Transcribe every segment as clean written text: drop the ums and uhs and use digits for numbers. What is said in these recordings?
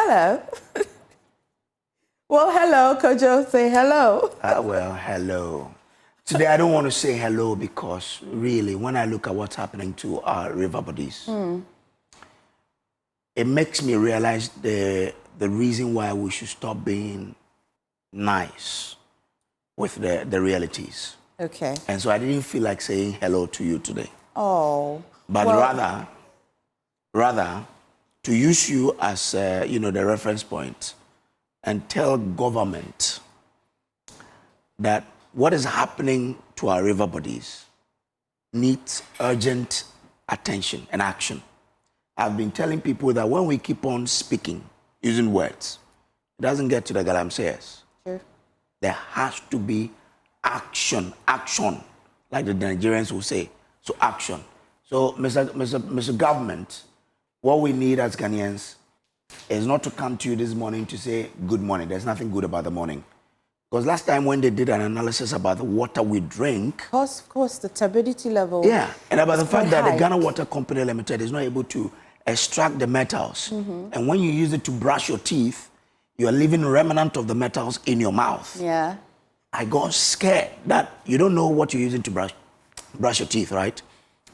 hello. Well, hello, Kojo, say hello. Well, hello. Today, I don't want to say hello because really, when I look at what's happening to our river bodies, it makes me realize the reason why we should stop being nice with the realities. Okay. And so I didn't feel like saying hello to you today. Oh. But rather, to use you as, the reference point and tell government that what is happening to our river bodies needs urgent attention and action. I've been telling people that when we keep on speaking, using words, it doesn't get to the Galamseyers. Sure. There has to be action, like the Nigerians will say. So action. So, Mr. Government, what we need as Ghanaians is not to come to you this morning to say good morning. There's nothing good about the morning. Because last time when they did an analysis about the water we drink... Of course, the turbidity level... Yeah, and about the fact that the Ghana Water Company Limited is not able to extract the metals. And when you use it to brush your teeth, you are leaving remnant of the metals in your mouth. Yeah. I got scared that you don't know what you're using to brush your teeth, right?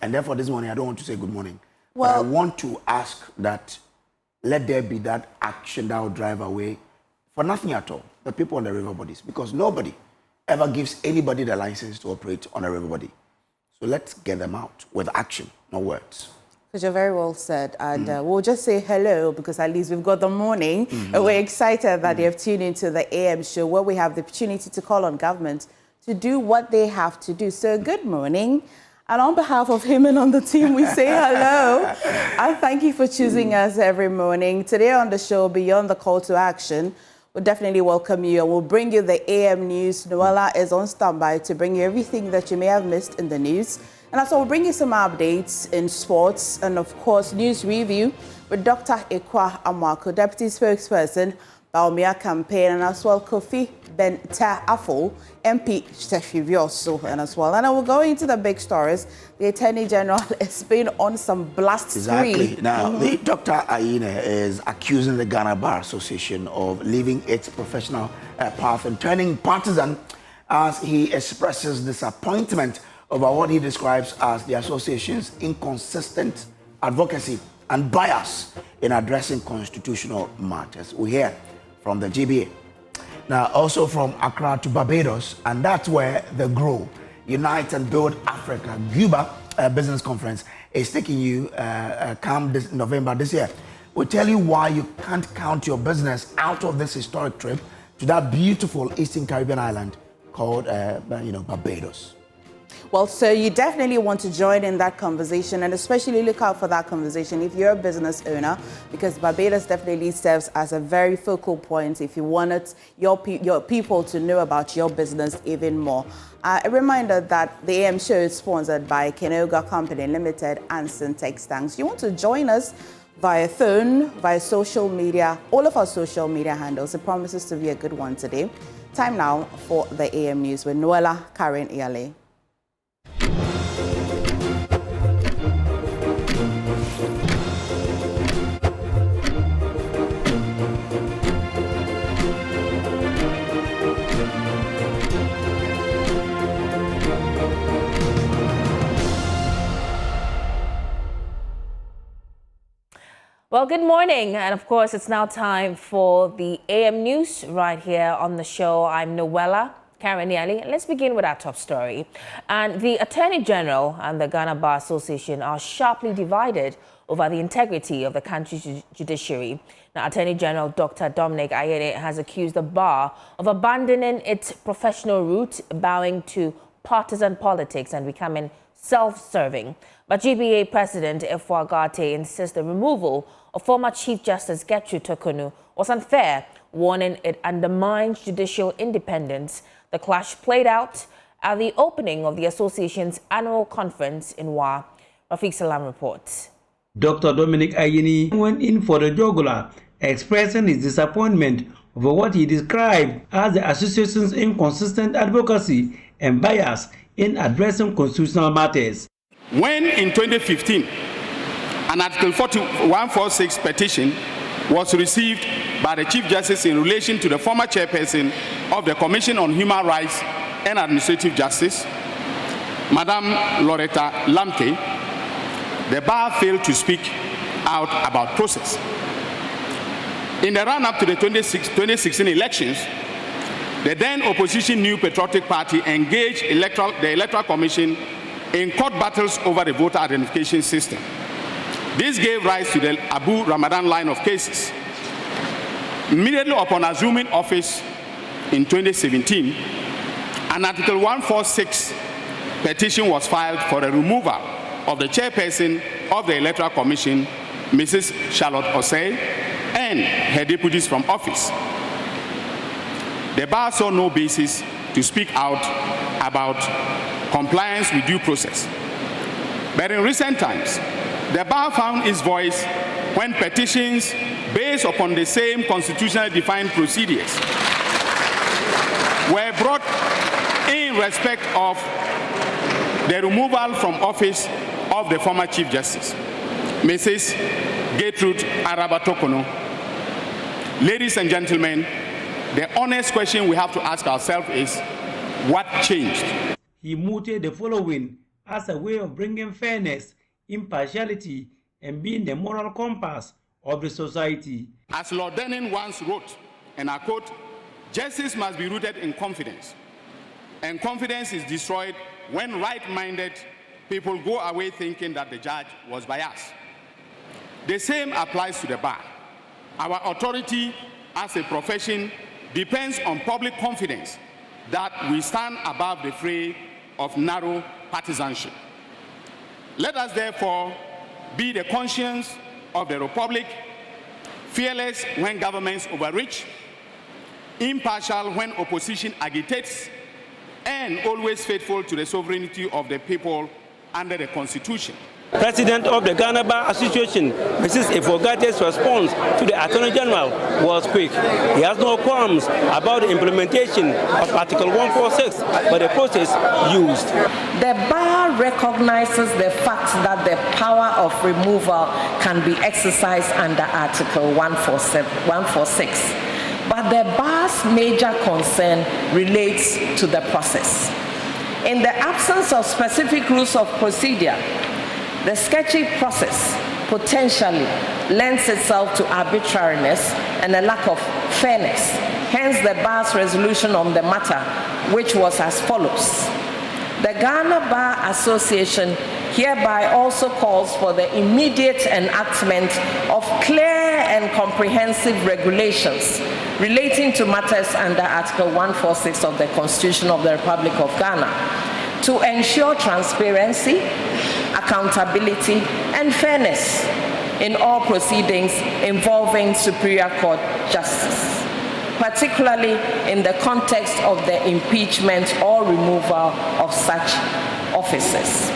And therefore, this morning, I don't want to say good morning. Well, but I want to ask that let there be that action that will drive away for nothing at all, the people on the river bodies, because nobody ever gives anybody the license to operate on a river body. So let's get them out with action, not words. Because you're very well said, and we'll just say hello because at least we've got the morning, and we're excited that they've tuned into the AM show where we have the opportunity to call on government to do what they have to do. So good morning. And on behalf of him and on the team, we say hello. And thank you for choosing us every morning. Today on the show, beyond the call to action, we'll definitely welcome you and we'll bring you the AM news. Noella is on standby to bring you everything that you may have missed in the news. And also we'll bring you some updates in sports and, of course, news review with Dr. Ekwa Amwako, Deputy Spokesperson, Baumia Campaign, and as well Kofi Benta Afo, MP Stefivioso, and as well. And I will go into the big stories. The Attorney General has been on some blast spree. Exactly. Now, Dr. Ayine is accusing the Ghana Bar Association of leaving its professional path and turning partisan as he expresses disappointment over what he describes as the association's inconsistent advocacy and bias in addressing constitutional matters. We hear from the GBA. Now, also from Accra to Barbados, and that's where the GROW, Unite and Build Africa, Guba Business Conference is taking you come this November this year. We'll tell you why you can't count your business out of this historic trip to that beautiful Eastern Caribbean island called, Barbados. Well, so you definitely want to join in that conversation and especially look out for that conversation if you're a business owner, because Barbados definitely serves as a very focal point if you wanted your people to know about your business even more. A reminder that the AM show is sponsored by Kenoga Company Limited and Syntex Tanks. You want to join us via phone, via social media, all of our social media handles. It promises to be a good one today. Time now for the AM News with Noella Karen Iale. Well, good morning. And of course, it's now time for the AM News right here on the show. I'm Noella Karaniali. Let's begin with our top story. And the Attorney General and the Ghana Bar Association are sharply divided over the integrity of the country's judiciary. Now, Attorney General Dr. Dominic Ayine has accused the bar of abandoning its professional route, bowing to partisan politics and becoming self-serving. But GBA President Efwa Agate insists the removal of former Chief Justice Gertrude Tokonu was unfair, warning it undermines judicial independence. The clash played out at the opening of the association's annual conference in Wa. Rafiq Salam reports. Dr. Dominic Ayine went in for the jugular, expressing his disappointment over what he described as the association's inconsistent advocacy and bias in addressing constitutional matters. When in 2015, an Article 146 petition was received by the Chief Justice in relation to the former chairperson of the Commission on Human Rights and Administrative Justice, Madam Loretta Lamke, the bar failed to speak out about process. In the run-up to the 2016 elections, the then opposition New Patriotic Party engaged the Electoral Commission in court battles over the voter identification system. This gave rise to the Abu Ramadan line of cases. Immediately upon assuming office in 2017, an Article 146 petition was filed for the removal of the chairperson of the Electoral Commission, Mrs. Charlotte Osei, and her deputies from office. The bar saw no basis to speak out about compliance with due process. But in recent times, the bar found its voice when petitions based upon the same constitutionally defined procedures were brought in respect of the removal from office of the former Chief Justice, Mrs. Gertrude Araba-Tokono. Ladies and gentlemen, the honest question we have to ask ourselves is, what changed? He mooted the following as a way of bringing fairness, impartiality, and being the moral compass of the society. As Lord Denning once wrote, and I quote, "Justice must be rooted in confidence, and confidence is destroyed when right-minded people go away thinking that the judge was biased." The same applies to the bar. Our authority as a profession depends on public confidence that we stand above the fray of narrow partisanship. Let us therefore be the conscience of the Republic, fearless when governments overreach, impartial when opposition agitates, and always faithful to the sovereignty of the people under the Constitution. President of the Ghana Bar Association, Mrs. Efogate's response to the Attorney General was quick. He has no qualms about the implementation of Article 146, but the process used. The bar recognizes the fact that the power of removal can be exercised under Article 146, but the bar's major concern relates to the process. In the absence of specific rules of procedure, the sketchy process potentially lends itself to arbitrariness and a lack of fairness. Hence the bar's resolution on the matter, which was as follows. The Ghana Bar Association hereby also calls for the immediate enactment of clear and comprehensive regulations relating to matters under Article 146 of the Constitution of the Republic of Ghana to ensure transparency, accountability, and fairness in all proceedings involving Superior Court justice, particularly in the context of the impeachment or removal of such officers.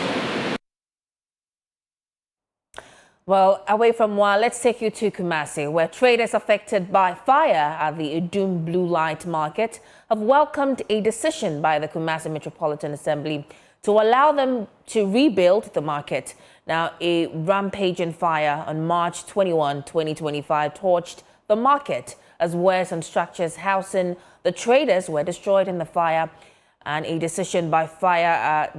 Well, away from Wa, let's take you to Kumasi, where traders affected by fire at the Idum Blue Light Market have welcomed a decision by the Kumasi Metropolitan Assembly to allow them to rebuild the market. Now, a rampaging fire on March 21, 2025 torched the market as wares and structures housing the traders were destroyed in the fire, and a decision by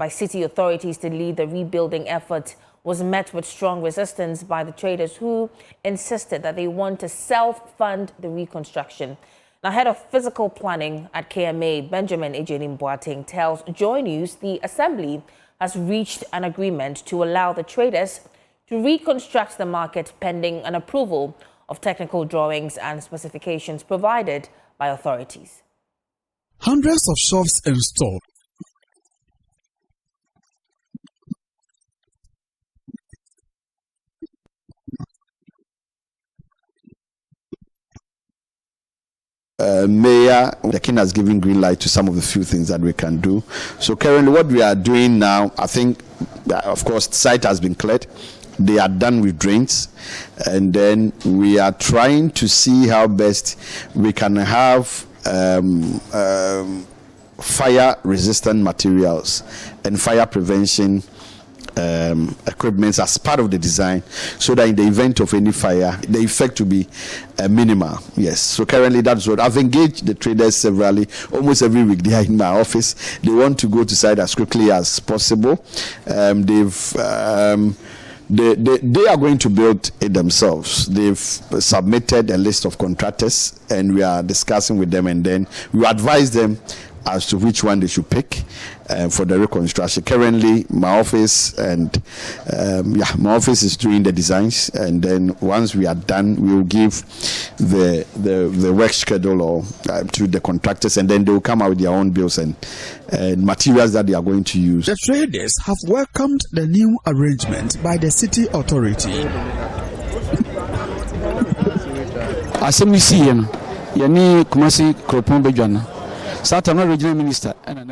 city authorities to lead the rebuilding effort was met with strong resistance by the traders, who insisted that they want to self-fund the reconstruction. Now, head of physical planning at KMA, Benjamin Ayine Boateng, tells Joy News the Assembly has reached an agreement to allow the traders to reconstruct the market pending an approval of technical drawings and specifications provided by authorities. Hundreds of shops installed. Mayor, the king has given green light to some of the few things that we can do. So currently what we are doing now, I think, of course, the site has been cleared. They are done with drains. And then we are trying to see how best we can have fire-resistant materials and fire prevention equipment as part of the design, so that in the event of any fire, the effect will be minimal. Yes. So currently, that's what I've engaged the traders severally. Almost every week, they are in my office. They want to go to site as quickly as possible. They are going to build it themselves. They've submitted a list of contractors, and we are discussing with them, and then we advise them as to which one they should pick for the reconstruction. Currently, my office is doing the designs, and then once we are done, we will give the work schedule to the contractors, and then they will come out with their own bills and materials that they are going to use. The traders have welcomed the new arrangement by the city authority. Yani Kumasi Kropon Bejana. Satana regional minister and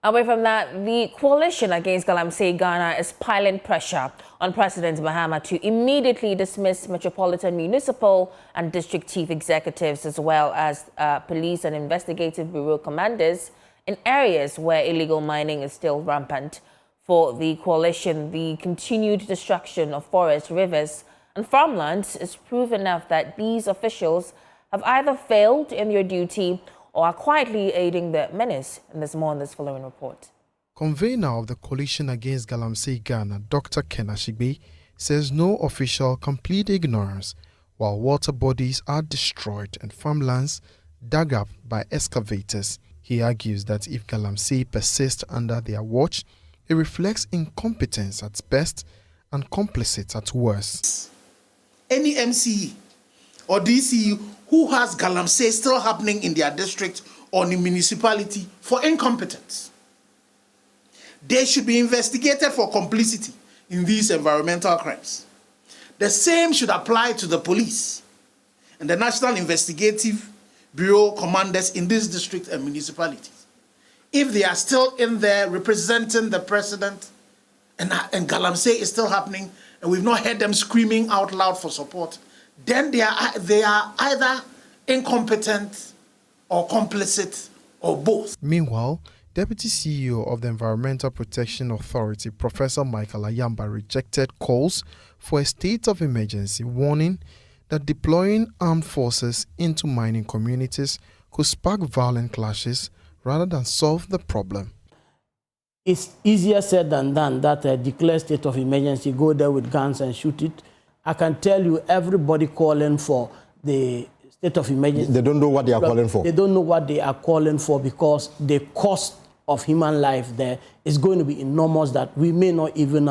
away from that, the coalition against Galamsey Ghana is piling pressure on President Mahama to immediately dismiss metropolitan, municipal and district chief executives, as well as police and investigative bureau commanders in areas where illegal mining is still rampant. For the coalition, the continued destruction of forests, rivers and farmlands is proof enough that these officials have either failed in their duty or are quietly aiding the menace. And there's more on this following report. Convener of the coalition against Galamsey Ghana, Dr. Ken Ashigbe, says no official complete ignorance while water bodies are destroyed and farmlands dug up by excavators. He argues that if Galamsey persists under their watch, it reflects incompetence at best and complicit at worst. Any MCE or DCE who has Galamsey still happening in their district or in municipality for incompetence, they should be investigated for complicity in these environmental crimes. The same should apply to the police and the National Investigative Bureau commanders in this district and municipalities. If they are still in there representing the president and Galamsey is still happening and we've not heard them screaming out loud for support, then they are either incompetent or complicit or both. Meanwhile, Deputy CEO of the Environmental Protection Authority, Professor Michael Ayamba, rejected calls for a state of emergency, warning that deploying armed forces into mining communities could spark violent clashes rather than solve the problem. It's easier said than done that declare state of emergency, go there with guns and shoot it. I can tell you everybody calling for the state of emergency. They don't know what they are calling for. They don't know what they are calling for because the cost of human life there is going to be enormous that we may not even,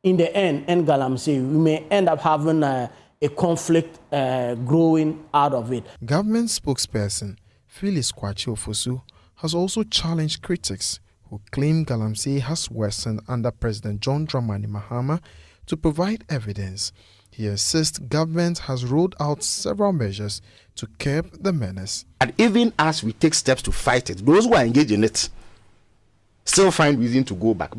in the end Galamsey, we may end up having a conflict growing out of it. Government spokesperson Phyllis Kwachi Ofosu has also challenged critics who claim Galamsey has worsened under President John Dramani Mahama to provide evidence. He insists government has rolled out several measures to curb the menace. And even as we take steps to fight it, those who are engaged in it still find reason to go back.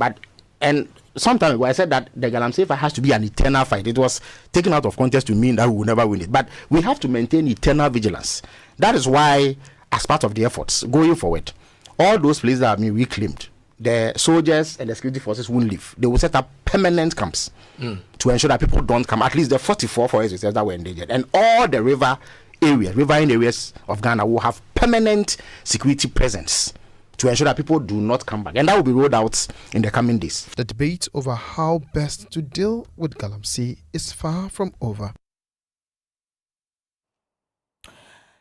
And some time ago I said that the Galamsey fight has to be an eternal fight. It was taken out of context to mean that we will never win it. But we have to maintain eternal vigilance. That is why, as part of the efforts going forward, all those places that have been reclaimed, the soldiers and the security forces won't leave. They will set up permanent camps to ensure that people don't come. At least the 44 forest reserves that were endangered. And all the riverine areas of Ghana will have permanent security presence to ensure that people do not come back. And that will be rolled out in the coming days. The debate over how best to deal with Galamsey is far from over.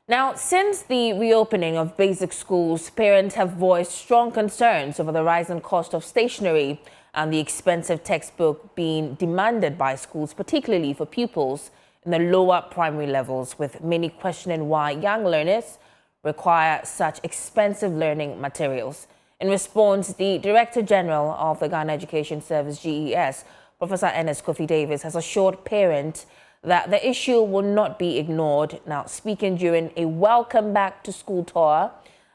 Now, since the reopening of basic schools, parents have voiced strong concerns over the rising cost of stationery and the expensive textbook being demanded by schools, particularly for pupils in the lower primary levels, with many questioning why young learners require such expensive learning materials. In response, the Director General of the Ghana Education Service, GES, Professor Ernest Kofi Davis, has assured parents that the issue will not be ignored. Now, speaking during a welcome back to school tour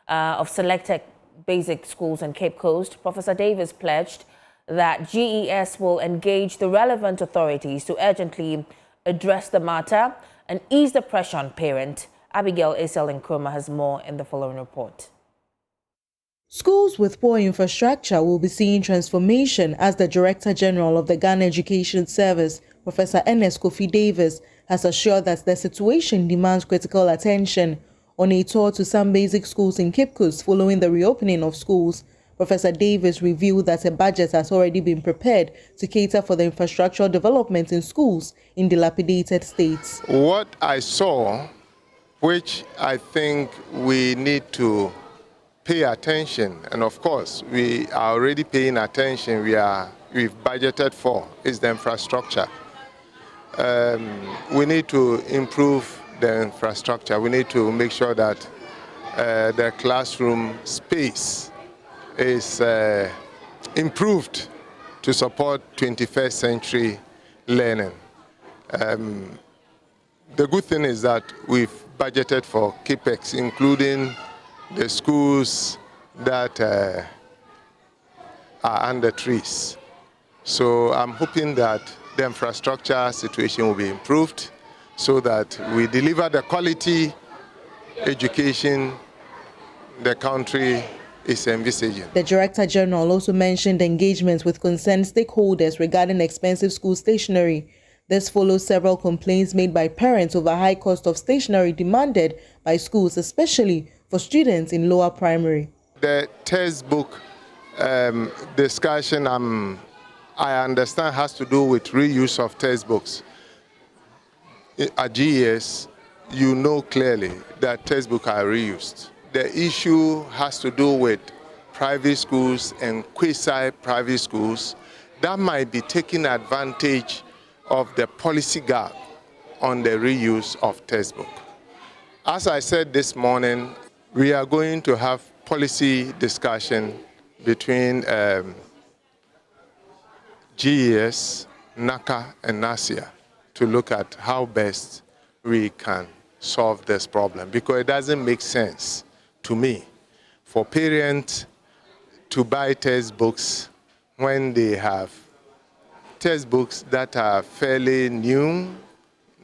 of selected basic schools in Cape Coast, Professor Davis pledged that GES will engage the relevant authorities to urgently address the matter and ease the pressure on parents. Abigail Esel Nkrumah has more in the following report. Schools with poor infrastructure will be seeing transformation, as the Director General of the Ghana Education Service, Professor Ernest Kofi Davis, has assured that the situation demands critical attention. On a tour to some basic schools in Cape Coast following the reopening of schools, Professor Davis revealed that a budget has already been prepared to cater for the infrastructural development in schools in dilapidated states. What I saw, which I think we need to pay attention, and of course we are already paying attention, we've budgeted for, is the infrastructure. We need to improve the infrastructure. We need to make sure that the classroom space is improved to support 21st century learning. The good thing is that we've budgeted for CAPEX, including the schools that are under trees. So I'm hoping that the infrastructure situation will be improved so that we deliver the quality education the country is envisaging. The Director General also mentioned engagements with concerned stakeholders regarding expensive school stationery. This follows several complaints made by parents over high cost of stationery demanded by schools, especially for students in lower primary. The textbook discussion, I understand, has to do with reuse of textbooks. At GES, you know clearly that textbooks are reused. The issue has to do with private schools and quasi-private schools that might be taking advantage of the policy gap on the reuse of textbook. As I said this morning, we are going to have policy discussion between GES, NACA, and NASIA to look at how best we can solve this problem, because it doesn't make sense to me for parents to buy textbooks when they have textbooks that are fairly new,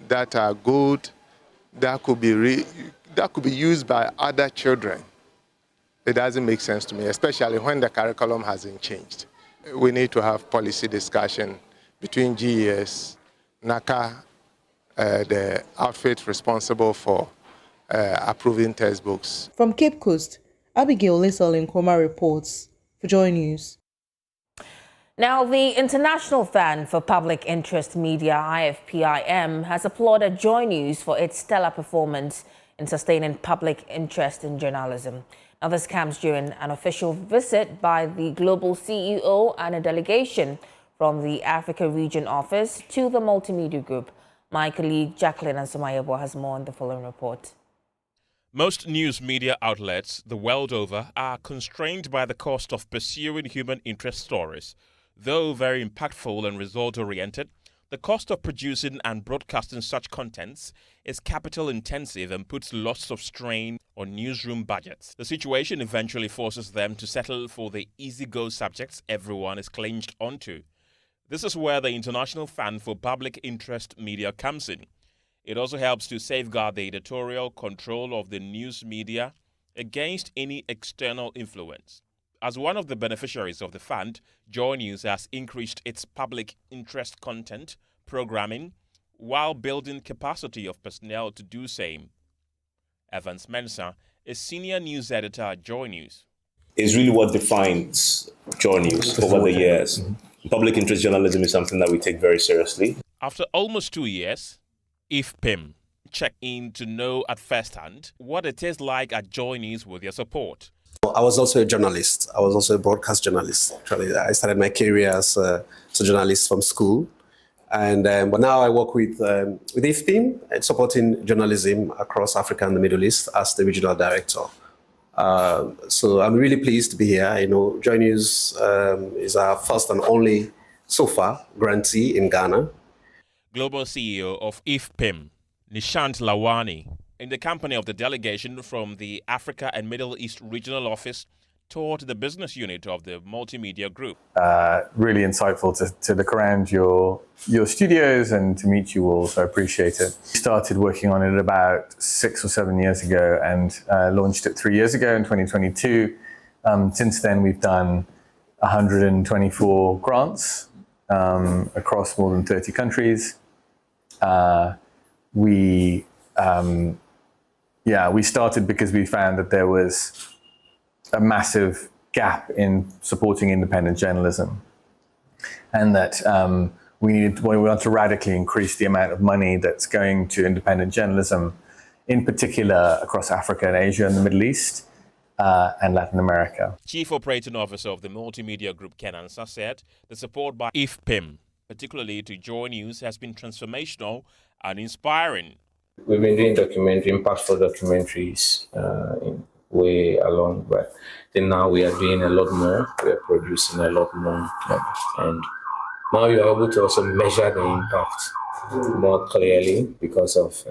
that are good, that could be used by other children. It doesn't make sense to me, especially when the curriculum hasn't changed. We need to have policy discussion between GES, NACA, the outfit responsible for approving textbooks. From Cape Coast, Abigail Lisol Nkrumah reports for Joy News. Now, the International Fund for Public Interest Media, IFPIM, has applauded Joy News for its stellar performance in sustaining public interest in journalism. Now, this comes during an official visit by the global CEO and a delegation from the Africa Region Office to the Multimedia Group. My colleague Jacqueline Ansomayebo has more on the following report. Most news media outlets the world over are constrained by the cost of pursuing human interest stories. Though very impactful and result-oriented, the cost of producing and broadcasting such contents is capital-intensive and puts lots of strain on newsroom budgets. The situation eventually forces them to settle for the easy-go subjects everyone is clinged onto. This is where the International Fund for Public Interest Media comes in. It also helps to safeguard the editorial control of the news media against any external influence. As one of the beneficiaries of the fund, Joy News has increased its public interest content programming while building capacity of personnel to do same. Evans Mensah is senior news editor at Joy News. It's really what defines Joy News over the years. Public interest journalism is something that we take very seriously. After almost 2 years, IFPIM checked in to know at first hand what it is like at Joy News with your support. I was also a journalist. I was also a broadcast journalist. Actually, I started my career as a journalist from school, and but now I work with IFPIM and supporting journalism across Africa and the Middle East as the regional director. So I'm really pleased to be here. You know, Joy News is our first and only, so far, grantee in Ghana. Global CEO of IFPIM, Nishant Lawani, in the company of the delegation from the Africa and Middle East Regional Office, toured the business unit of the Multimedia Group. Really insightful to look around your studios and to meet you all, so I appreciate it. We started working on it about 6 or 7 years ago and launched it 3 years ago in 2022. Since then, we've done 124 grants across more than 30 countries. We started because we found that there was a massive gap in supporting independent journalism, and that we want to radically increase the amount of money that's going to independent journalism, in particular across Africa and Asia and the Middle East and Latin America. Chief Operating Officer of the multimedia group, Ken Ansah, said the support by IFPIM, particularly to Joy News, has been transformational and inspiring. We've been doing impactful documentaries way along, but then now we are doing a lot more. We are producing a lot more, and now you are able to also measure the impact more clearly because of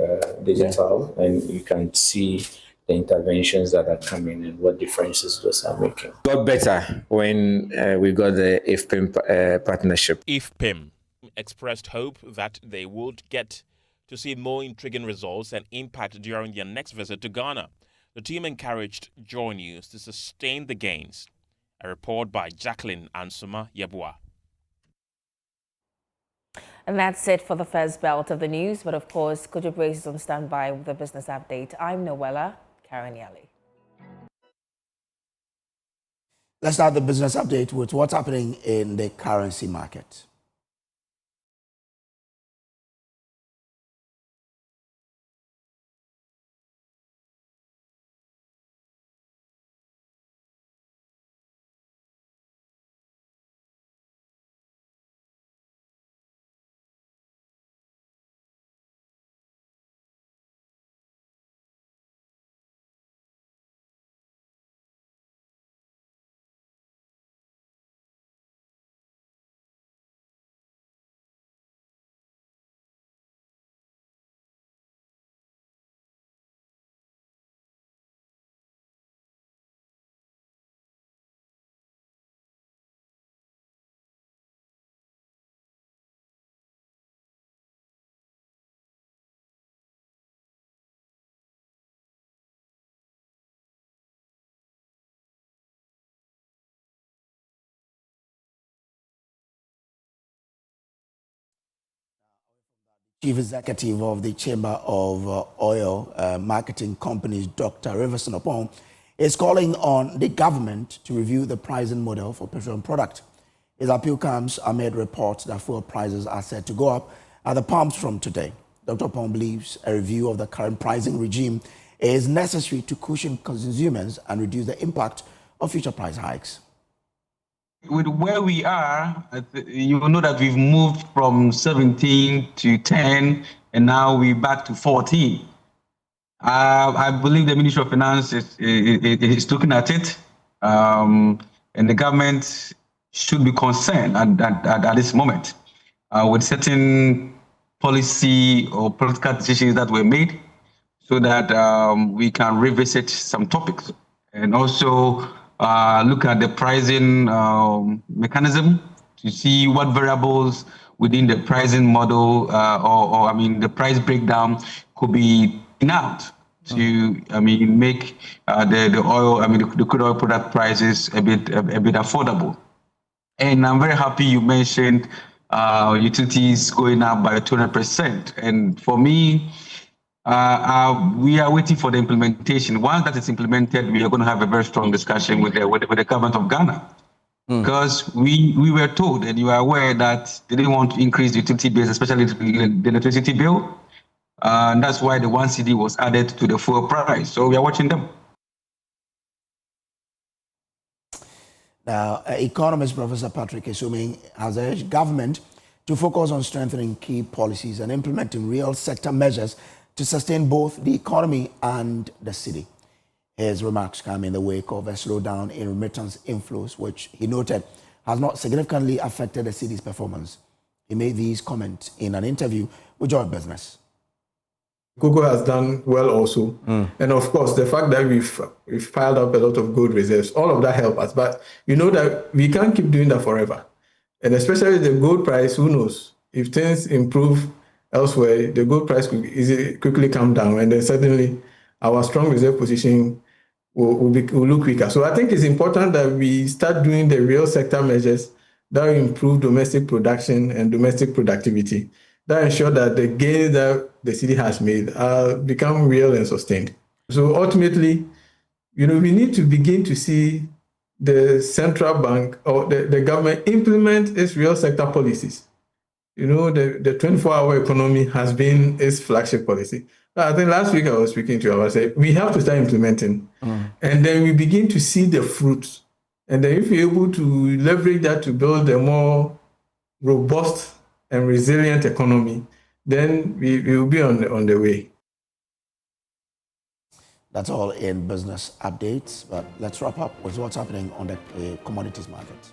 digital, and you can see the interventions that are coming and what differences those are making. Got better when we got the IFPIM partnership. IFPIM expressed hope that they would get to see more intriguing results and impact during their next visit to Ghana. The team encouraged Joy News to sustain the gains. A report by Jacqueline Ansuma Yebua. And that's it for the first belt of the news. But of course, Kojo Brace is on standby with the business update. I'm Noella Karaniali. Let's start the business update with what's happening in the currency market. Chief Executive of the Chamber of Oil Marketing Companies, Dr. Riverson Opon, is calling on the government to review the pricing model for petroleum product. His appeal comes amid reports that fuel prices are set to go up at the pumps from today. Dr. Opon believes a review of the current pricing regime is necessary to cushion consumers and reduce the impact of future price hikes. With where we are, you will know that we've moved from 17 to 10, and now we're back to 14. I believe the Ministry of Finance is looking at it, and the government should be concerned at this moment with certain policy or political decisions that were made, so that we can revisit some topics and also look at the pricing mechanism to see what variables within the pricing model the price breakdown could be out to make the oil, the crude oil product prices a bit affordable. And I'm very happy you mentioned utilities going up by 200%. And for me, we are waiting for the implementation. Once that is implemented, we are going to have a very strong discussion with the government of Ghana. Because we were told, and you are aware, that they didn't want to increase the utility bills, especially the electricity bill. And that's why the 1 cedi was added to the fuel price. So we are watching them. Now, economist Professor Patrick Esuming has urged government to focus on strengthening key policies and implementing real sector measures to sustain both the economy and the city. His remarks come in the wake of a slowdown in remittance inflows, which he noted has not significantly affected the city's performance. He made these comments in an interview with Joy Business. Google has done well also. And of course, the fact that we've piled up a lot of gold reserves, all of that helps us. But you know that we can't keep doing that forever. And especially the gold price, who knows? If things improve elsewhere, the gold price could quickly come down. And then suddenly our strong reserve position will look weaker. So I think it's important that we start doing the real sector measures that will improve domestic production and domestic productivity, that ensure that the gains that the city has made become real and sustained. So ultimately, we need to begin to see the central bank or the government implement its real sector policies. The 24-hour economy has been its flagship policy. I think last week I was speaking to you, I said, we have to start implementing. And then we begin to see the fruits. And then if we're able to leverage that to build a more robust and resilient economy, then we will be on the way. That's all in business updates, but let's wrap up with what's happening on the commodities market.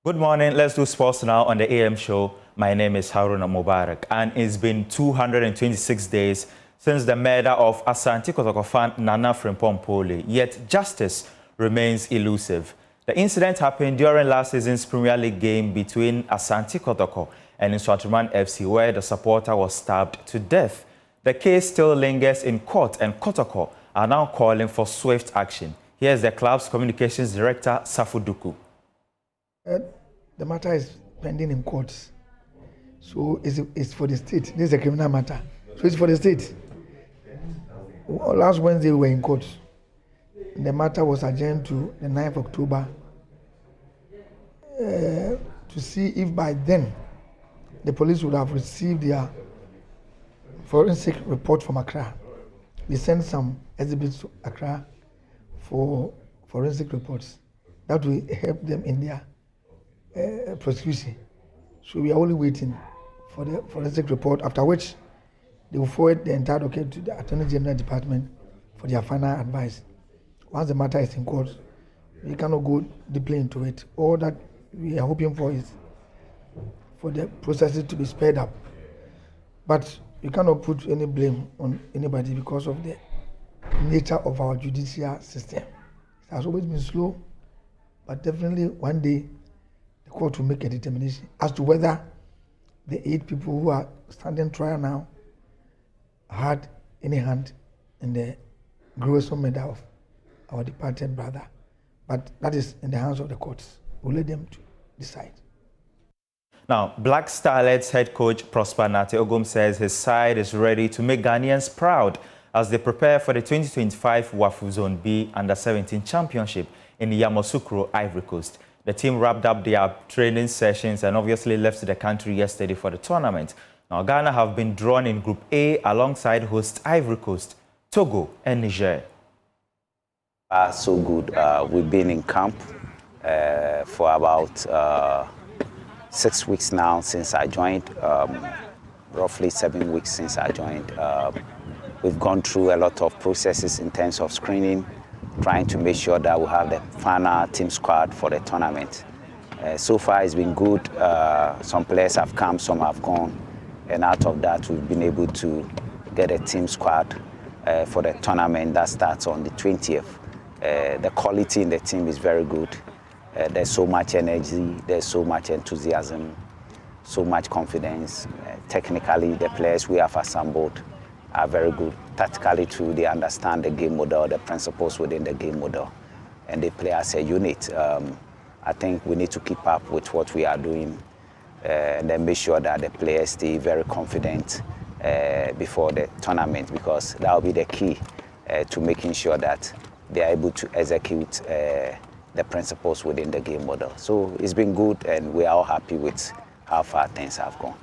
Good morning. Let's do sports now on the AM show. My name is Haruna Mubarak, and it's been 226 days since the murder of Asante Kotoko fan Nana Frimpong Pole, yet justice remains elusive. The incident happened during last season's Premier League game between Asante Kotoko and Nswatman FC, where the supporter was stabbed to death. The case still lingers in court, and Kotoko are now calling for swift action. Here's the club's communications director, Safuduku. The matter is pending in courts. So it's for the state. This is a criminal matter. So it's for the state. Last Wednesday we were in court. The matter was adjourned to the 9th of October to see if by then the police would have received their forensic report from Accra. We sent some exhibits to Accra for forensic reports. That will help them in their prosecution. So we are only waiting for the forensic report, after which they will forward the entire docket to the Attorney General Department for their final advice. Once the matter is in court, we cannot go deeply into it. All that we are hoping for is for the processes to be sped up. But we cannot put any blame on anybody because of the nature of our judicial system. It has always been slow, but definitely one day the court will make a determination as to whether the 8 people who are standing trial now had any hand in the gruesome murder of our departed brother. But that is in the hands of the courts. We'll let them to decide. Now, Black Starlets head coach Prosper Nate Ogum says his side is ready to make Ghanaians proud as they prepare for the 2025 WAFU Zone B Under-17 Championship in Yamoussoukro, Ivory Coast. The team wrapped up their training sessions and obviously left the country yesterday for the tournament. Now, Ghana have been drawn in Group A alongside host Ivory Coast, Togo, and Niger. So good. We've been in camp for about 6 weeks now since I joined, roughly 7 weeks since I joined. We've gone through a lot of processes in terms of screening, trying to make sure that we have the final team squad for the tournament. So far it's been good. Some players have come, some have gone, and out of that we've been able to get a team squad for the tournament that starts on the 20th. The quality in the team is very good. There's so much energy, there's so much enthusiasm, so much confidence. Technically, the players we have assembled are very good. Tactically, too, they understand the game model, the principles within the game model, and they play as a unit. I think we need to keep up with what we are doing and then make sure that the players stay very confident before the tournament, because that will be the key to making sure that they are able to execute the principles within the game model. So it's been good, and we are all happy with how far things have gone.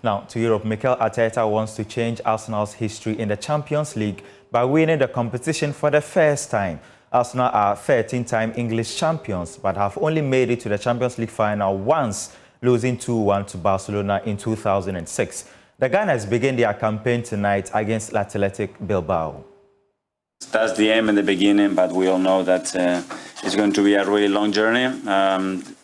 Now to Europe, Mikel Arteta wants to change Arsenal's history in the Champions League by winning the competition for the first time. Arsenal are 13-time English champions, but have only made it to the Champions League final once, losing 2-1 to Barcelona in 2006. The Gunners begin their campaign tonight against Athletic Bilbao. That's the aim in the beginning, but we all know that it's going to be a really long journey.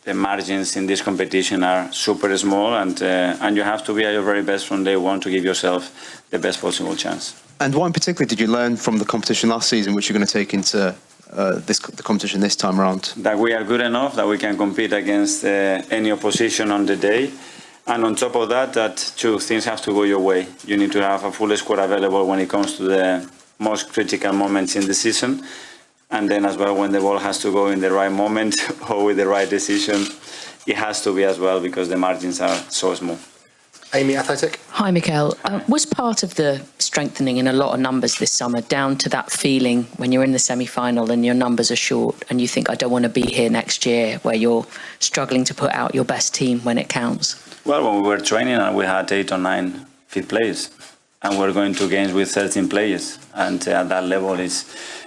The margins in this competition are super small, and you have to be at your very best from day one to give yourself the best possible chance. And what in particular did you learn from the competition last season, which you're going to take into the competition this time around? That we are good enough, that we can compete against any opposition on the day. And on top of that, that two things have to go your way. You need to have a full squad available when it comes to the most critical moments in the season, and then as well when the ball has to go in the right moment or with the right decision, it has to be as well, because the margins are so small. Amy, Athletic. Hi, Mikel. Was part of the strengthening in a lot of numbers this summer down to that feeling when you're in the semi-final and your numbers are short and you think, I don't want to be here next year, where you're struggling to put out your best team when it counts? Well, when we were training, we had 8 or 9 fit players, and we're going to games with 13 players, and at that level it's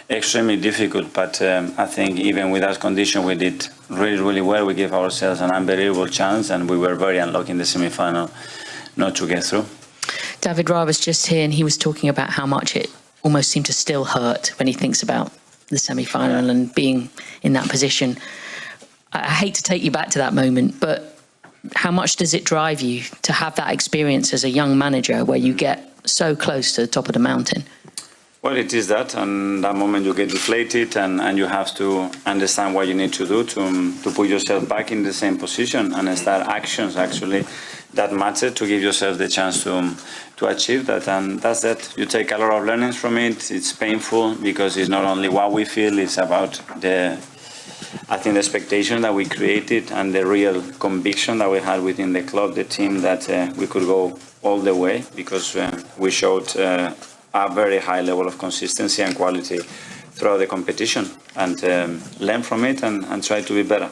extremely difficult. But I think even with that condition, we did really well. We gave ourselves an unbelievable chance, and we were very unlucky in the semi-final not to get through. David Raya was just here, and he was talking about how much it almost seemed to still hurt when he thinks about the semi-final and being in that position. I hate to take you back to that moment, but how much does it drive you to have that experience as a young manager where you get so close to the top of the mountain? Well, it is that, and that moment you get deflated, and you have to understand what you need to do to put yourself back in the same position and start actions actually that matter to give yourself the chance to achieve that. And that's it. You take a lot of learnings from it. It's painful because it's not only what we feel, it's about the expectation that we created and the real conviction that we had within the club, the team, that we could go all the way, because we showed a very high level of consistency and quality throughout the competition, and learn from it and try to be better.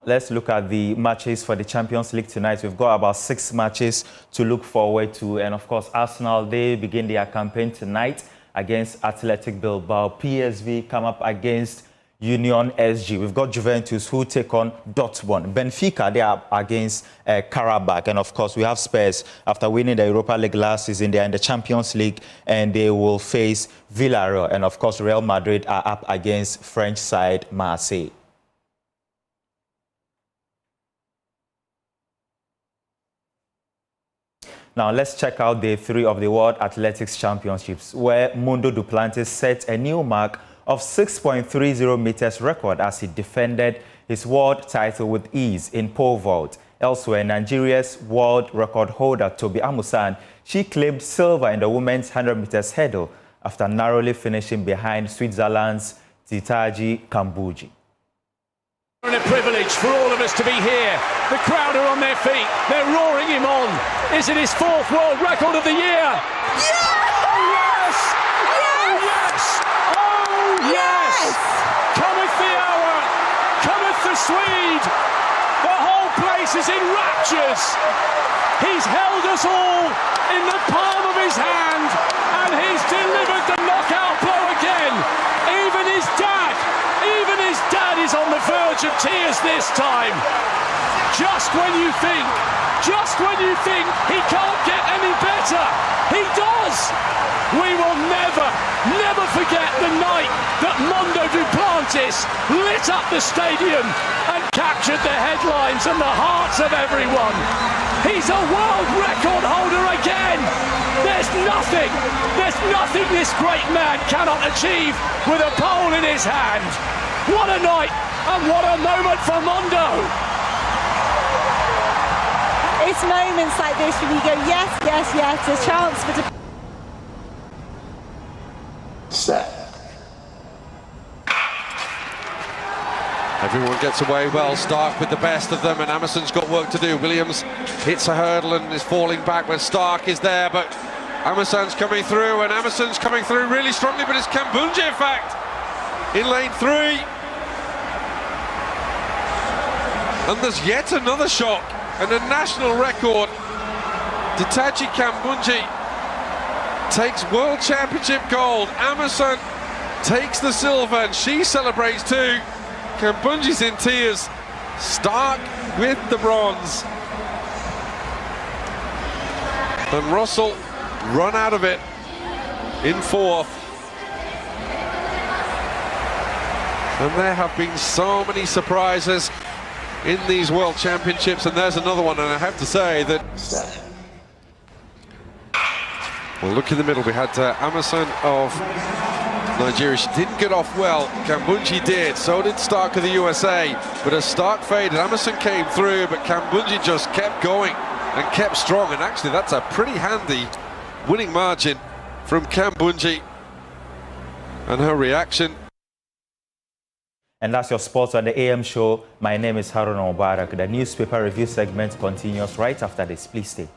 Let's look at the matches for the Champions League tonight. We've got about 6 matches to look forward to, and of course Arsenal, they begin their campaign tonight against Athletic Bilbao. PSV come up against Union SG. We've got Juventus who take on Dortmund. Benfica, they are against Karabakh. And of course, we have Spurs. After winning the Europa League last season, they are in the Champions League and they will face Villarreal. And of course, Real Madrid are up against French side Marseille. Now, let's check out day 3 of the World Athletics Championships, where Mundo Duplantis set a new mark of 6.30 meters record as he defended his world title with ease in pole vault. Elsewhere, Nigeria's world record holder Tobi Amusan, she claimed silver in the women's 100 meters hurdle after narrowly finishing behind Switzerland's Titaji Kambuji. And a privilege for all of us to be here. The crowd are on their feet. They're roaring him on. Is it his 4th world record of the year? Yeah! Oh, yes! Yes! Oh, yes! Oh, yes! Cometh the hour. Cometh the Swede. The whole place is in raptures. He's held us all in the palm of his hand, and he's delivered the knockout blow again. Even his dad is on the verge of tears this time. Just when you think he can't get any better, he does. We will never forget the night that Mundo Duplantis lit up the stadium and captured the headlines and the hearts of everyone. He's a world record holder again. There's nothing this great man cannot achieve with a pole in his hand. What a night and what a moment for Mondo. It's moments like this when you go, yes, yes, yes, a chance for... Set. Everyone gets away well. Stark with the best of them, and Amerson's got work to do. Williams hits a hurdle and is falling back when Stark is there, but Amerson's coming through, and Amerson's coming through really strongly, but it's Kambunji, in fact, in lane 3. And there's yet another shock, and a national record. Ditaji Kambunji takes World Championship gold. Amerson takes the silver, and she celebrates too. Kambunji's in tears. Stark with the bronze. And Russell run out of it in 4th. And there have been so many surprises in these World Championships, and there's another one, and I have to say that... Well, look in the middle, we had Amerson of Nigeria. She didn't get off well. Kambunji did, so did Stark of the USA. But as Stark faded, Amerson came through, but Kambunji just kept going and kept strong. And actually, that's a pretty handy winning margin from Kambunji. And her reaction. And that's your sports on the AM show. My name is Haruna Mubarak. The newspaper review segment continues right after this. Please stay.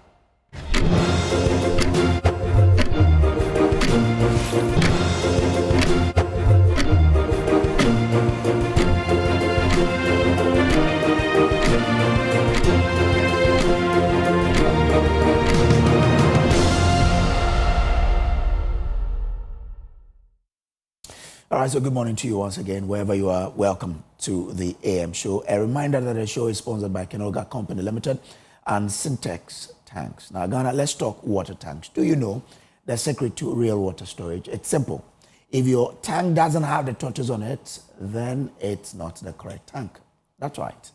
All right, so good morning to you once again, wherever you are. Welcome to the AM show. A reminder that the show is sponsored by Kenoga Company Limited and Syntex Tanks. Now, Ghana, let's talk water tanks. Do you know the secret to real water storage? It's simple. If your tank doesn't have the tortoise on it, then it's not the correct tank. That's right.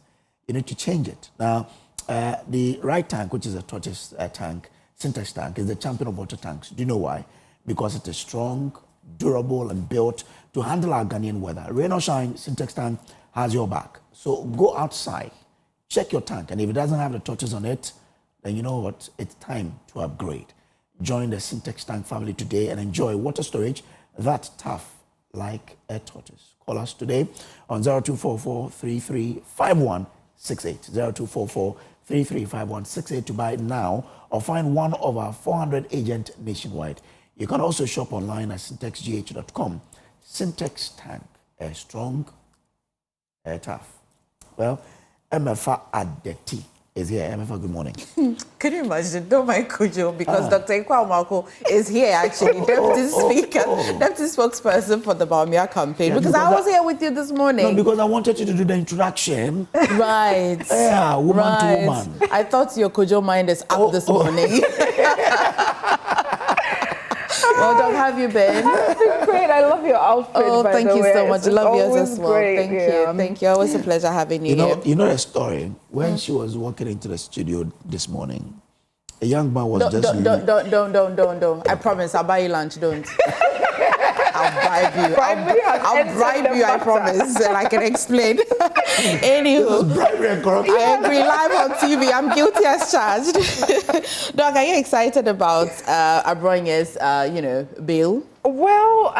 You need to change it. Now, the right tank, which is a tortoise tank, Syntex tank, is the champion of water tanks. Do you know why? Because it is strong, durable, and built to handle our Ghanaian weather. Rain or shine, Syntex tank has your back. So go outside, check your tank, and if it doesn't have the tortoise on it, then you know what? It's time to upgrade. Join the Syntex tank family today and enjoy water storage that's tough like a tortoise. Call us today on 0244-335168, 0244-335168 to buy it now or find one of our 400 agents nationwide. You can also shop online at syntexgh.com. Syntex tank, strong, tough. Well, MFA Adeti is here. MFA, good morning. Can you imagine? Don't mind Kujo, because Dr. Ikwamako is here actually, deputy speaker, deputy spokesperson for the Baumia campaign. Yeah, because I was here with you this morning. No, because I wanted you to do the introduction. Right. Yeah, woman to woman. I thought your Kujo mind is up this morning. Well, Doc, how have you been? I've been great. I love your outfit. Thank you so much. I love yours as well. Great. Thank you. Thank you. Always a pleasure having you here. You know the story? When she was walking into the studio this morning, a young man was Don't. I promise. I'll buy you lunch. Don't. I'll bribe you. I'll bribe you, I promise. And I can explain. Anywho, I agree. Live on TV. I'm guilty as charged. Doc, are you excited about Abronye's, bill? Well,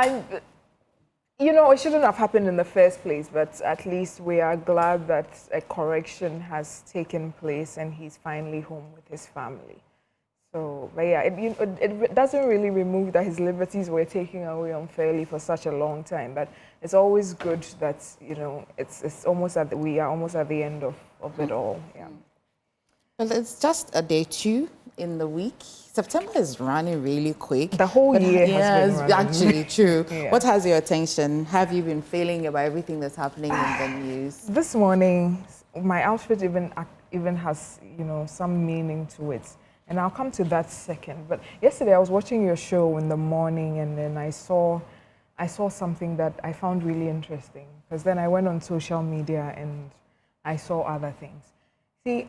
it shouldn't have happened in the first place, but at least we are glad that a correction has taken place and he's finally home with his family. So, but yeah, it doesn't really remove that his liberties were taken away unfairly for such a long time. But it's always good that it's almost we are almost at the end of it all. Yeah. Well, it's just a day 2 in the week. September is running really quick. The whole year has been running. Actually true. Yeah. What has your attention? Have you been feeling about everything that's happening in the news? This morning, my outfit even has some meaning to it. And I'll come to that second. But yesterday I was watching your show in the morning, and then I saw something that I found really interesting. Because then I went on social media and I saw other things. See,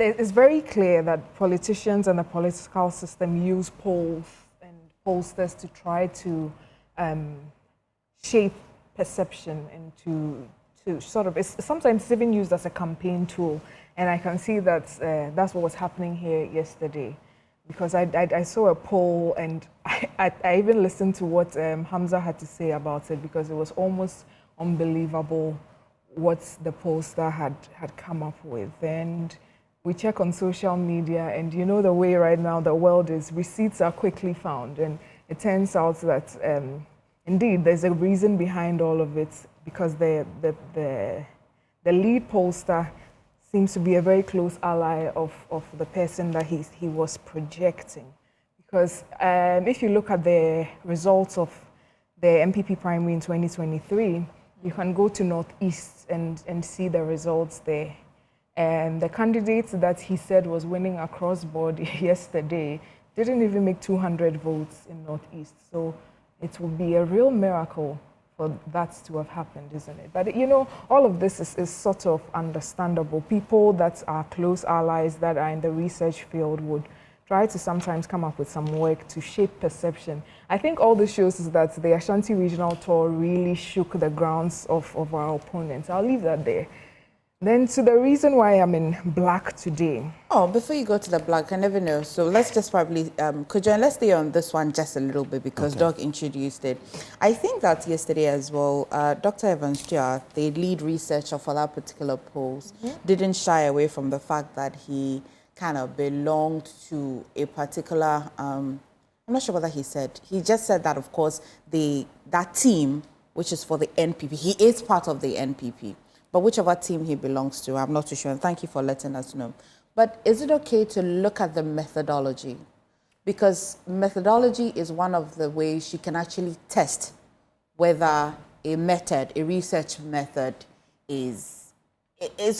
it's very clear that politicians and the political system use polls and pollsters to try to shape perception and to sort of, sometimes it's even used as a campaign tool. And I can see that that's what was happening here yesterday. Because I saw a poll and I even listened to what Hamza had to say about it, because it was almost unbelievable what the pollster had come up with. And we check on social media, and you know the way right now the world is, receipts are quickly found. And it turns out that indeed there's a reason behind all of it, because the lead pollster seems to be a very close ally of the person that he was projecting. Because if you look at the results of the MPP primary in 2023, you can go to Northeast and see the results there. And the candidate that he said was winning across board yesterday didn't even make 200 votes in Northeast. So it would be a real miracle for that to have happened, isn't it? But you know, all of this is sort of understandable. People that are close allies that are in the research field would try to sometimes come up with some work to shape perception. I think all this shows is that the Ashanti Regional Tour really shook the grounds of our opponents. I'll leave that there. Then to the reason why I'm in black today. Oh, before you go to the black, I never know. So let's just probably, Kujan, let's stay on this one just a little bit, because okay, Doc introduced it. I think that yesterday as well, Dr. Evans Stewart, the lead researcher for that particular polls, didn't shy away from the fact that he kind of belonged to a particular, I'm not sure what he said. He just said that, of course, that team, which is for the NPP, he is part of the NPP. But whichever team he belongs to, I'm not too sure. And thank you for letting us know. But is it okay to look at the methodology? Because methodology is one of the ways you can actually test whether a method, a research method, is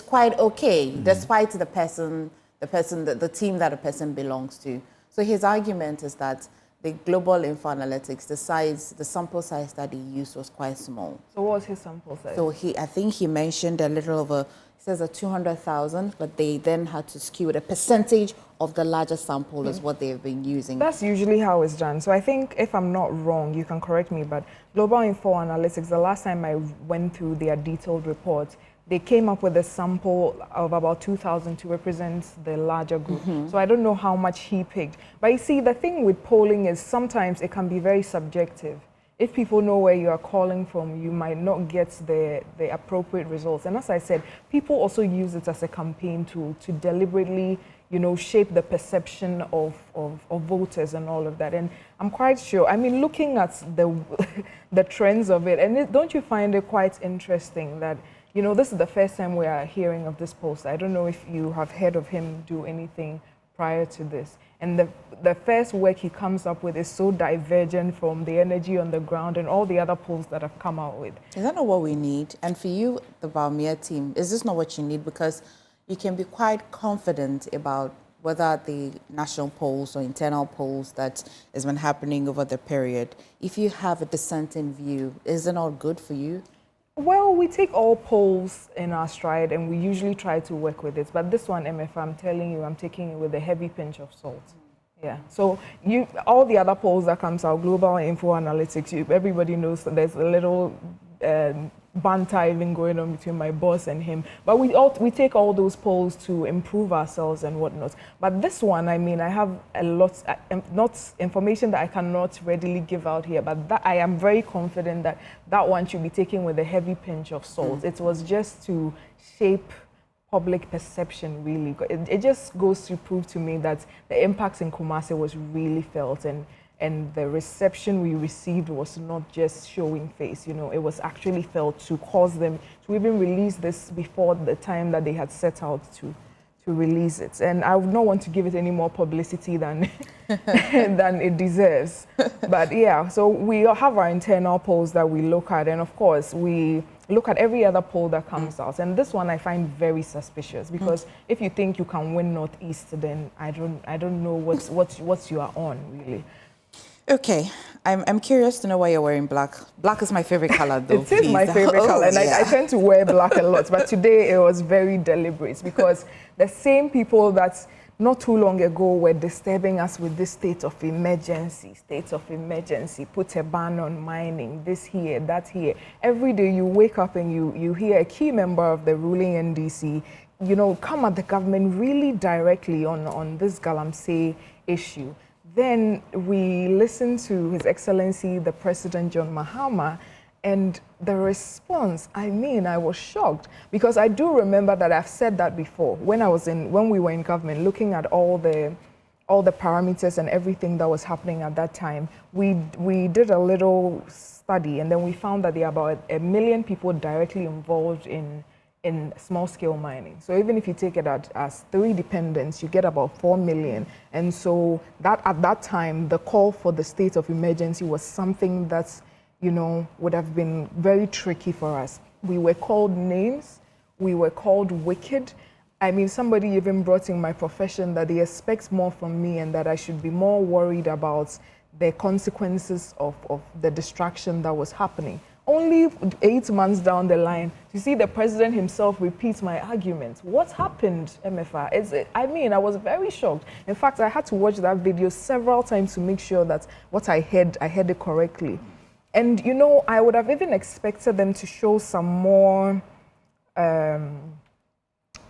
quite okay, despite the team that a person belongs to. So his argument is that the global info analytics, the sample size that he used was quite small. So what was his sample size? So I think he mentioned a little over, he says 200,000, but they then had to skew it. A percentage of the larger sample is what they've been using. That's usually how it's done. So I think, if I'm not wrong, you can correct me, but Global Info Analytics, the last time I went through their detailed report, they came up with a sample of about 2,000 to represent the larger group. So I don't know how much he picked. But you see, the thing with polling is sometimes it can be very subjective. If people know where you are calling from, you might not get the appropriate results. And as I said, people also use it as a campaign tool to deliberately, you know, shape the perception of voters and all of that. And I'm quite sure, I mean, looking at the trends of it, and don't you find it quite interesting that, you know, this is the first time we are hearing of this post. I don't know if you have heard of him do anything prior to this. And the first work he comes up with is so divergent from the energy on the ground and all the other polls that have come out with. Is that not what we need? And for you, the Bawumia team, is this not what you need? Because you can be quite confident about whether the national polls or internal polls that has been happening over the period. If you have a dissenting view, is it not good for you? Well, we take all polls in our stride and we usually try to work with it. But this one, MF, I'm telling you, I'm taking it with a heavy pinch of salt. Yeah. So all the other polls that comes out, Global Info Analytics, everybody knows that there's a little banter even going on between my boss and him. But we take all those polls to improve ourselves and whatnot. But this one, I mean, I have a lot, not information that I cannot readily give out here, but that I am very confident that that one should be taken with a heavy pinch of salt. It was just to shape public perception, really. It just goes to prove to me that the impact in Kumasi was really felt, and the reception we received was not just showing face, you know, it was actually felt to cause them to even release this before the time that they had set out to release it. And I would not want to give it any more publicity than than it deserves. But yeah, so we have our internal polls that we look at, and of course we look at every other poll that comes out. And this one I find very suspicious, because if you think you can win Northeast, then I don't know what you are on, really. Okay, I'm curious to know why you're wearing black. Black is my favorite color, though. It is my favorite color, and I tend to wear black a lot. But today it was very deliberate because the same people that not too long ago were disturbing us with this state of emergency, put a ban on mining, this here, that here. Every day you wake up and you hear a key member of the ruling NDC, come at the government really directly on this Galamsey issue. Then we listened to His Excellency, the President John Mahama, and the response, I was shocked because I do remember that I've said that before when we were in government, looking at all the parameters and everything that was happening at that time. We did a little study, and then we found that there are about 1 million people directly involved in small-scale mining. So even if you take it as 3 dependents, you get about 4 million. And so that at that time, the call for the state of emergency was something that's, would have been very tricky for us. We were called names. We were called wicked. Somebody even brought in my profession that they expect more from me and that I should be more worried about the consequences of the distraction that was happening. Only 8 months down the line, to see the president himself repeat my argument. What happened, MFR? I was very shocked. In fact, I had to watch that video several times to make sure that what I heard it correctly. And, I would have even expected them to show some more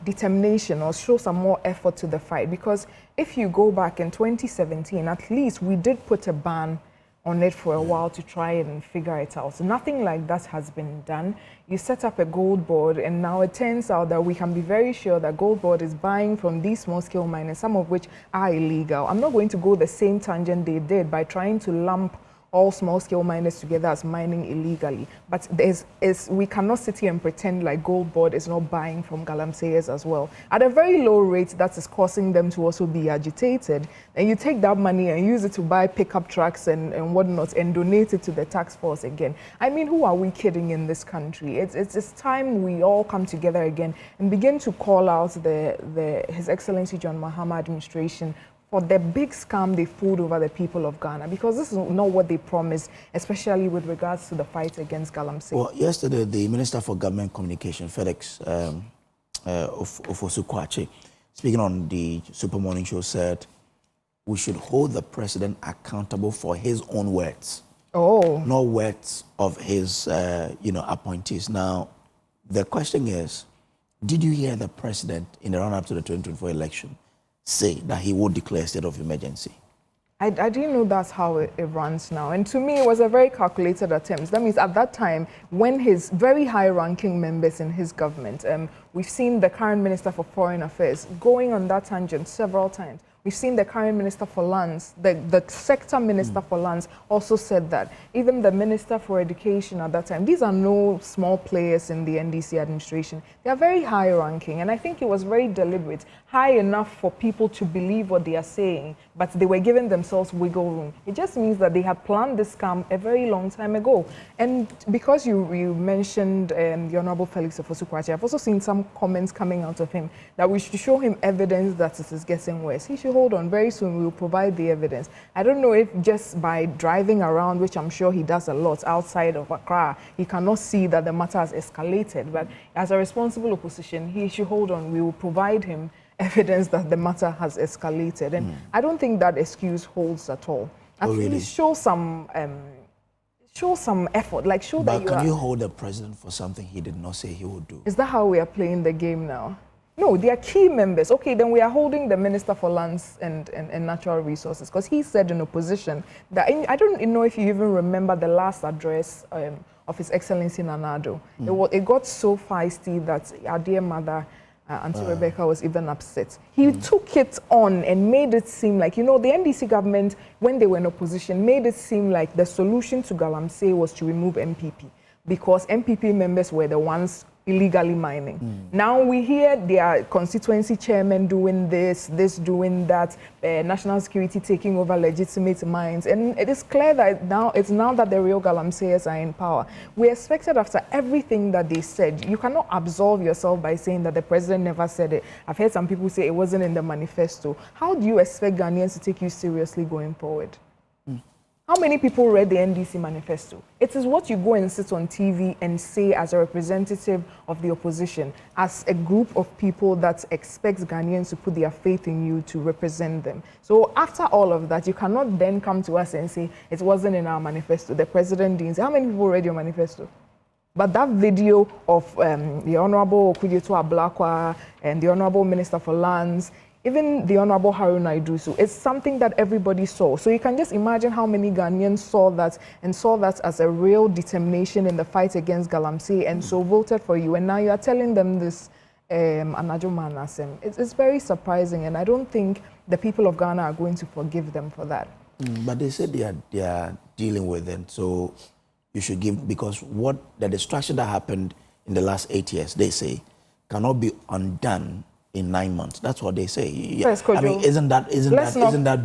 determination or show some more effort to the fight. Because if you go back in 2017, at least we did put a ban on it for a while to try and figure it out. So nothing like that has been done. You set up a gold board, and now it turns out that we can be very sure that gold board is buying from these small-scale miners, some of which are illegal. I'm not going to go the same tangent they did by trying to lump all small-scale miners together as mining illegally. But we cannot sit here and pretend like Gold Board is not buying from Galamseyers as well. At a very low rate, that is causing them to also be agitated. And you take that money and use it to buy pickup trucks and whatnot and donate it to the tax force again. Who are we kidding in this country? It's time we all come together again and begin to call out His Excellency John Mahama administration for the big scam they pulled over the people of Ghana, because this is not what they promised, especially with regards to the fight against Galamsey. Well, yesterday, the Minister for Government Communication, Felix Ofosu-Kwakye, speaking on the Super Morning Show, said we should hold the president accountable for his own words. Oh. Not words of his, appointees. Now, the question is, did you hear the president in the run-up to the 2024 election say that he would declare a state of emergency? I didn't know that's how it runs now. And to me, it was a very calculated attempt. That means at that time, when his very high-ranking members in his government, we've seen the current Minister for Foreign Affairs going on that tangent several times. We've seen the current Minister for Lands, the sector Minister for Lands also said that. Even the Minister for Education at that time. These are no small players in the NDC administration. They are very high ranking, and I think it was very deliberate, high enough for people to believe what they are saying, but they were giving themselves wiggle room. It just means that they had planned this scam a very long time ago. And because you mentioned the Honorable Felix Ofosu-Kwakye, I've also seen some comments coming out of him that we should show him evidence that it is getting worse. He should hold on. Very soon we will provide the evidence. I don't know if just by driving around, which I'm sure he does a lot outside of Accra, he cannot see that the matter has escalated. But as a responsible opposition, he should hold on. We will provide him evidence that the matter has escalated. And I don't think that excuse holds at all. At least show some effort. Like show that you are. But can you hold the president for something he did not say he would do? Is that how we are playing the game now? No, they are key members. Okay, then we are holding the Minister for Lands and Natural Resources, because he said in opposition that, I don't know if you even remember the last address of His Excellency Nana Addo. It got so feisty that our dear mother, Auntie Rebecca, was even upset. He took it on and made it seem like, the NDC government, when they were in opposition, made it seem like the solution to Galamsey was to remove MPP, because MPP members were the ones illegally mining. Now we hear their constituency chairman doing this doing that, national security taking over legitimate mines, and it is clear that it's now that the real Galamseyers are in power. We expected, after everything that they said, you cannot absolve yourself by saying that the president never said it. I've heard some people say it wasn't in the manifesto. How do you expect Ghanaians to take you seriously going forward? How many people read the NDC manifesto? It is what you go and sit on TV and say as a representative of the opposition, as a group of people that expects Ghanaians to put their faith in you to represent them. So after all of that, you cannot then come to us and say it wasn't in our manifesto. The president didn't say. How many people read your manifesto? But that video of the Honorable Okudieto Ablakwa and the Honorable Minister for Lands, even the Honorable Haruna Iddrisu, it's something that everybody saw. So you can just imagine how many Ghanaians saw that and saw that as a real determination in the fight against Galamsey and so voted for you. And now you are telling them this Anajo Manasem. It's very surprising, and I don't think the people of Ghana are going to forgive them for that. But they said they are dealing with it, so you should give, because what the destruction that happened in the last 8 years, they say, cannot be undone in 9 months. That's what they say. Yes, I mean, isn't that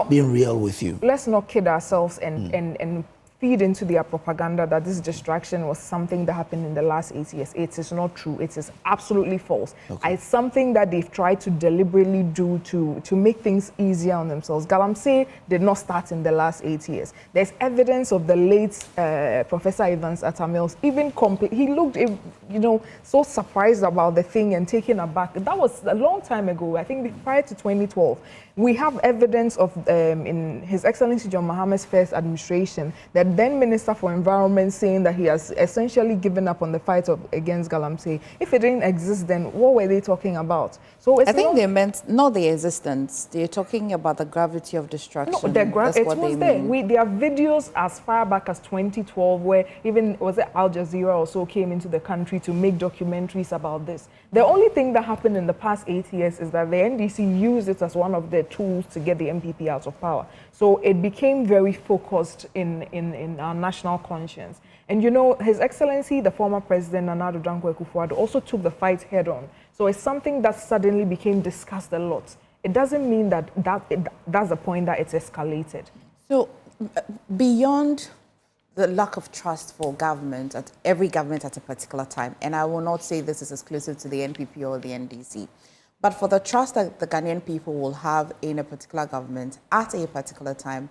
being real with you? Let's not kid ourselves and feed into their propaganda that this distraction was something that happened in the last 8 years. It is not true. It is absolutely false. Okay. It's something that they've tried to deliberately do to make things easier on themselves. Galamsey did not start in the last 8 years. There's evidence of the late Professor Evans Atamils. Even he looked, so surprised about the thing and taken aback. That was a long time ago. I think prior to 2012. We have evidence of, in His Excellency John Mahama's first administration, that then Minister for Environment saying that he has essentially given up on the fight against Galamsey. If it didn't exist, then what were they talking about? So it's I think they meant not the existence. They're talking about the gravity of destruction. No, it was there. There are videos as far back as 2012 where even Al Jazeera also came into the country to make documentaries about this. The only thing that happened in the past 8 years is that the NDC used it as one of the tools to get the MPP out of power. So it became very focused in our national conscience. And His Excellency, the former President Nana Addo Dankwa Akufo-Addo, also took the fight head on. So it's something that suddenly became discussed a lot. It doesn't mean that's the point that it's escalated. So beyond the lack of trust for government, at every government at a particular time, and I will not say this is exclusive to the NPP or the NDC, but for the trust that the Ghanaian people will have in a particular government at a particular time,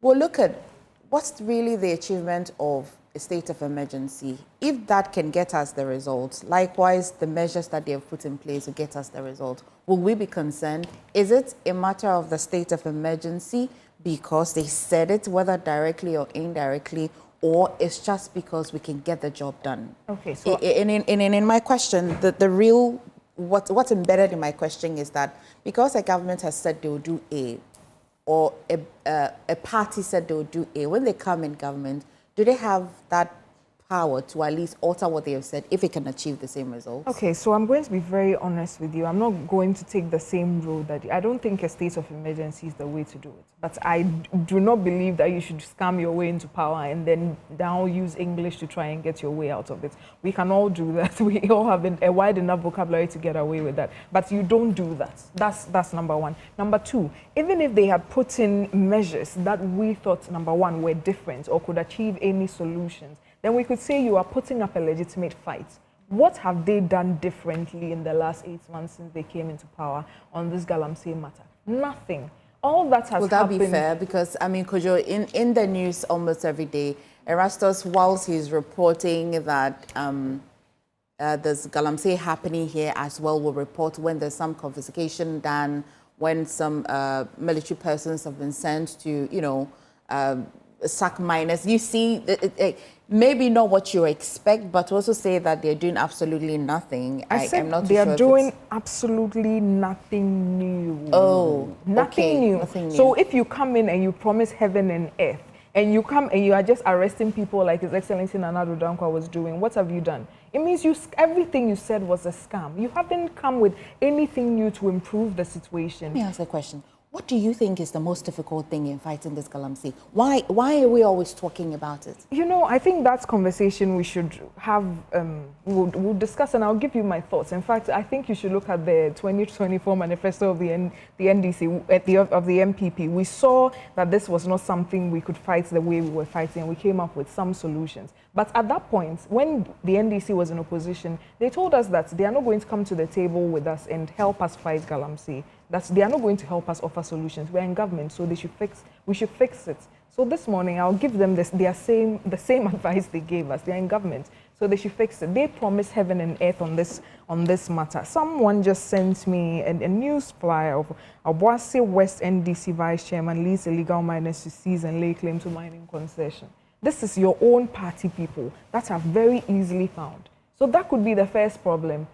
we'll look at what's really the achievement of a state of emergency. If that can get us the results, likewise, the measures that they have put in place to get us the result, will we be concerned? Is it a matter of the state of emergency because they said it, whether directly or indirectly, or it's just because we can get the job done? Okay, so in my question, the real what's embedded in my question is that because a government has said they will do A, or a party said they will do A, when they come in government, do they have that power to at least alter what they have said if it can achieve the same results? Okay, so I'm going to be very honest with you. I'm not going to take the same road that I don't think a state of emergency is the way to do it. But I do not believe that you should scam your way into power and then now use English to try and get your way out of it. We can all do that. We all have a wide enough vocabulary to get away with that. But you don't do that. That's number one. Number two, even if they had put in measures that we thought, number one, were different or could achieve any solutions, then we could say you are putting up a legitimate fight. What have they done differently in the last 8 months since they came into power on this Galamsey matter? Nothing. All that has happened. Would that be fair? Because, I mean, Kojo, in the news almost every day, Erastus, whilst he's reporting that there's Galamsey happening here as well, will report when there's some confiscation done, when some military persons have been sent to, sack miners. You see, maybe not what you expect, but also say that they're doing absolutely nothing. I'm not too sure. They are doing absolutely nothing new. Oh, nothing new. Nothing new. So if you come in and you promise heaven and earth, and you come and you are just arresting people like His Excellency Nana Addo Dankwa was doing, what have you done? It means everything you said was a scam. You haven't come with anything new to improve the situation. Let me ask a question. What do you think is the most difficult thing in fighting this Galamsey? Why are we always talking about it? I think that's conversation we should have, we'll discuss, and I'll give you my thoughts. In fact, I think you should look at the 2024 manifesto of the NDC, of the MPP. We saw that this was not something we could fight the way we were fighting, and we came up with some solutions. But at that point, when the NDC was in opposition, they told us that they are not going to come to the table with us and help us fight Galamsey. they are not going to help us offer solutions. We're in government, so we should fix it. So this morning, I'll give them the same advice they gave us. They're in government, so they should fix it. They promise heaven and earth on this matter. Someone just sent me a news flyer of Obuasi West NDC Vice Chairman leads illegal miners to seize and lay claim to mining concession. This is your own party people that are very easily found. So that could be the first problem.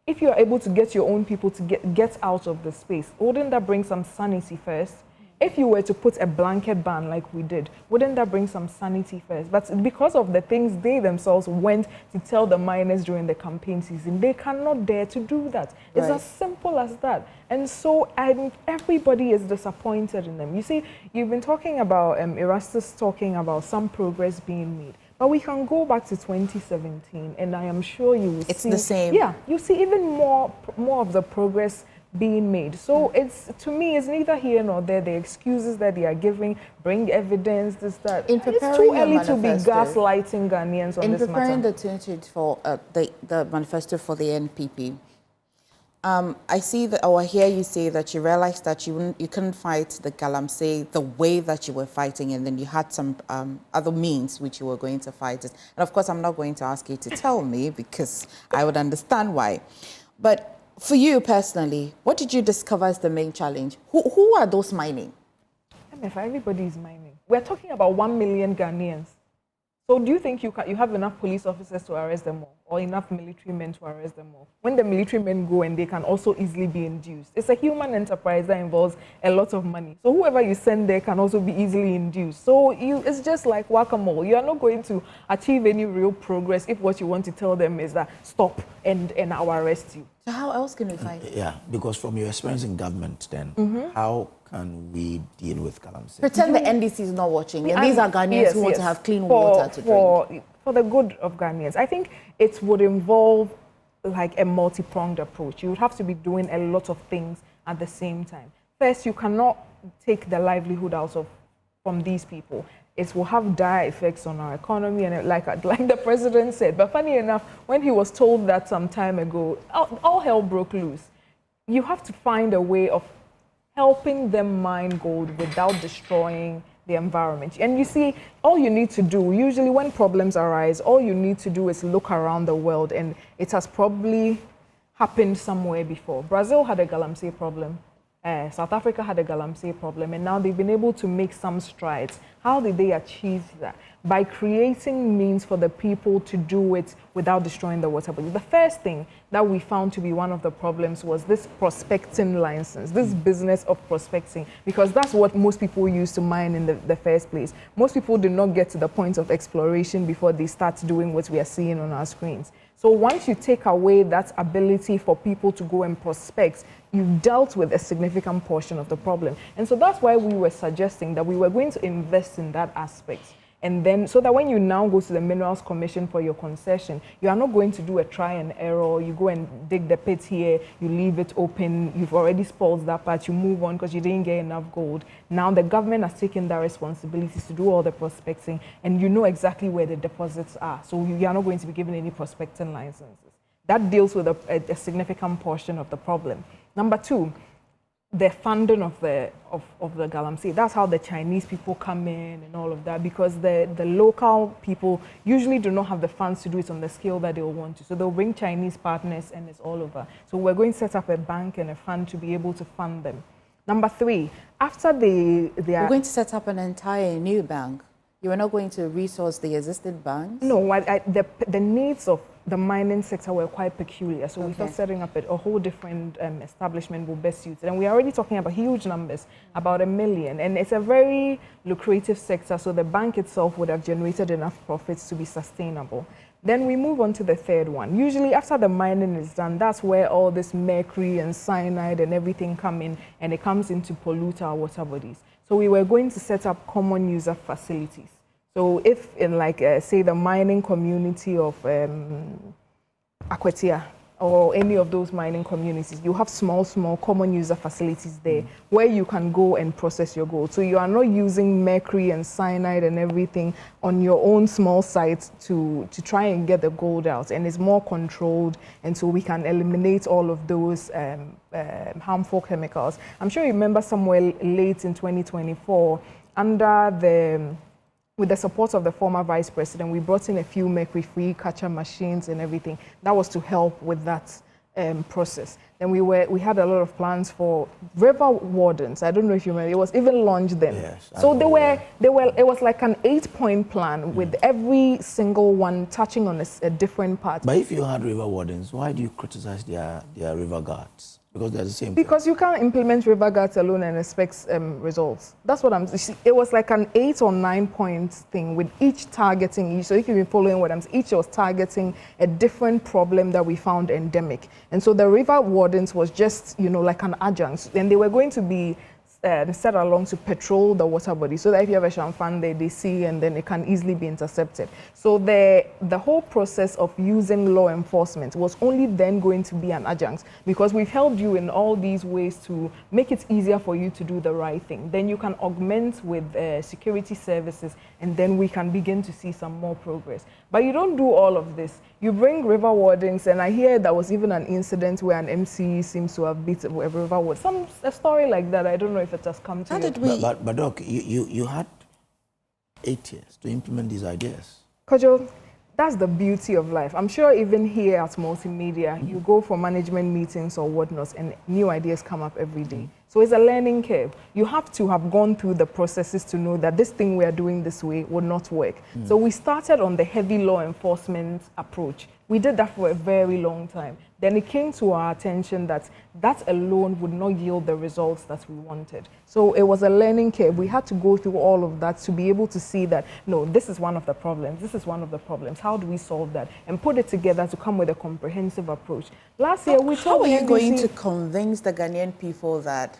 If you are able to get your own people to get out of the space, wouldn't that bring some sanity first? If you were to put a blanket ban like we did, wouldn't that bring some sanity first? But because of the things they themselves went to tell the miners during the campaign season, they cannot dare to do that. It's as simple as that. And so everybody is disappointed in them. You see, you've been talking about, Erastus talking about some progress being made. But we can go back to 2017, and I am sure you will see... It's the same. Yeah, you see even more of the progress being made. So to me, it's neither here nor there. The excuses that they are giving, bring evidence, this, that. In It's too early to be manifesto, gaslighting Ghanaians on this matter. In preparing the 2024, the manifesto for the NPP, I see that, or I hear you say that you realized that you couldn't fight the Galamsey the way that you were fighting, and then you had some other means which you were going to fight it. And of course, I'm not going to ask you to tell me because I would understand why. But for you personally, what did you discover as the main challenge? Who are those mining? Everybody is mining. We're talking about 1 million Ghanaians. So do you think you have enough police officers to arrest them all, or enough military men to arrest them all? When the military men go, and they can also easily be induced. It's a human enterprise that involves a lot of money. So whoever you send there can also be easily induced. So it's just like whack-a-mole. You are not going to achieve any real progress if what you want to tell them is that stop and I'll arrest you. So how else can we fight? Yeah, because from your experience in government then, how can we deal with Galamsey? Pretend the NDC is not watching, and these are Ghanaians who want to have clean water to drink. For the good of Ghanaians, I think it would involve like a multi-pronged approach. You would have to be doing a lot of things at the same time. First, you cannot take the livelihood from these people. It will have dire effects on our economy, and like the president said. But funny enough, when he was told that some time ago, all hell broke loose. You have to find a way of helping them mine gold without destroying the environment. And you see, all you need to do, usually when problems arise, all you need to do is look around the world, and it has probably happened somewhere before. Brazil had a Galamsey problem. South Africa had a Galamsey problem, and now they've been able to make some strides. How did they achieve that? By creating means for the people to do it without destroying the water body. The first thing that we found to be one of the problems was this prospecting license, this business of prospecting, because that's what most people use to mine in the first place. Most people do not get to the point of exploration before they start doing what we are seeing on our screens. So once you take away that ability for people to go and prospect, you've dealt with a significant portion of the problem. And so that's why we were suggesting that we were going to invest in that aspect. And then, so that when you now go to the Minerals Commission for your concession, you are not going to do a try and error. You go and dig the pit here, you leave it open, you've already spoiled that part, you move on because you didn't get enough gold. Now the government has taken their responsibilities to do all the prospecting, and you know exactly where the deposits are. So you are not going to be given any prospecting licenses. That deals with a significant portion of the problem. Number two, the funding of the Galamsey. That's how the Chinese people come in and all of that, because the local people usually do not have the funds to do it on the scale that they'll want to. So they'll bring Chinese partners, and it's all over. So we're going to set up a bank and a fund to be able to fund them. Number three, after we're going to set up an entire new bank. You are not going to resource the existing banks? No, the needs of the mining sector were quite peculiar. So we thought setting up a whole different establishment will best suit it. And we're already talking about huge numbers, about 1 million. And it's a very lucrative sector, so the bank itself would have generated enough profits to be sustainable. Then we move on to the third one. Usually after the mining is done, that's where all this mercury and cyanide and everything come in, and it comes in to pollute our water bodies. So we were going to set up common user facilities. So if in say the mining community of Akwatia, or any of those mining communities, you have small common user facilities there where you can go and process your gold. So you are not using mercury and cyanide and everything on your own small sites to try and get the gold out, and it's more controlled, and so we can eliminate all of those harmful chemicals. I'm sure you remember somewhere late in 2024, with the support of the former vice president, we brought in a few mercury-free catcher machines and everything. That was to help with that process. Then we had a lot of plans for river wardens. I don't know if you remember. It was even launched then. Yes, so it was like an 8-point plan with every single one touching on a different part. But if you had river wardens, why do you criticize their river guards? Because they're the same. Because you can't implement river guards alone and expect results. That's what I'm saying. It was like an 8 or 9 point thing with each targeting. So if you've been following what I'm saying, each was targeting a different problem that we found endemic. And so the river wardens was just, like an adjunct. And they were going to be set along to patrol the water body so that if you have a champagne there, they see and then it can easily be intercepted. So the whole process of using law enforcement was only then going to be an adjunct, because we've helped you in all these ways to make it easier for you to do the right thing. Then you can augment with security services, and then we can begin to see some more progress. But you don't do all of this. You bring river wardens, and I hear there was even an incident where an MC seems to have beat a river warden. A story like that. I don't know if it has come to you. But Doc, you had 8 years to implement these ideas. Kojo, that's the beauty of life. I'm sure even here at Multimedia, you go for management meetings or whatnot, and new ideas come up every day. So it's a learning curve. You have to have gone through the processes to know that this thing we are doing this way would not work. So we started on the heavy law enforcement approach. We did that for a very long time. Then it came to our attention that that alone would not yield the results that we wanted. So it was a learning curve. We had to go through all of that to be able to see that, no, this is one of the problems. This is one of the problems. How do we solve that? And put it together to come with a comprehensive approach. Last year, we told How are you going to convince the Ghanaian people that,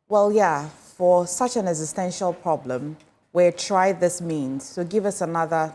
well, yeah, for such an existential problem, we'll try this means. So give us another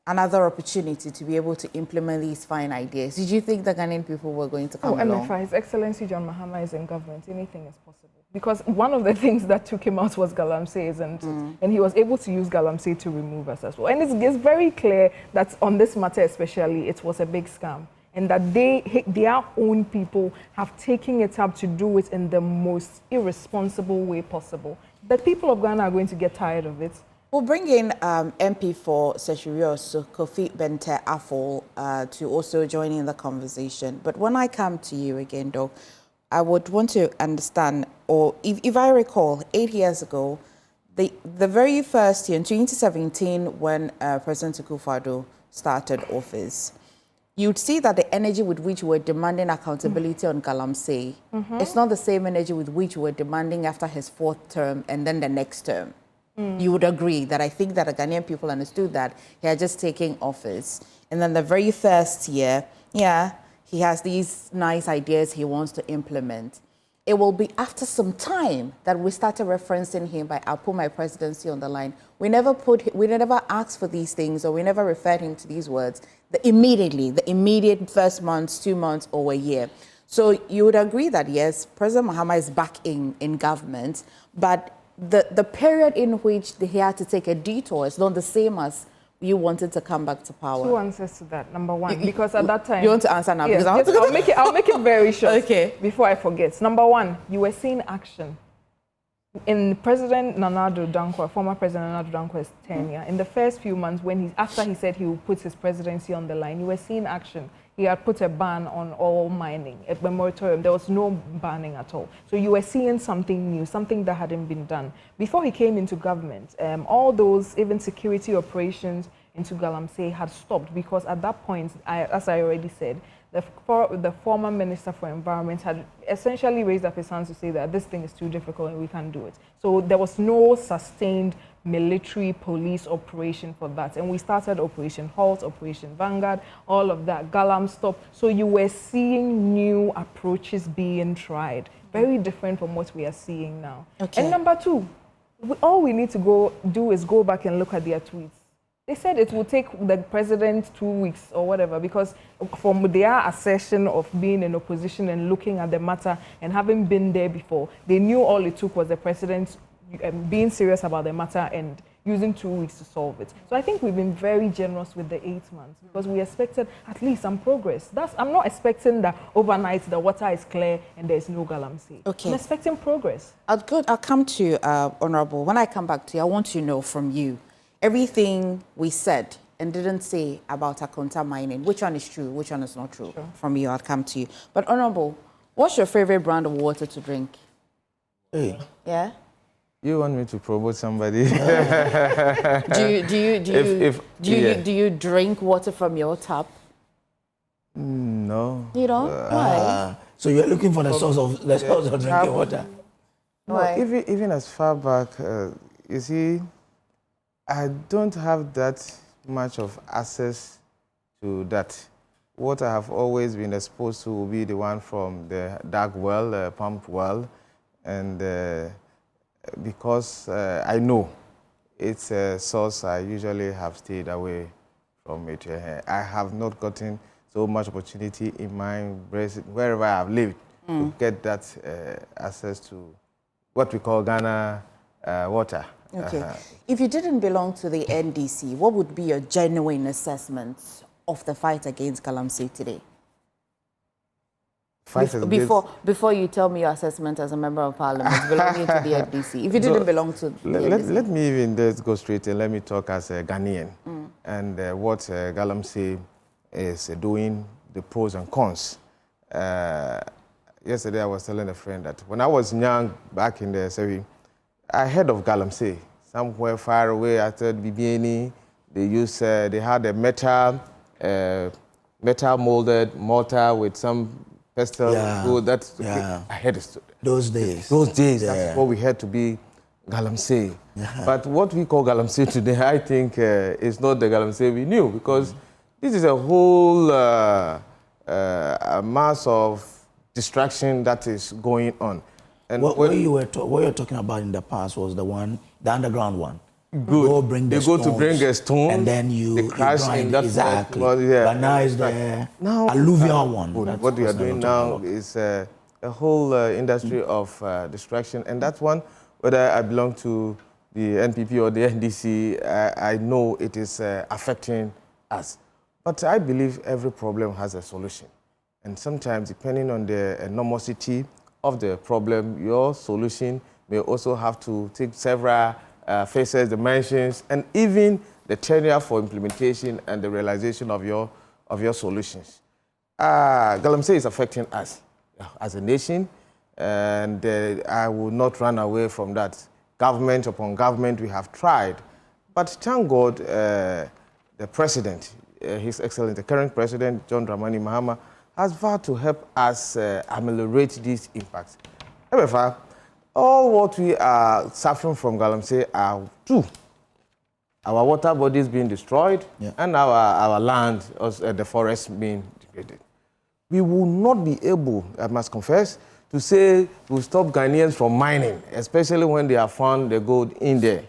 opportunity to be able to implement these fine ideas. Did you think the Ghanaian people were going to come along? MFI, His Excellency John Mahama is in government. Anything is possible. Because one of the things that took him out was Galamsey, isn't it? And he was able to use Galamsey to remove us as well. And it's very clear that on this matter especially, it was a big scam. And that their own people have taken it up to do it in the most irresponsible way possible. The people of Ghana are going to get tired of it. We'll bring in MP for Seshirios, Kofi Bente Afol, to also join in the conversation. But when I come to you again, Doc, I would want to understand, or if I recall, 8 years ago, the very first year, in 2017, when President Akufo-Addo started office, you'd see that the energy with which we're demanding accountability on Galamsey, it's not the same energy with which we're demanding after his 4th term and then the next term. You would agree that I think that the Ghanaian people understood that he had just taken office. And then the very first year, yeah, he has these nice ideas he wants to implement. It will be after some time that we started referencing him by, I'll put my presidency on the line. We never asked for these things, or we never referred him to these words the immediate first months, 2 months, or a year. So you would agree that, yes, President Mahama is back in government, but the period in which he had to take a detour is not the same as you wanted to come back to power. 2 answers to that. Number one, because at that time... You want to answer now? Yes, I'll make it very short. Okay. Before I forget. Number one, you were seeing action. In President Nana Addo Dankwa, former President Nana Addo Dankwa's tenure, in the first few months, after he said he would put his presidency on the line, you were seeing action. He had put a ban on all mining, a moratorium. There was no banning at all. So you were seeing something new, something that hadn't been done. Before he came into government, all those, even security operations into Galamsey had stopped, because at that point, as I already said, the former Minister for Environment had essentially raised up his hands to say that this thing is too difficult and we can't do it. So there was no sustained military police operation for that. And we started Operation Halt, Operation Vanguard, all of that, Galam Stop. So you were seeing new approaches being tried, very different from what we are seeing now. Okay. And number two, all we need to do is go back and look at their tweets. They said it will take the president 2 weeks or whatever, because from their assertion of being in opposition and looking at the matter and having been there before, they knew all it took was the president being serious about the matter and using 2 weeks to solve it. So I think we've been very generous with the 8 months because we expected at least some progress. I'm not expecting that overnight the water is clear and there's no Galamsey. Okay. I'm expecting progress. I'll come to Honorable. When I come back to you, I want to know from you everything we said and didn't say about Akonta mining. Which one is true? Which one is not true? Sure. From you, I'll come to you. But Honorable, what's your favorite brand of water to drink? Hey. Yeah? You want me to promote somebody? Do you drink water from your tap? No. You don't? Why? So you're looking for the source of drinking water? Why? No, even as far back, you see, I don't have that much of access to that. What I have always been exposed to will be the one from the dark well, pump well, and because I know it's a source, I usually have stayed away from it. I have not gotten so much opportunity in my wherever I have lived to get that access to what we call Ghana water. Okay. If you didn't belong to the NDC, what would be your genuine assessment of the fight against Galamsey today? Before you tell me your assessment as a member of parliament belonging to the NDC, if you didn't belong to the NDC. Let me even just go straight and let me talk as a Ghanaian and what Galamsey is doing, the pros and cons. Yesterday I was telling a friend that when I was young, back in the 70s, I heard of Galamsey. Somewhere far away after BBNE, they had a metal molded mortar with some pestle. I heard it. Those days, that's what we had to be Galamsey. But what we call Galamsey today, I think, is not the Galamsey we knew, because this is a whole mass of distraction that is going on. And what you're talking about in the past was the underground one. Good. They go to bring a stone, and then you crash in that. Exactly. But now it's the alluvial one. What we are doing now is a whole industry of distraction, and that's one. Whether I belong to the NPP or the NDC, I know it is affecting us. But I believe every problem has a solution, and sometimes, depending on the enormity of the problem, your solution may also have to take several phases, dimensions, and even the tenure for implementation and the realization of your solutions. Galamsey is affecting us as a nation, and I will not run away from that. Government upon government, we have tried, but thank God, the president, His Excellency, the current president, John Dramani Mahama, has vowed to help us ameliorate these impacts. However, all what we are suffering from Galamsey are two. Our water bodies being destroyed and our land, the forest being degraded. We will not be able, I must confess, to say we'll stop Ghanaians from mining, especially when they have found the gold in there.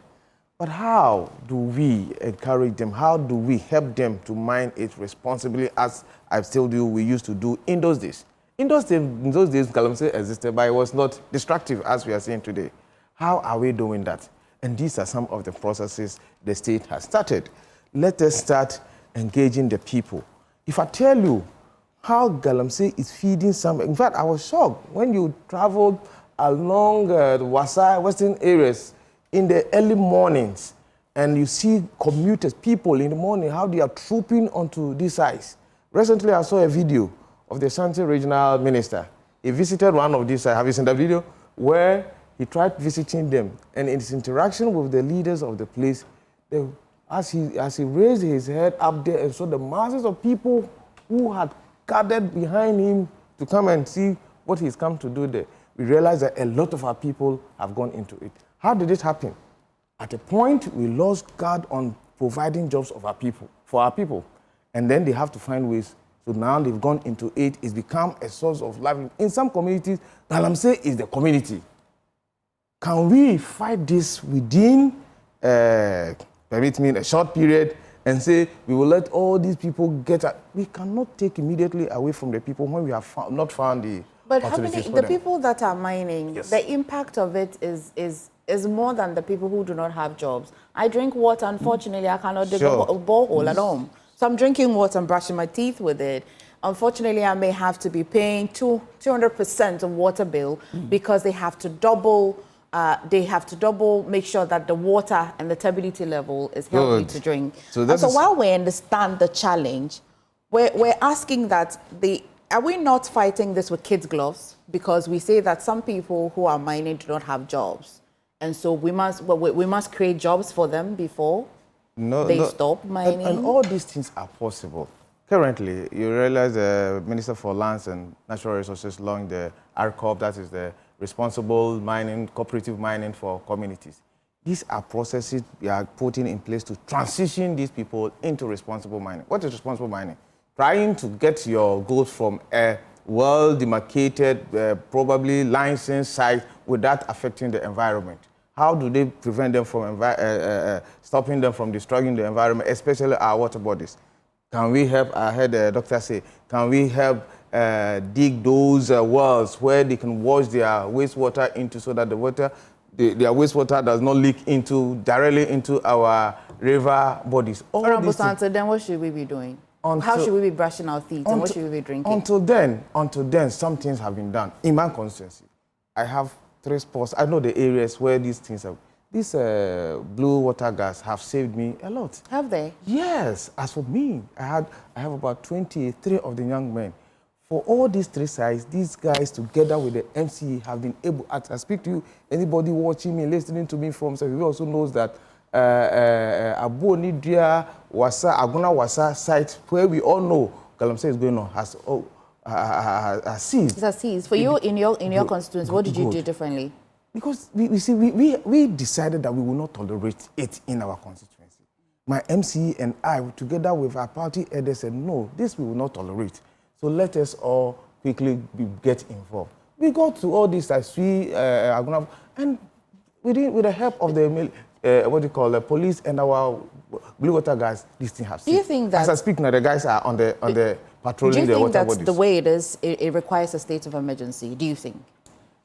But how do we encourage them? How do we help them to mine it responsibly, as I've told you we used to do in those days? In those days, Galamsey existed, but it was not destructive as we are seeing today. How are we doing that? And these are some of the processes the state has started. Let us start engaging the people. If I tell you how Galamsey is feeding some, in fact, I was shocked when you traveled along the Wasai western areas in the early mornings, and you see commuters, people in the morning, how they are trooping onto these sites. Recently, I saw a video of the Ashanti regional minister. He visited one of these sites. Have you seen the video? Where he tried visiting them, and in his interaction with the leaders of the place, as he raised his head up there and saw the masses of people who had gathered behind him to come and see what he's come to do there, we realized that a lot of our people have gone into it. How did it happen? At a point, we lost guard on providing jobs for our people. And then they have to find ways. So now they've gone into it. It's become a source of livelihood. In some communities, Galamsey is the community. Can we fight this within, permit me, a short period, and say we will let all these people get out. We cannot take immediately away from the people when we have not found the But how many, alternatives for the them. people that are mining, Yes. the impact of it is more than the people who do not have jobs. I drink water, unfortunately, I cannot dig a borehole at home. So I'm drinking water and brushing my teeth with it. Unfortunately, I may have to be paying 200% of water bill because they have to double make sure that the water and the turbidity level is healthy to drink. So while we understand the challenge, we're asking that are we not fighting this with kids' gloves? Because we say that some people who are mining do not have jobs. And so we must create jobs for them before they stop mining. And all these things are possible. Currently, you realize the Minister for Lands and Natural Resources launched the RCOP, that is the responsible mining, cooperative mining for communities. These are processes we are putting in place to transition these people into responsible mining. What is responsible mining? Trying to get your goods from a well-demarcated, probably licensed site without affecting the environment. How do they prevent them from stopping them from destroying the environment, especially our water bodies? Can we help, I heard the doctor say, can we help dig those wells where they can wash their wastewater into so that the water, their wastewater does not leak directly into our river bodies? Honorable Senator, then what should we be doing? How should we be brushing our teeth and what should we be drinking? Until then, some things have been done. In my constituency, I have 3 spots. I know the areas where these things have. These blue water gas have saved me a lot. Have they? Yes. As for me, I have about 23 of the young men. For all these 3 sides, these guys together with the MCE have been able, as I speak to you, anybody watching me, listening to me from Sevi also knows that Abu Nidria Wasa, Aguna Wasa site, where we all know Galamsey is going on, has seized. It has seized. For you, in your constituency, what did you do differently? Because we decided that we will not tolerate it in our constituency. My MCE and I, together with our party head, said, no, this we will not tolerate. So let us all quickly get involved. We got to all these sites, and with the help of the the police and our blue water guys, this thing has. Do you think that, as I speak now, the guys are on the patrolling the water bodies? Do you think that the way it is, it requires a state of emergency? Do you think?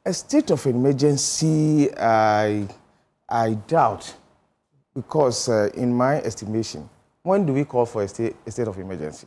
A state of emergency, I doubt, because in my estimation, when do we call for a state of emergency?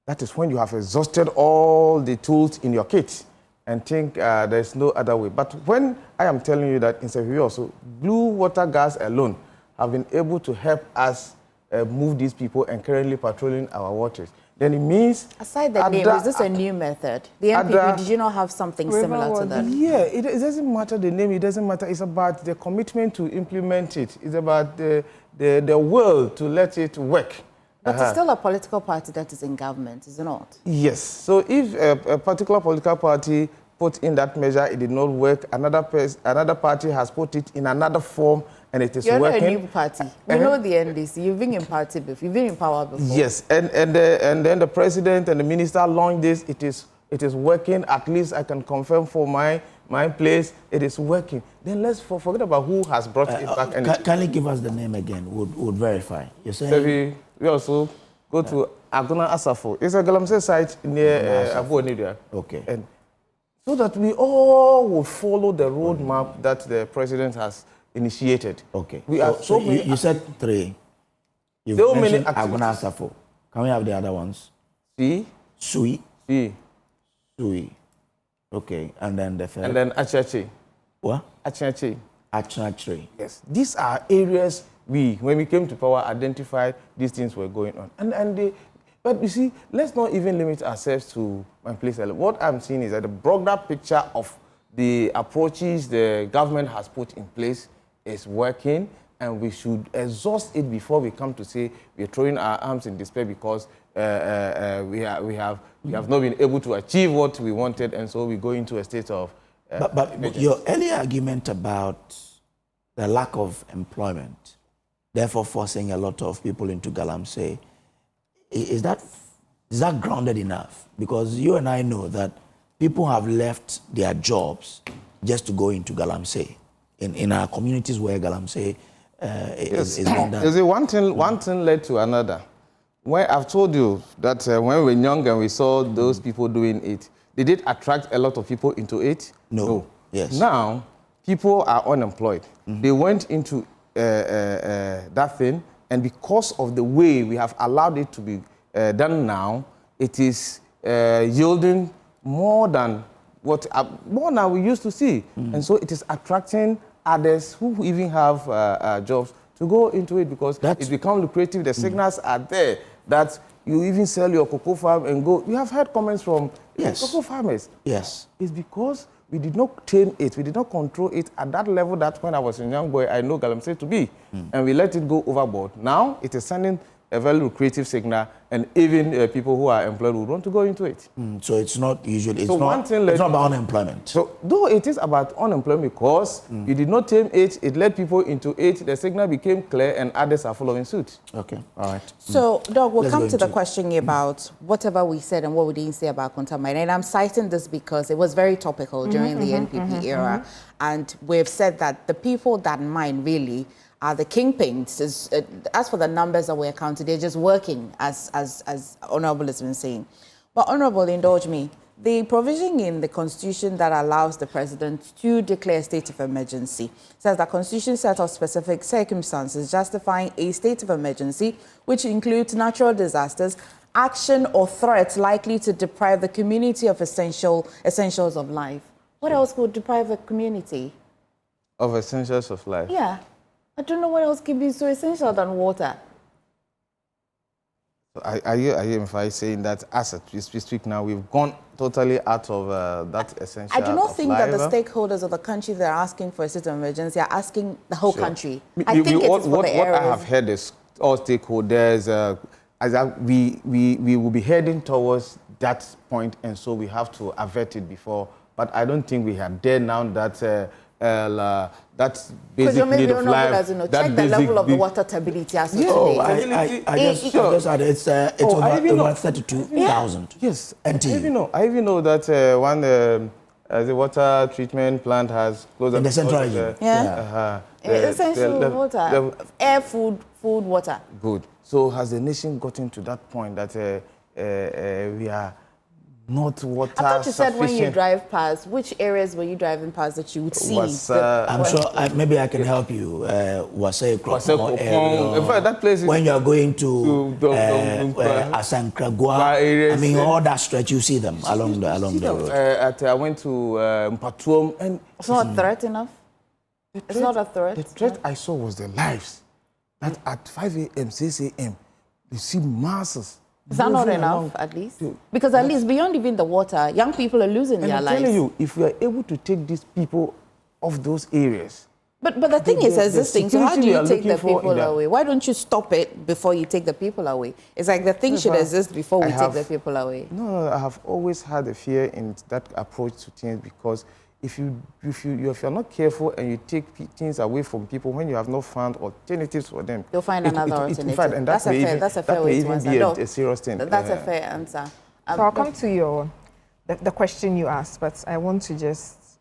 That is when you have exhausted all the tools in your kit and think there's no other way. But when I am telling you that in Sevi also, blue water gas alone have been able to help us move these people and currently patrolling our waters, then it means... Aside the name, is this a new method? The MPP, did you not have something similar to that? Yeah, it doesn't matter the name, it doesn't matter. It's about the commitment to implement it. It's about the will to let it work. But it's still a political party that is in government, is it not? Yes. So if a particular political party put in that measure, it did not work, another party has put it in another form, and it is working. You're not a new party. We know the NDC. You've been in party before. You've been in power before. Yes, and then the president and the minister launched this. It is working. At least I can confirm for my place. It is working. Then let's forget about who has brought it back. Can you give us the name again? Would verify. You're saying we also go to Aguna Asafo. It's a Galamsey site near Abu Onidia. Okay. And so that we all will follow the roadmap that the president has initiated. Okay. So you said 3. You've so mentioned many Aguna Asafo. Can we have the other ones? Sui. Okay. And then the third. And then Achachi. What? Achachi. Yes. These are areas when we came to power, identified these things were going on. But you see, let's not even limit ourselves to my place. What I'm seeing is that the broader picture of the approaches the government has put in place is working, and we should exhaust it before we come to say we're throwing our arms in despair because we have not been able to achieve what we wanted, and so we go into a state of But your earlier argument about the lack of employment, therefore forcing a lot of people into Galamsey, is that grounded enough? Because you and I know that people have left their jobs just to go into Galamsey. In our communities where Galamsey is being done. You see, one thing led to another. When I've told you that when we were young and we saw those people doing it, did it attract a lot of people into it? No. Yes. Now, people are unemployed. They went into that thing, and because of the way we have allowed it to be done now, it is yielding more than we used to see. And so it is attracting others who even have jobs to go into it because it's become lucrative. The signals are there that you even sell your cocoa farm and go. We have heard comments from cocoa farmers. Yes. It's because we did not tame it. We did not control it at that level that when I was a young boy, I know Galamsey to be. And we let it go overboard. Now it is sending a very lucrative signal, and even people who are employed would want to go into it. So it's not usually, it's So not about unemployment. So though it is about unemployment because you did not tame it, it led people into it, the signal became clear and others are following suit. Okay, all right. So, Doug, we'll come to the question about whatever we said and what we didn't say about contamination. And I'm citing this because it was very topical during the NPP era. And we've said that the people that mine really are the kingpins. As for the numbers that we're counting, they're just working, as Honorable has been saying. But Honorable, indulge me, the provision in the Constitution that allows the President to declare a state of emergency says the Constitution sets out specific circumstances justifying a state of emergency, which includes natural disasters, action or threats likely to deprive the community of essentials of life. What else would deprive a community? Of essentials of life? Yeah. I don't know what else can be so essential than water. Are you in fact saying that as we speak now, we've gone totally out of that essential? I do not think life? that the stakeholders of the country that are asking for a state of emergency are asking the whole country. I think think it's for what the areas. I have heard is all stakeholders, we will be heading towards that point, and so we have to avert it before. But I don't think we are there now that that's basic need of life. Check the level of the water stability as of today. I just it's over 32,000. Yes. NTU. I even know that the water treatment plant has closed in the central region. Essential water, air, food, water. Good. So has the nation gotten to that point that we are not water I thought you sufficient? said when you drive past, which areas were you driving past that you would see? I'm sure maybe I can help you. Wasai Krokmo area. In fact, that place is when you are going to Asankragua, I mean all that stretch, you see them along the road. I went to Mpatuom, and it's not a threat enough. It's not a threat. The threat I saw was the lives. That at 5 a.m., 6 a.m., you see masses. Is that not enough, at least? Because at least beyond even the water, young people are losing their lives. I'm telling you, if we are able to take these people off those areas. But the thing is existing, so how do you take the people away? Why don't you stop it before you take the people away? It's like the thing should exist before we take the people away. No, I have always had a fear in that approach to things because if you're not careful and you take things away from people when you have not found alternatives for them, you'll find another alternative. And that's a fair way to answer. A serious thing. That's a fair answer. So I'll come to the question you asked, but I want to just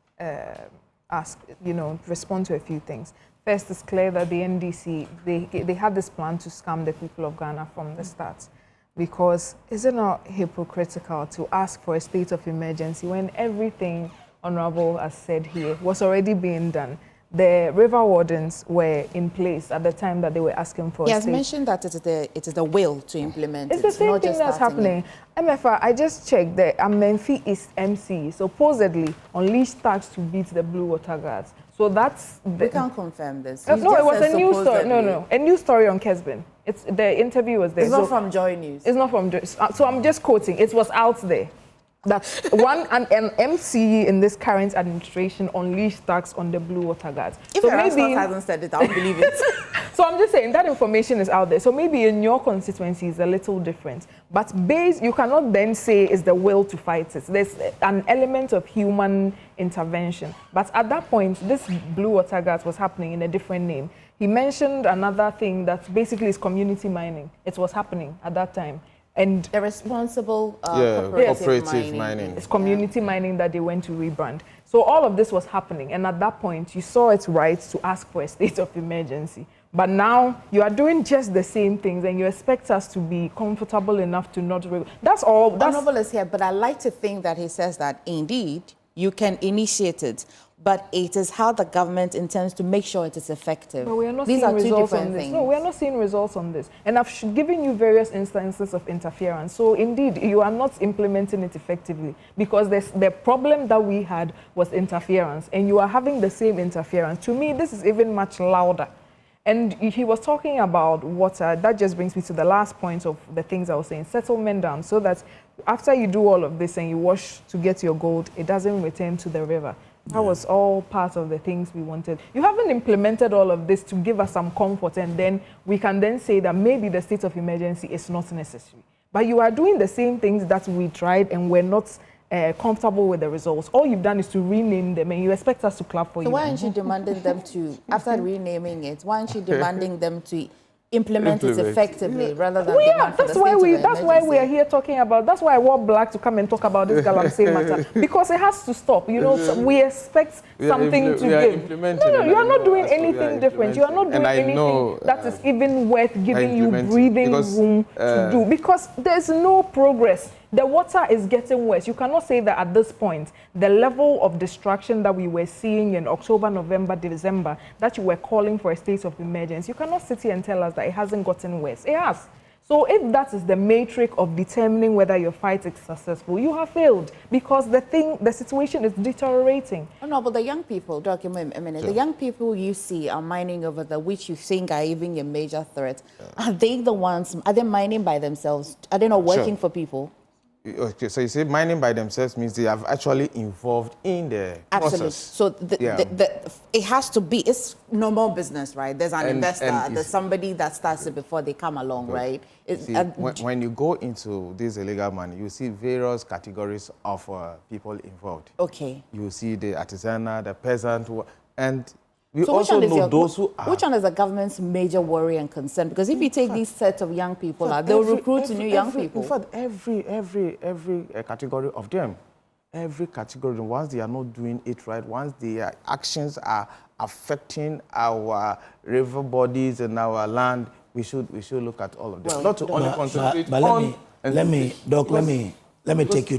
respond to a few things. First, it's clear that the NDC they had this plan to scam the people of Ghana from the start. Because is it not hypocritical to ask for a state of emergency when everything Honorable has said here was already being done? The river wardens were in place at the time that they were asking for. He has mentioned that it is the will to implement it. It's the same thing that's happening. MFR, I just checked the Amenfi East MC supposedly unleashed tax to beat the Blue Water Guards. So that's we can't confirm this. No, it was a news story. No, a news story on Kesbin. The interview was there. It's not from Joy News. It's not from Joy. So I'm just quoting. It was out there. That an MC in this current administration unleashed tax on the Blue Water Guards. If so maybe hasn't said it, I don't believe it. So I'm just saying that information is out there. So maybe in your constituency is a little different. But you cannot then say it's the will to fight it. There's an element of human intervention. But at that point, this Blue Water Guards was happening in a different name. He mentioned another thing that basically is community mining. It was happening at that time. And the responsible cooperative mining. It's community mining that they went to rebrand. So all of this was happening. And at that point, you saw it right to ask for a state of emergency. But now you are doing just the same things and you expect us to be comfortable enough to not... That's all. Honorable is here, but I like to think that he says that indeed you can initiate it, but it is how the government intends to make sure it is effective. But we are not These seeing are two results different on this. things. No, we are not seeing results on this. And I've given you various instances of interference. So indeed, you are not implementing it effectively because the problem that we had was interference, and you are having the same interference. To me, this is even much louder. And he was talking about water. That just brings me to the last point of the things I was saying. Settlement dams, so that after you do all of this and you wash to get your gold, it doesn't return to the river. That was all part of the things we wanted. You haven't implemented all of this to give us some comfort, and then we can then say that maybe the state of emergency is not necessary. But you are doing the same things that we tried and we're not comfortable with the results. All you've done is to rename them, and you expect us to clap for you. So why aren't you demanding them to, after renaming it, why aren't you demanding them to implement it effectively rather than that's why we are here talking about. That's why I wore black to come and talk about this Galamsey matter, because it has to stop. You know, so we expect something to give. No, you are not doing anything different. You are not doing anything that is even worth giving you breathing room to do, because there's no progress. The water is getting worse. You cannot say that at this point, the level of destruction that we were seeing in October, November, December, that you were calling for a state of emergency, you cannot sit here and tell us that it hasn't gotten worse. It has. So if that is the matrix of determining whether your fight is successful, you have failed, because the situation is deteriorating. Oh, no, but the young people, Doc, a minute, the young people you see are mining over there, which you think are even a major threat. Are they the ones, are they mining by themselves? Are they not working for people? Okay, so you say mining by themselves means they have actually involved in the process. So it has to be, it's normal business, right? There's an investor, there's somebody that starts it before they come along, right? See, when you go into this illegal money, you see various categories of people involved. Okay. You see the artisanal, the peasant, and we so also know those who are... Which one is the government's major worry and concern? Because if you take these sets of young people, they'll recruit new young people. In fact, every category of them, every category, once they are not doing it right, once their actions are affecting our river bodies and our land, we should look at all of them. Well, not to only concentrate on... Let me take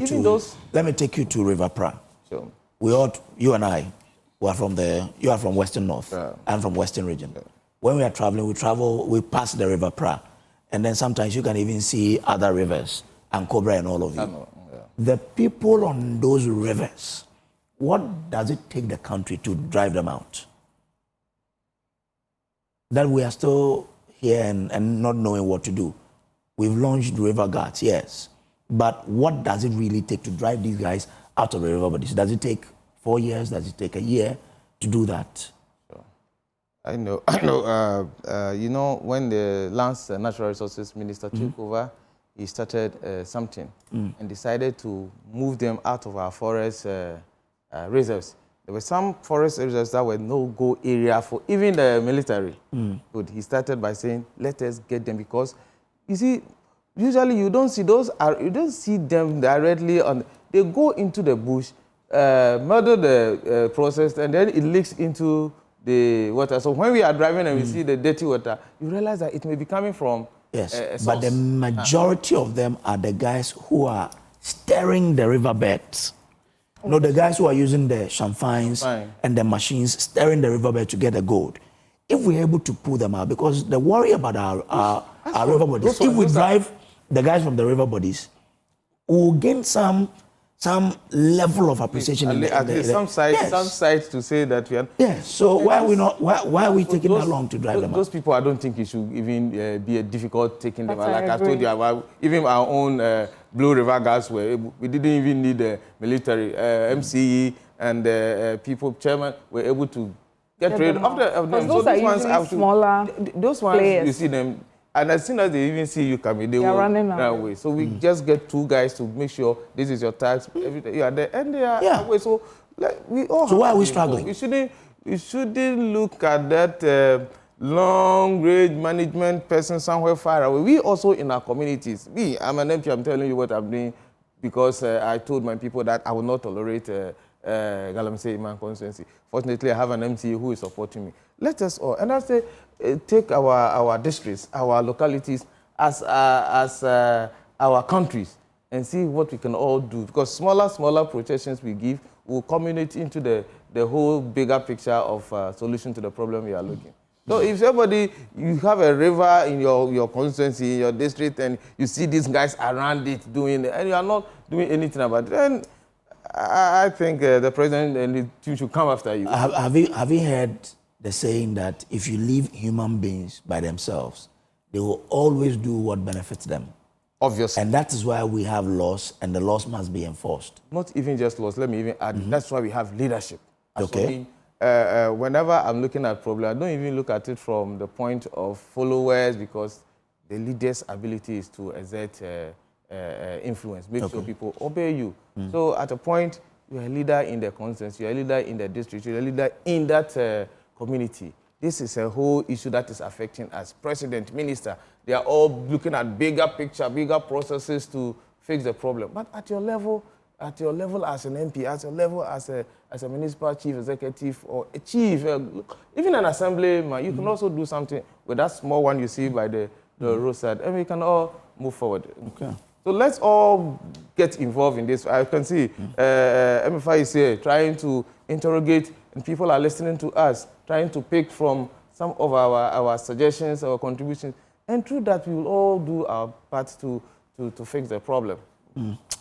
you to River Pra. Sure. You and I, you are from Western North, I'm from Western Region. When we are traveling, we pass the River Pra, and then sometimes you can even see other rivers, and Cobra and all of you. The people on those rivers, what does it take the country to drive them out? That we are still here and not knowing what to do. We've launched river guards, yes, but what does it really take to drive these guys out of the river bodies? Does it take 4 years? Does it take a year to do that? I know. You know, when the last Natural Resources Minister took over, he started something and decided to move them out of our forest reserves. There were some forest reserves that were no-go area for even the military. But he started by saying, let us get them, because, you see, usually you don't see them directly on. They go into the bush, murder the process, and then it leaks into the water. So when we are driving and we see the dirty water, you realize that it may be coming from but the majority of them are the guys who are stirring the riverbeds. No, the guys who are using the champagnes and the machines stirring the riverbed to get the gold. If we're able to pull them out, because the worry about our river bodies, if we drive the guys from the river bodies, we'll gain some level of appreciation. Some sides to say that we are. Yes. So why are we taking that long to drive them out? Those people, I don't think it should even be difficult taking them out. Like I told you, even our own Blue River guards we didn't even need the military. MCE and people, chairman, were able to get rid of them. So those ones smaller. Those ones players. you see them. And as soon as they even see you coming, they will run away. So we just get 2 guys to make sure this is your tax. You are there, and they are away. So we all. So why are we struggling? We shouldn't look at that long-range management person somewhere far away. We also in our communities. I'm an MP. I'm telling you what I'm doing because I told my people that I will not tolerate Galamsey in my constituency. Fortunately, I have an MC who is supporting me. Let us all. And I say, take our districts, our localities as our countries and see what we can all do. Because smaller projections we give will culminate into the whole bigger picture of solution to the problem we are looking. So if somebody, you have a river in your constituency, in your district, and you see these guys around it doing it, and you are not doing anything about it, then I think the president and the team should come after you. Have you heard the saying that if you leave human beings by themselves, they will always do what benefits them? Obviously. And that is why we have laws, and the laws must be enforced. Not even just laws, let me even add, that's why we have leadership. Okay. Whenever I'm looking at problem, I don't even look at it from the point of followers, because the leader's ability is to exert influence, make sure people obey you. So at a point, you're a leader in the constituency, you're a leader in the district, you're a leader in that community. This is a whole issue that is affecting us. President, minister, they are all looking at bigger picture, bigger processes to fix the problem. But at your level as an MP, at your level as a municipal chief executive or a chief, even an assemblyman, you can also do something with that small one you see by the roadside, and we can all move forward. Okay. So let's all get involved in this. I can see MFI is here trying to interrogate, and people are listening to us, trying to pick from some of our suggestions, our contributions, and through that we will all do our part to fix the problem.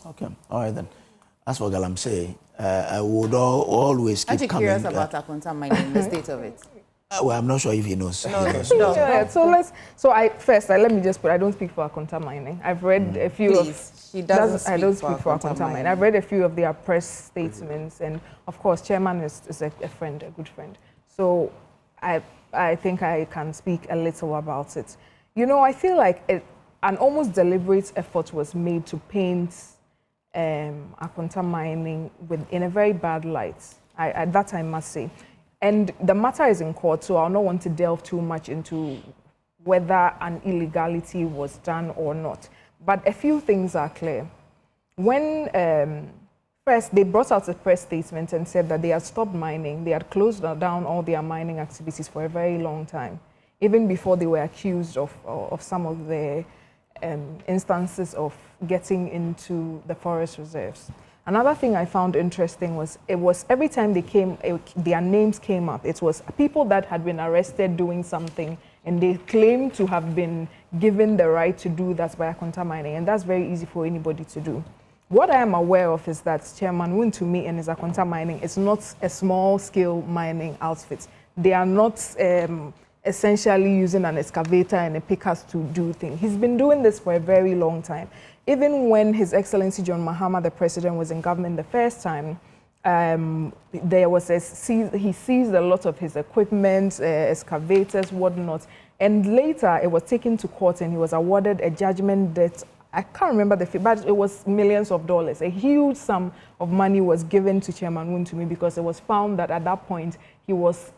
Okay, all right then. As for Galamsey, I would always keep coming. Aren't you curious about Akonta mining, the state of it? Well, I'm not sure if he knows. Yeah, so let me just put, I don't speak for Akonta mining. I've read a few She doesn't I don't speak for Akonta mining. I've read a few of their press statements, and of course, chairman is a friend, a good friend. So I think I can speak a little about it. You know, I feel like an almost deliberate effort was made to paint Akonta mining in a very bad light. That I must say. And the matter is in court, so I'll not want to delve too much into whether an illegality was done or not. But a few things are clear. When first they brought out a press statement and said that they had stopped mining, they had closed down all their mining activities for a very long time, even before they were accused of some of the instances of getting into the forest reserves. Another thing I found interesting was every time they came, their names came up. It was people that had been arrested doing something, and they claimed to have been given the right to do that by Akonta mining, and that's very easy for anybody to do. What I am aware of is that Chairman Wontumi and his Akonta mining is not a small-scale mining outfit. They are not essentially using an excavator and a pickaxe to do things. He's been doing this for a very long time. Even when His Excellency John Mahama, the president, was in government the first time, there was he seized a lot of his equipment, excavators, whatnot, and later it was taken to court and he was awarded a judgment that, I can't remember the fee, but it was millions of dollars. A huge sum of money was given to Chairman Wontumi because it was found that at that point he was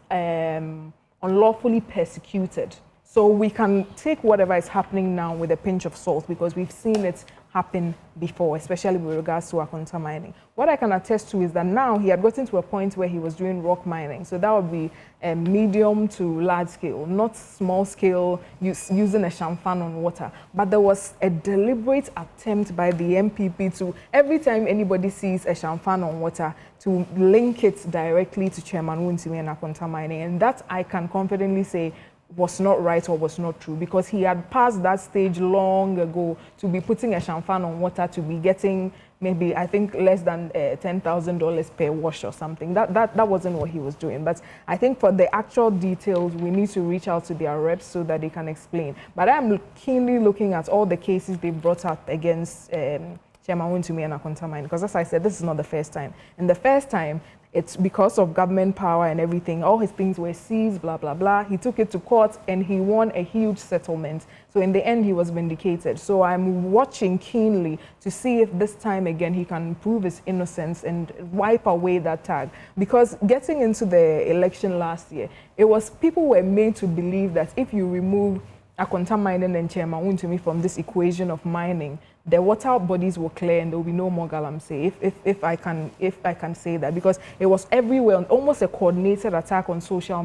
unlawfully persecuted. So we can take whatever is happening now with a pinch of salt, because we've seen it happen before, especially with regards to Akonta mining. What I can attest to is that now he had gotten to a point where he was doing rock mining. So that would be medium to large scale, not small scale, using a champagne on water. But there was a deliberate attempt by the MPP to, every time anybody sees a champagne on water, to link it directly to Chairman Wontumi and Akonta mining. And that I can confidently say was not right or was not true, because he had passed that stage long ago to be putting a champagne on water, to be getting maybe, I think, less than $10,000 per wash or something. That wasn't what he was doing. But I think for the actual details, we need to reach out to their reps so that they can explain. But I'm keenly looking at all the cases they brought up against Chairman Wontumi and Akonta mining, because as I said, this is not the first time. And the first time, it's because of government power and everything. All his things were seized, blah, blah, blah. He took it to court and he won a huge settlement. So in the end, he was vindicated. So I'm watching keenly to see if this time again he can prove his innocence and wipe away that tag. Because getting into the election last year, it was, people were made to believe that if you remove Akonta mining and Chairman Wuntumi from this equation of mining, the water bodies will clear and there will be no more Galamsey, if I can say that, because it was everywhere, almost a coordinated attack on social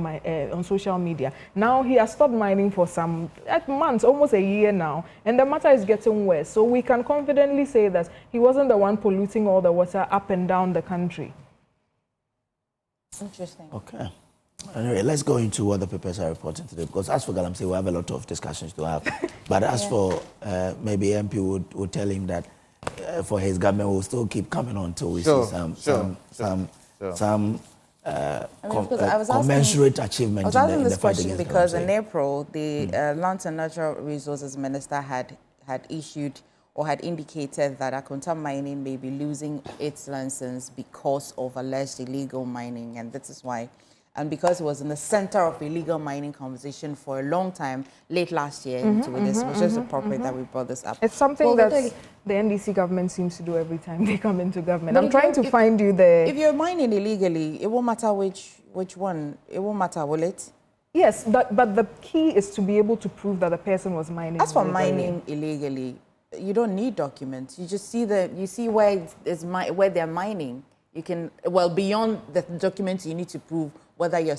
media. Now he has stopped mining for some months, almost a year now, and the matter is getting worse. So we can confidently say that he wasn't the one polluting all the water up and down the country. Interesting. Okay. Anyway, let's go into what the papers are reporting today, because as for Galamsey, we have a lot of discussions to have. But as for maybe MP would tell him that for his government, we'll still keep coming on until we see some commensurate achievement. I was asking this question because in April, the Land and Natural Resources Minister had issued or had indicated that Akonta Mining may be losing its license because of alleged illegal mining, and this is why. And because it was in the center of illegal mining conversation for a long time, late last year, this was just appropriate that we brought this up. It's something that the NDC government seems to do every time they come into government. I'm trying to find you the... If you're mining illegally, it won't matter which one. It won't matter, will it? Yes, but the key is to be able to prove that the person was mining As for mining illegally, you don't need documents. You just see where they're mining. You can, well, beyond the documents you need to prove whether you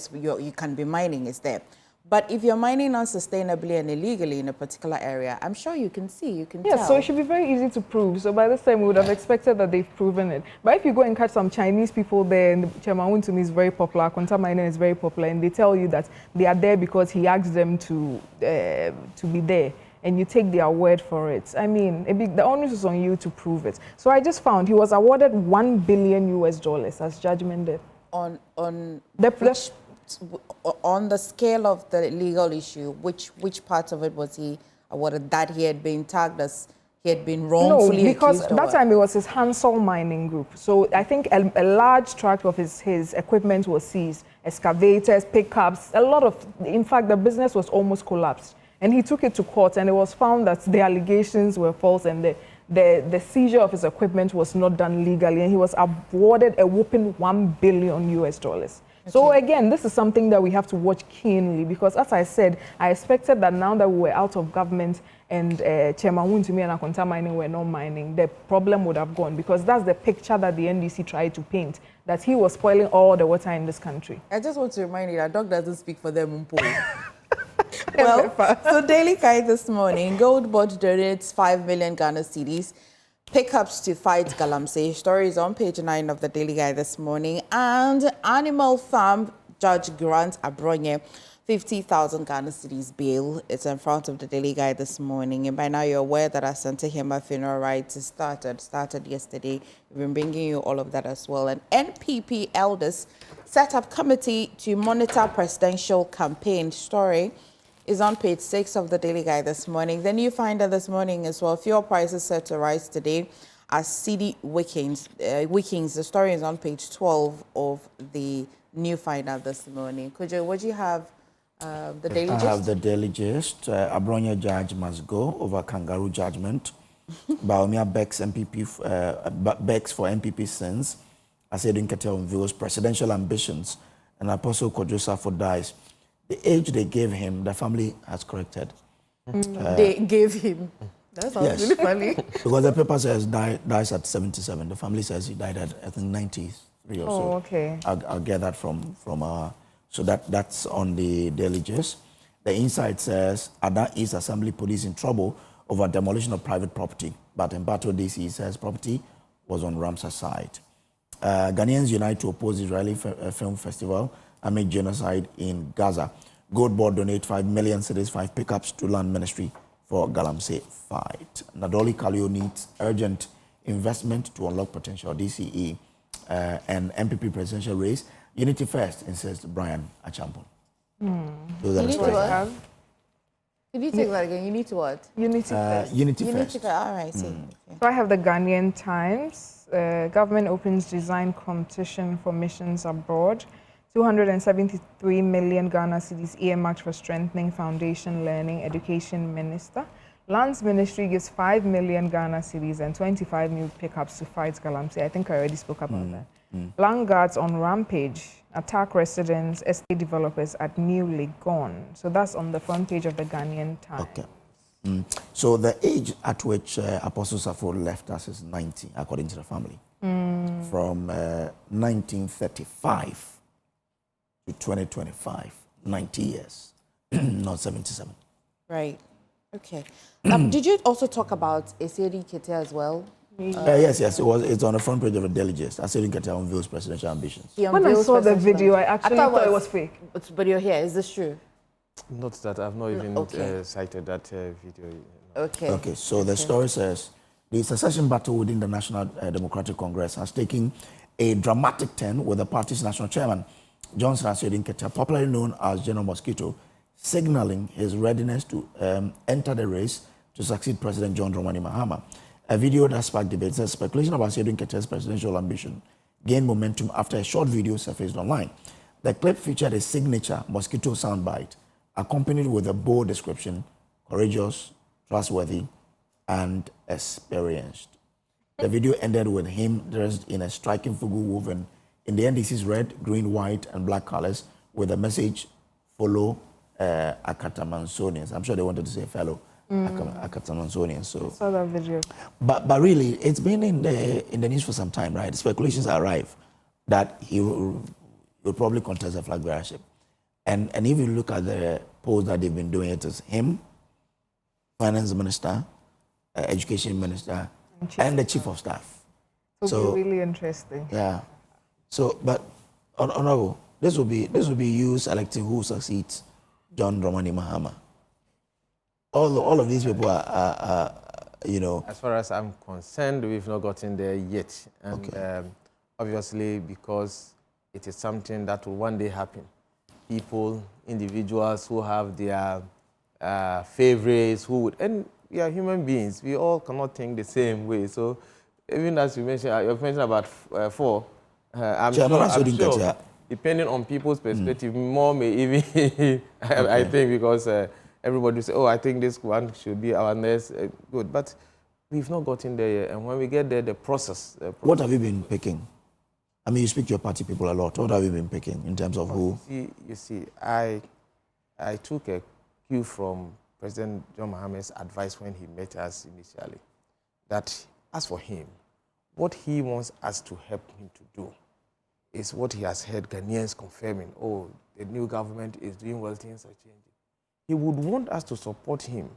can be mining is there. But if you're mining unsustainably and illegally in a particular area, I'm sure you can see, you can tell. Yeah, so it should be very easy to prove. So by this time, we would have expected that they've proven it. But if you go and catch some Chinese people there, and Chairman Wuntumi is very popular, Akonta Mining is very popular, and they tell you that they are there because he asked them to be there, and you take their word for it. I mean, the onus is on you to prove it. So I just found he was awarded $1 billion as judgment debt. On the scale of the legal issue, which part of it was he awarded? That he had been tagged as he had been wrongfully accused? No, because that time it was his Hansel mining group. So I think a large tract of his equipment was seized, excavators, pickups, a lot of. In fact, the business was almost collapsed, and he took it to court, and it was found that the allegations were false, and the seizure of his equipment was not done legally, and he was awarded a whopping $1 billion. Okay. So again, this is something that we have to watch keenly, because as I said, I expected that now that we were out of government and Chairman Wuntumi and Akonta Mining were not mining, the problem would have gone, because that's the picture that the NDC tried to paint, that he was spoiling all the water in this country. I just want to remind you that dog doesn't speak for them. Well, so Daily Guide this morning, Gold Board donates 5 million Ghana cedis, pickups to fight Galamsey. Story is on page 9 of the Daily Guide this morning. And Animal Farm Judge grants Abronye 50,000 Ghana cedis bail. It's in front of the Daily Guide this morning. And by now you're aware that Asante Hema funeral rites started yesterday. We've been bringing you all of that as well. And NPP elders set up committee to monitor presidential campaign. Story is on page 6 of the Daily Guide this morning. Then you find out this morning as well, fuel prices set to rise today as CD Wickings. The story is on page 12 of the new find out this morning. Kujo, what do you have? The Daily Gist? I have the Daily Gist. Abronye judge must go over kangaroo judgment. Baumia begs for MPP sins. Asedin Ketel unveils presidential ambitions. And Apostle Kodjosafo dies. The age they gave him, the family has corrected. They gave him. That sounds really funny. Because the paper says dies at 77. The family says he died at, I think, 93 or so. Oh, okay. I'll get that from so that's on the Daily Gist. The Inside says Ada East Assembly Police in trouble over demolition of private property. But in Bato DC says property was on Ramsar's side. Ghanaians unite to oppose Israeli film festival amid genocide in Gaza. Gold Board donate 5 million cedis, 5 pickups to Land Ministry for Galamsey fight. Nadoli Kalio needs urgent investment to unlock potential. DCE and MPP presidential race. Unity first, insists Brian Achampon. You need to what? Can you take that again? You need to what? Unity first. Unity first. All right. So I have the Ghanaian Times. Government opens design competition for missions abroad. 273 million Ghana cedis earmarked for strengthening foundation learning. Education Minister. Lands Ministry gives 5 million Ghana cedis and 25 new pickups to fight Galamsey. I think I already spoke about that. Land guards on rampage. attack residents, estate developers at New Legon. So that's on the front page of the Ghanaian Times. Okay. So the age at which Apostle Safo left us is 90, according to the family. From 1935 to 2025, 90 years, not 77. Right. Okay. Did you also talk about Asiedu Kete as well? Yes, it's on the front page of the Daily Gist. Asiedu Kete unveils presidential ambitions. When I saw the video, I actually thought it was fake. But you're here. Is this true? Not that I've not even cited that video. Okay. Okay, so the story says, the secession battle within the National Democratic Congress has taken a dramatic turn with the party's national chairman, Johnson Asiedu Kete, popularly known as General Mosquito, signaling his readiness to enter the race to succeed President John Dramani Mahama. A video that sparked debate says speculation about Asiedu Kete's presidential ambition gained momentum after a short video surfaced online. The clip featured a signature Mosquito soundbite accompanied with a bold description: courageous, trustworthy, and experienced. The video ended with him dressed in a striking fugu woven in the NDC's red, green, white, and black colors with the message, follow Akatamansonians. I'm sure they wanted to say fellow Akatamansonians. So, I saw that video. But really, it's been in the news for some time, right? Speculations arrive that he will probably contest the flag bearership. And if you look at the polls that they've been doing, it is him, finance minister, education minister, and the chief of staff. So really interesting. Yeah. So, but honorable, this will be you selecting who succeeds John Dramani Mahama. All of these people are you know. As far as I'm concerned, we've not gotten there yet, and obviously because it is something that will one day happen. People, individuals who have their favorites, and we are human beings. We all cannot think the same way. So even as you mentioned, you've mentioned about 4. I'm sure, depending on people's perspective, more may even, I think, because everybody will say, oh, I think this one should be our next good. But we've not gotten there yet. And when we get there, the process. What have you been picking? I mean, you speak to your party people a lot. What have you been picking in terms of who? You see, I took a cue from President John Mahama's advice when he met us initially, that as for him, what he wants us to help him to do is what he has heard Ghanaians confirming. Oh, the new government is doing well, things are changing. He would want us to support him,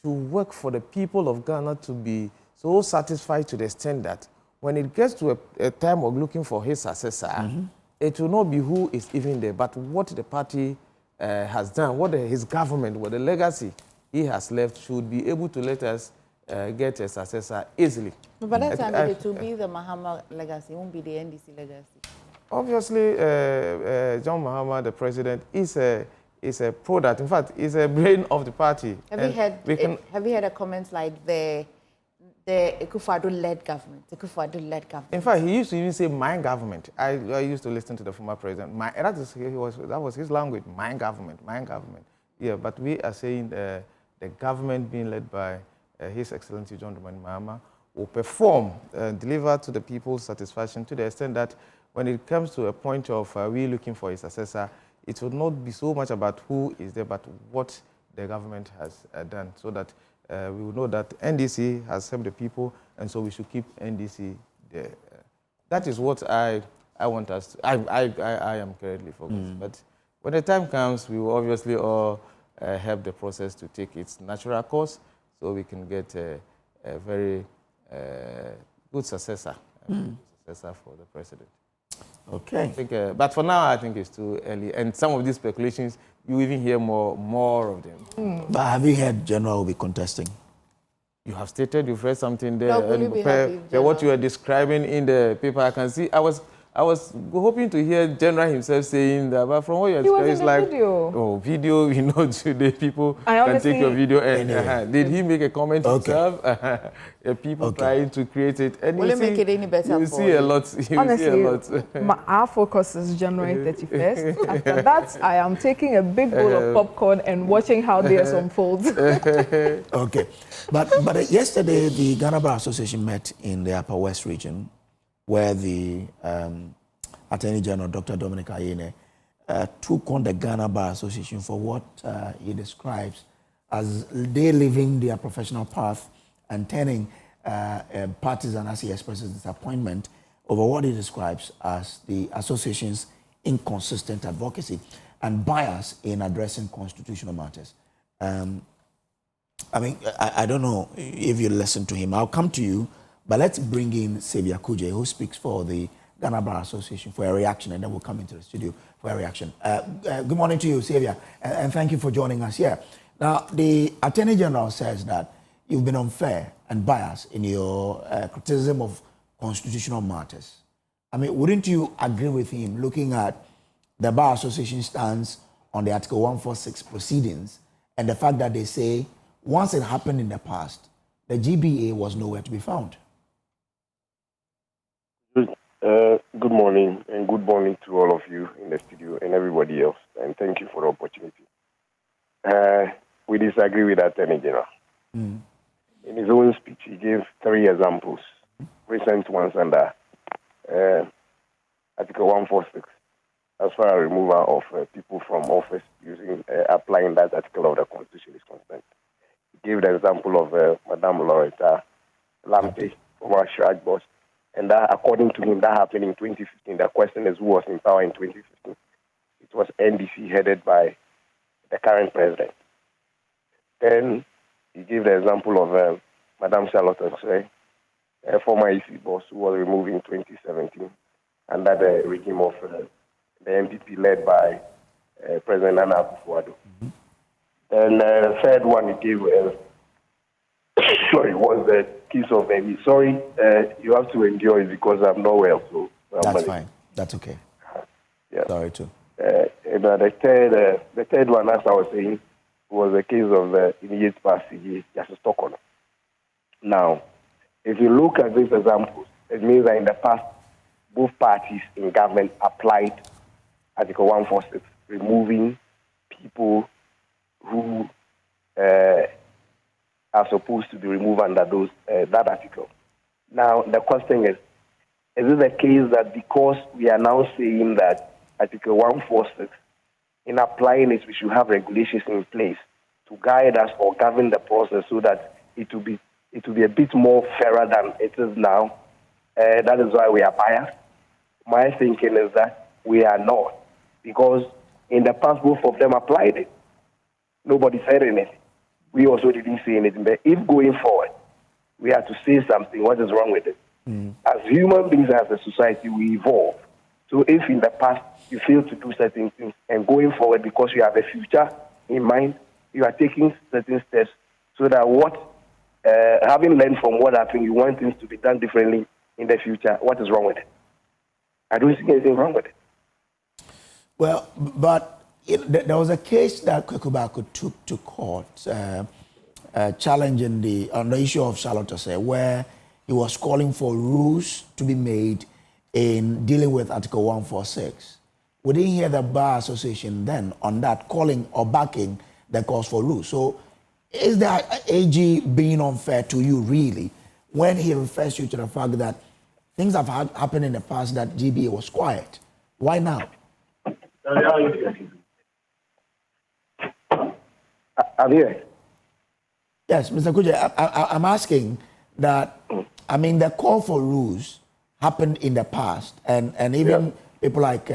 to work for the people of Ghana to be so satisfied to the extent that when it gets to a time of looking for his successor, it will not be who is even there, but what the party has done, what his government, what the legacy he has left should be able to let us get a successor easily. But by that time, it will be the Mahama legacy, it won't be the NDC legacy. Obviously, John Mahama, the president, is a product. In fact, is a brain of the party. Have you heard a comment like the Akufo-Addo-led government? In fact, he used to even say my government. I used to listen to the former president. That was his language. My government. Yeah, but we are saying the government being led by His Excellency John Dramani Mahama will perform, deliver to the people's satisfaction to the extent that when it comes to a point of we looking for a successor, it will not be so much about who is there, but what the government has done, so that we will know that NDC has helped the people, and so we should keep NDC there. That is what I want us to, I am currently focused. But when the time comes, we will obviously all help the process to take its natural course, so we can get a very good successor, for the president. Okay. I think, but for now, I think it's too early. And some of these speculations, you even hear more of them. But have you heard General will be contesting? You have stated, you've read something there. No, will you be happy, what you are describing in the paper, I can see. I was hoping to hear General himself saying that, but from what you're describing, it's like, video, you know, today people can take your video and did he make a comment himself? People trying to create it. And will it make it any better? You see a lot. Honestly, our focus is January 31st. After that, I am taking a big bowl of popcorn and watching how this unfolds. Okay. But yesterday, the Ghana Bar Association met in the Upper West region, where the Attorney General Dr. Dominic Ayine took on the Ghana Bar Association for what he describes as they living their professional path and turning partisan, as he expresses disappointment over what he describes as the association's inconsistent advocacy and bias in addressing constitutional matters. I mean, I don't know if you listen to him. I'll come to you, but let's bring in Sylvia Kuje, who speaks for the Ghana Bar Association, for a reaction, and then we'll come into the studio for a reaction. Good morning to you, Sylvia, and thank you for joining us here. Now, the Attorney General says that you've been unfair and biased in your criticism of constitutional matters. I mean, wouldn't you agree with him looking at the Bar Association stance on the Article 146 proceedings and the fact that they say once it happened in the past, the GBA was nowhere to be found? Good morning, and good morning to all of you in the studio and everybody else, and thank you for the opportunity. We disagree with Attorney General. In his own speech, he gave 3 examples, recent ones under Article 146, as far as removal of people from office using applying that article of the Constitution is concerned. He gave the example of Madame Loretta Lamte, former Shrag boss, and that, according to him, that happened in 2015. The question is who was in power in 2015. It was NDC headed by the current president. Then he gave the example of Madame Charlotte Osei, a former EC boss who was removed in 2017 under the regime of the MPP led by President Nana Akufo-Addo. And the third one he gave was the case of baby. Sorry, you have to endure it because I'm not well. So that's fine. That's okay. Yeah. Sorry too. The third one, as I was saying, was the case of the immediate past CG, Justice Stockholm. Now, if you look at these examples, it means that in the past, both parties in government applied Article 146, removing people who are supposed to be removed under those that article. Now, the question is it the case that because we are now saying that Article 146, in applying it, we should have regulations in place to guide us or govern the process so that it will be a bit more fairer than it is now? That is why we are biased. My thinking is that we are not, because in the past, both of them applied it. Nobody said anything. We also didn't say anything. But if going forward, we have to say something, what is wrong with it? As human beings, as a society, we evolve. So if in the past you fail to do certain things, and going forward, because you have a future in mind, you are taking certain steps so that having learned from what happened, you want things to be done differently in the future. What is wrong with it? I don't see anything wrong with it. Well, but there was a case that Kwekubaku took to court challenging on the issue of Charlotte Osei, where he was calling for rules to be made in dealing with Article 146. We didn't hear the Bar Association then on that calling or backing the calls for rules. So is the AG being unfair to you, really, when he refers you to the fact that things have happened in the past that GBA was quiet? Why now? I'm here. Yes, Mr. Kuje, I'm asking that, I mean, the call for rules happened in the past, and even people like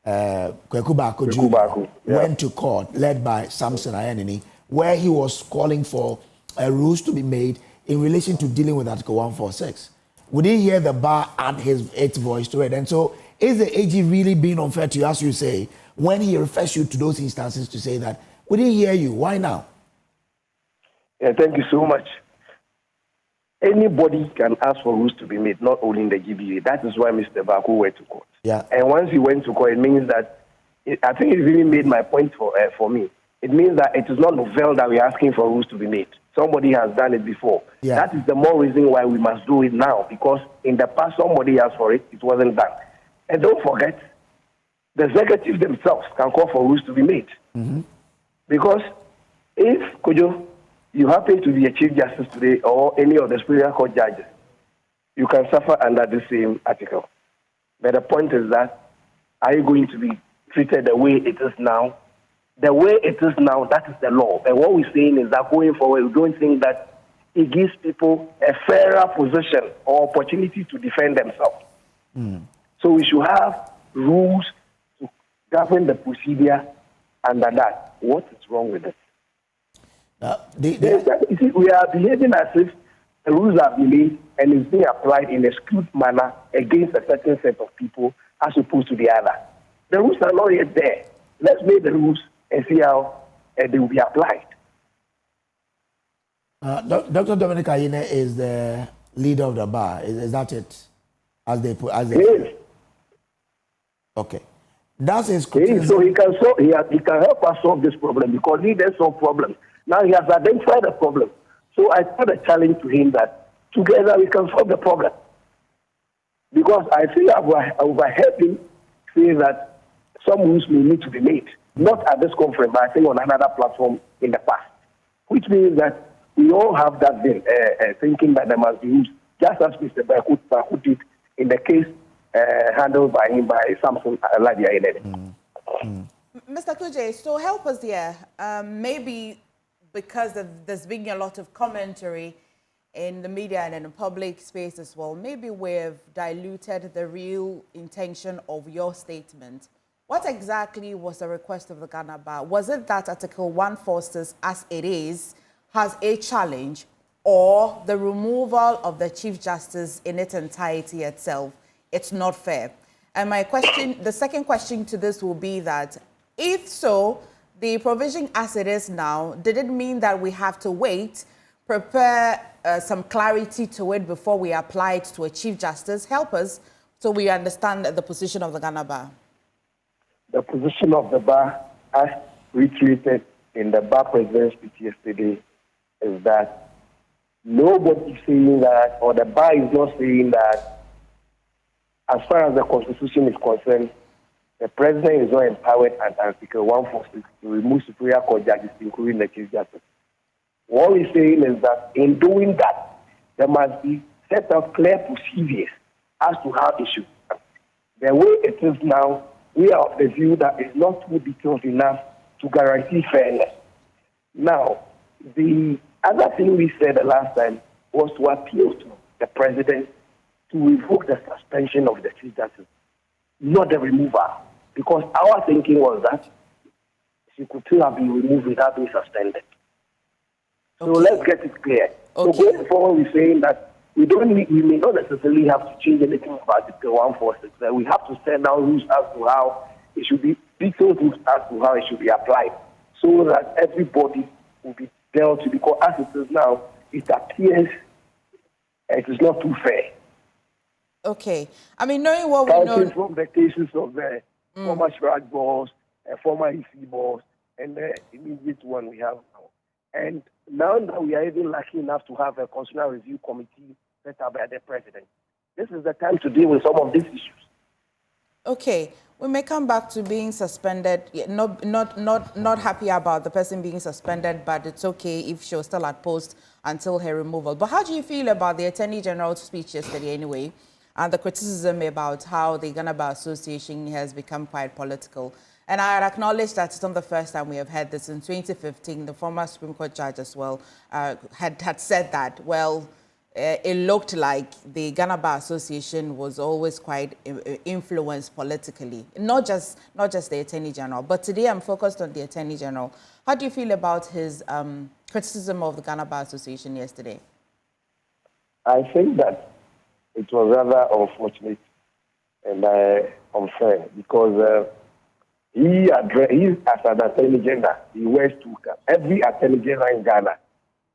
Kwekubaku Jr. went to court, led by Samson Ayanini, where he was calling for rules to be made in relation to dealing with Article 146. We didn't hear the bar add its voice to it. And so is the AG really being unfair to you, as you say, when he refers you to those instances to say that we didn't hear you? Why now? Yeah, thank you so much. Anybody can ask for rules to be made, not only in the GBA. That is why Mr. Baku went to court. Yeah. And once he went to court, it means that, I think it really made my point for me. It means that it is not novel that we are asking for rules to be made. Somebody has done it before. Yeah. That is the more reason why we must do it now, because in the past, somebody asked for it, it wasn't done. And don't forget, the executives themselves can call for rules to be made. Because if, Kojo, you happen to be a Chief Justice today or any of the Superior Court judges, you can suffer under the same article. But the point is that, are you going to be treated the way it is now? The way it is now, that is the law. And what we're saying is that going forward, we don't think that it gives people a fairer position or opportunity to defend themselves. So we should have rules to govern the procedure under that. What is wrong with it? You see, we are behaving as if the rules are being made and it's being applied in a skewed manner against a certain set of people as opposed to the other. The rules are not yet there. Let's make the rules and see how they will be applied. Dr. Dominic Ayine is the leader of the bar. Is that it? Yes. Okay. That's his criticism. So he can help us solve this problem because he does solve problems. Now he has identified the problem. So I put a challenge to him that together we can solve the problem. Because I think I've overheard him say that some rules may need to be made. Not at this conference, but I think on another platform in the past. Which means that we all have that thinking that there must be rules, just as Mr. Baku did in the case handled by him by Samson Ladia. Mr. Kuje, so help us here. Maybe because there's been a lot of commentary in the media and in the public space as well, maybe we've diluted the real intention of your statement. What exactly was the request of the Ghana Bar? Was it that Article 146, as it is, has a challenge, or the removal of the Chief Justice in its entirety itself? It's not fair. And the second question to this will be that, if so, the provision as it is now, did it mean that we have to wait, prepare some clarity to it before we apply it to a Chief Justice? Help us so we understand the position of the Ghana Bar. The position of the bar, as retweeted in the bar president's speech yesterday, is that nobody is saying that, or the bar is not saying that, as far as the Constitution is concerned, the president is not empowered under Article 146 to remove Superior Court judges, including the Chief Justice. What we're saying is that in doing that, there must be set of clear procedures as to how it should be. The way it is now, we are of the view that it's not too detailed enough to guarantee fairness. Now, the other thing we said the last time was to appeal to the president to revoke the suspension of the Chief Justice, not the removal. Because our thinking was that she could still have been removed without being suspended. So let's get it clear. So going forward, we're saying that we may not necessarily have to change anything about Article 146. We have to set down rules as to how it should be, detailed rules as to how it should be applied, so that everybody will be dealt with. Because as it is now, it appears it is not too fair. Okay. I mean, knowing what we know from the cases of the former Shrag boss, former EC boss, and the immediate one we have now. And now that we are even lucky enough to have a constitutional review committee set up by the president, this is the time to deal with some of these issues. Okay, we may come back to being suspended. Not happy about the person being suspended, but it's okay if she was still at post until her removal. But how do you feel about the Attorney General's speech yesterday anyway, and the criticism about how the Ghana Bar Association has become quite political? And I acknowledge that it's not the first time we have heard this. In 2015, the former Supreme Court judge as well had said that, well, it looked like the Ghana Bar Association was always quite influenced politically, not just the Attorney General. But today I'm focused on the Attorney General. How do you feel about his criticism of the Ghana Bar Association yesterday? I think that it was rather unfortunate and unfair because he as an Attorney General, he wears two caps. Every Attorney General in Ghana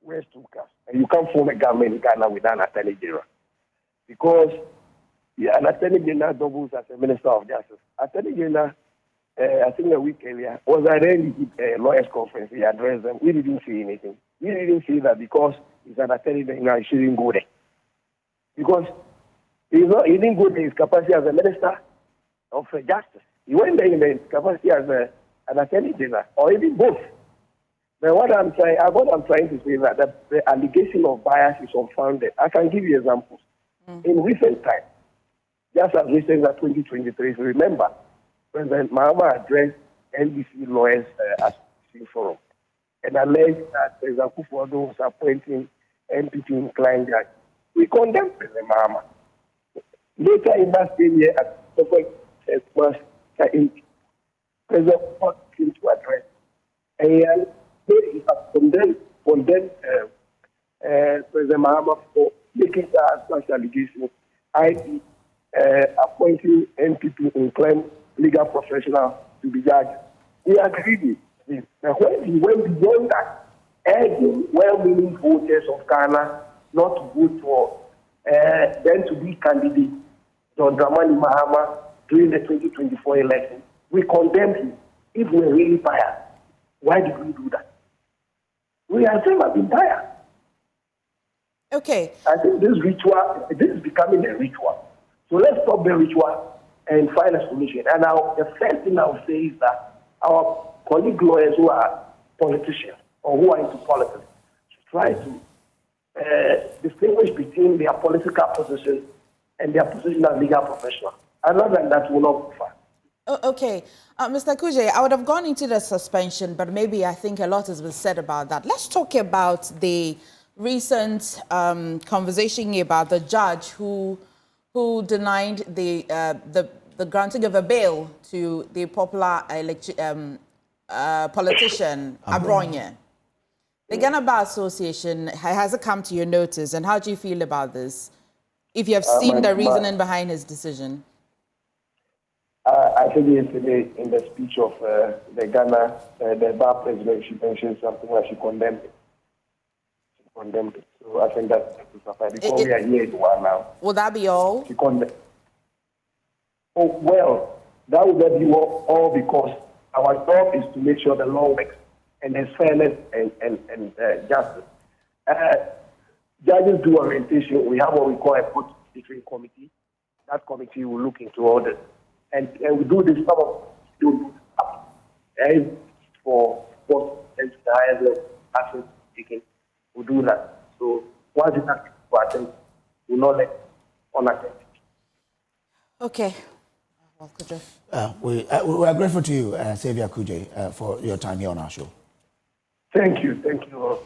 wears two caps. And you can't form a government in Ghana without an Attorney General. Because an Attorney General doubles as a Minister of Justice. Attorney General, I think a week earlier, was at a lawyers' conference. He addressed them. We didn't say anything. We didn't say that because he's an Attorney General, he shouldn't go there. Because he didn't go there in his capacity as a Minister of Justice. He went there in his capacity as an Attorney General, or even both. But what I'm trying to say is that the allegation of bias is unfounded. I can give you examples. In recent times, just as recent as 2023. Remember, President Mahama addressed NDC Lawyers Association Forum and alleged that President Kufuor was appointing NPP inclined judge. We condemn President Mahama. Later in that same year, at the President Kufuor came to address, and he has condemned President Mahama for making such allegations, i.e., appointing NPP inclined legal professional to be judges. He agreed with this. Now, when he went beyond that, urging well-meaning voters of Ghana not to vote for then to be candidate John Dramani Mahama during the 2024 election, we condemned him. If we were really biased, why did we do that? We ourselves have been biased. Okay. I think this is becoming a ritual. So let's stop the ritual and find a solution. And now the first thing I would say is that our colleague lawyers who are politicians or who are into politics should try to distinguish between their political position and their position as legal professional. Other than that, will not go far. Okay. Mr. Kuje, I would have gone into the suspension, but maybe I think a lot has been said about that. Let's talk about the recent conversation about the judge who denied the granting of a bail to the popular politician Abronye. The Ghana Bar Association, has it come to your notice, and how do you feel about this? If you have seen the reasoning behind his decision. I think yesterday in the speech of the Ghana, the Bar president, she mentioned something where she condemned it. She condemned it. So I think that's sufficient. Because we are here one now. Will that be all? She condemned. Oh, well, that would be all because our job is to make sure the law works and there's fairness and justice. Judges do orientation. We have what we call a court-between committee. That committee will look into all this. And we do this, some of do for the highest level action taken. We do that. So once it's active for attempt, we will not let unattended. Okay. We are grateful to you, Xavier Kuje, for your time here on our show. Thank you. Thank you.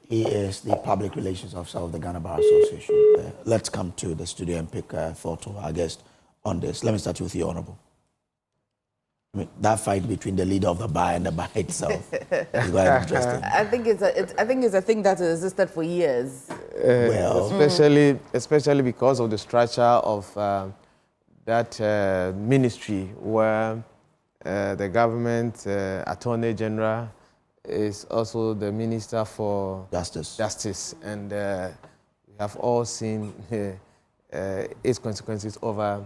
He is the public relations officer of the Ghana Bar Association. Let's come to the studio and pick thought of our guest on this. Let me start with you, Honorable. I mean, that fight between the leader of the bar and the bar itself is quite interesting. I think it's a thing that has existed for years. Well, especially because of the structure of that ministry, where the government attorney general is also the minister for justice, and we have all seen its consequences over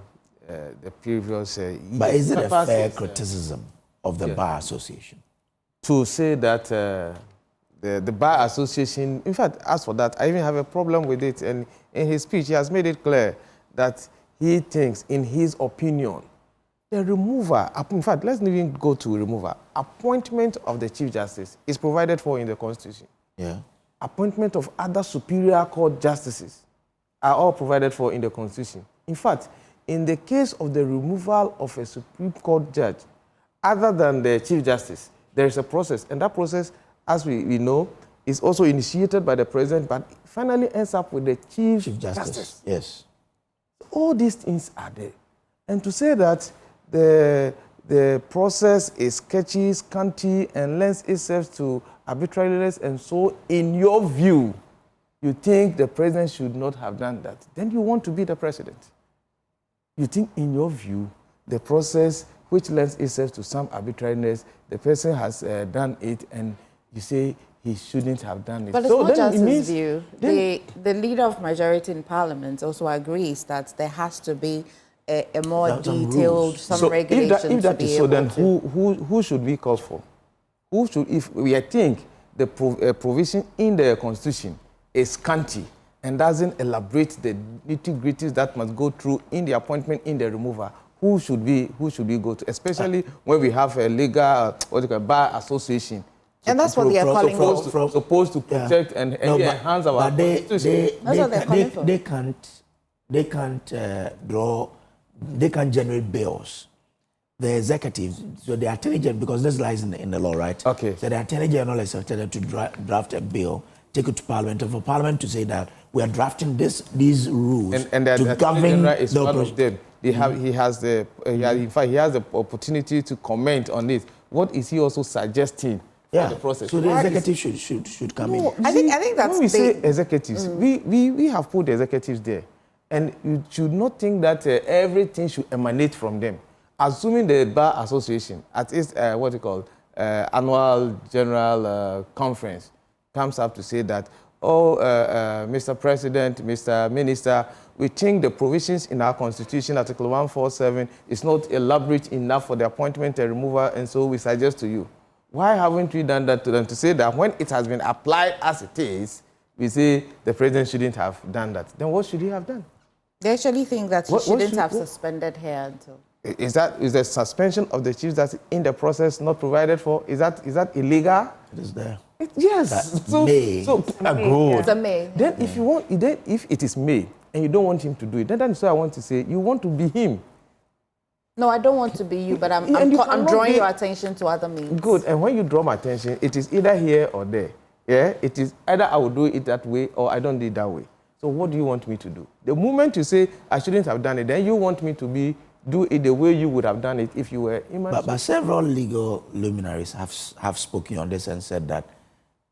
the previous years. But is it a fair criticism of the Bar Association? To say that the Bar Association, in fact, as for that, I even have a problem with it. And in his speech, he has made it clear that he thinks, in his opinion, the remover, in fact, let's not even go to remover, appointment of the Chief Justice is provided for in the Constitution. Yeah. Appointment of other superior court justices are all provided for in the Constitution. In fact, in the case of the removal of a Supreme Court judge, other than the Chief Justice, there is a process. And that process, as we know, is also initiated by the President, but finally ends up with the Chief Justice. Yes. All these things are there. And to say that the process is sketchy, scanty, and lends itself to arbitrariness, and so, in your view, you think the President should not have done that, then you want to be the President. You think, in your view, the process which lends itself to some arbitrariness, the person has done it, and you say he shouldn't have done it. But it's not just his view. The leader of majority in Parliament also agrees that there has to be a more detailed, some regulations. If that is so, then who should we call for? Who should, if we think the provision in the Constitution is scanty and doesn't elaborate the nitty-gritties that must go through in the appointment, in the remover, who should we go to? Especially when we have a legal, bar association. And that's what they are calling for. Supposed to protect and enhance our Constitution. They can't draw they can generate bills. The executive, so the attorney general, because this lies in the law, right? Okay. So the attorney general is expected to draft a bill, take it to parliament, and for parliament to say that we are drafting these rules and the to govern general is the one of them. He has the in fact he has the opportunity to comment on it. What is he also suggesting? Yeah. For the process. So the executive should come in. I think that's when we say executives, we have put the executives there, and you should not think that everything should emanate from them. Assuming the Bar Association at its annual general conference comes up to say that, Mr. President, Mr. Minister, we think the provisions in our Constitution, Article 147, is not elaborate enough for the appointment and removal, and so we suggest to you. Why haven't we done that to them to say that when it has been applied as it is, we say the president shouldn't have done that? Then what should he have done? They actually think that he shouldn't have suspended here until... Is the suspension of the chiefs that's in the process not provided for? Is that illegal? It is there. Yes. It's a May. Then if it is May and you don't want him to do it, then that's why I want to say you want to be him. No, I don't want to be you, but I'm drawing your attention to other means. Good. And when you draw my attention, it is either here or there. Yeah. It is either I will do it that way or I don't do it that way. So what do you want me to do? The moment you say I shouldn't have done it, then you want me to do it the way you would have done it if you were imagine. But several legal luminaries have spoken on this and said that,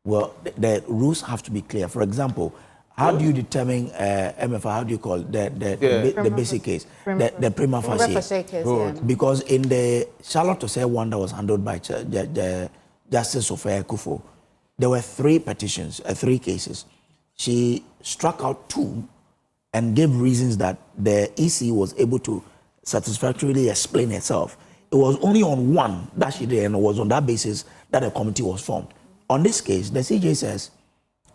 well, the rules have to be clear. For example, how do you determine MFR? How do you call the basic case, the prima facie case? Yeah. Because in the Charlotte Osei one that was handled by Justice Sophia Kufo, there were 3 petitions, 3 cases. She struck out 2 and gave reasons that the EC was able to satisfactorily explain itself. It was only on 1 that she did, and it was on that basis that a committee was formed. On this case, the CJ says,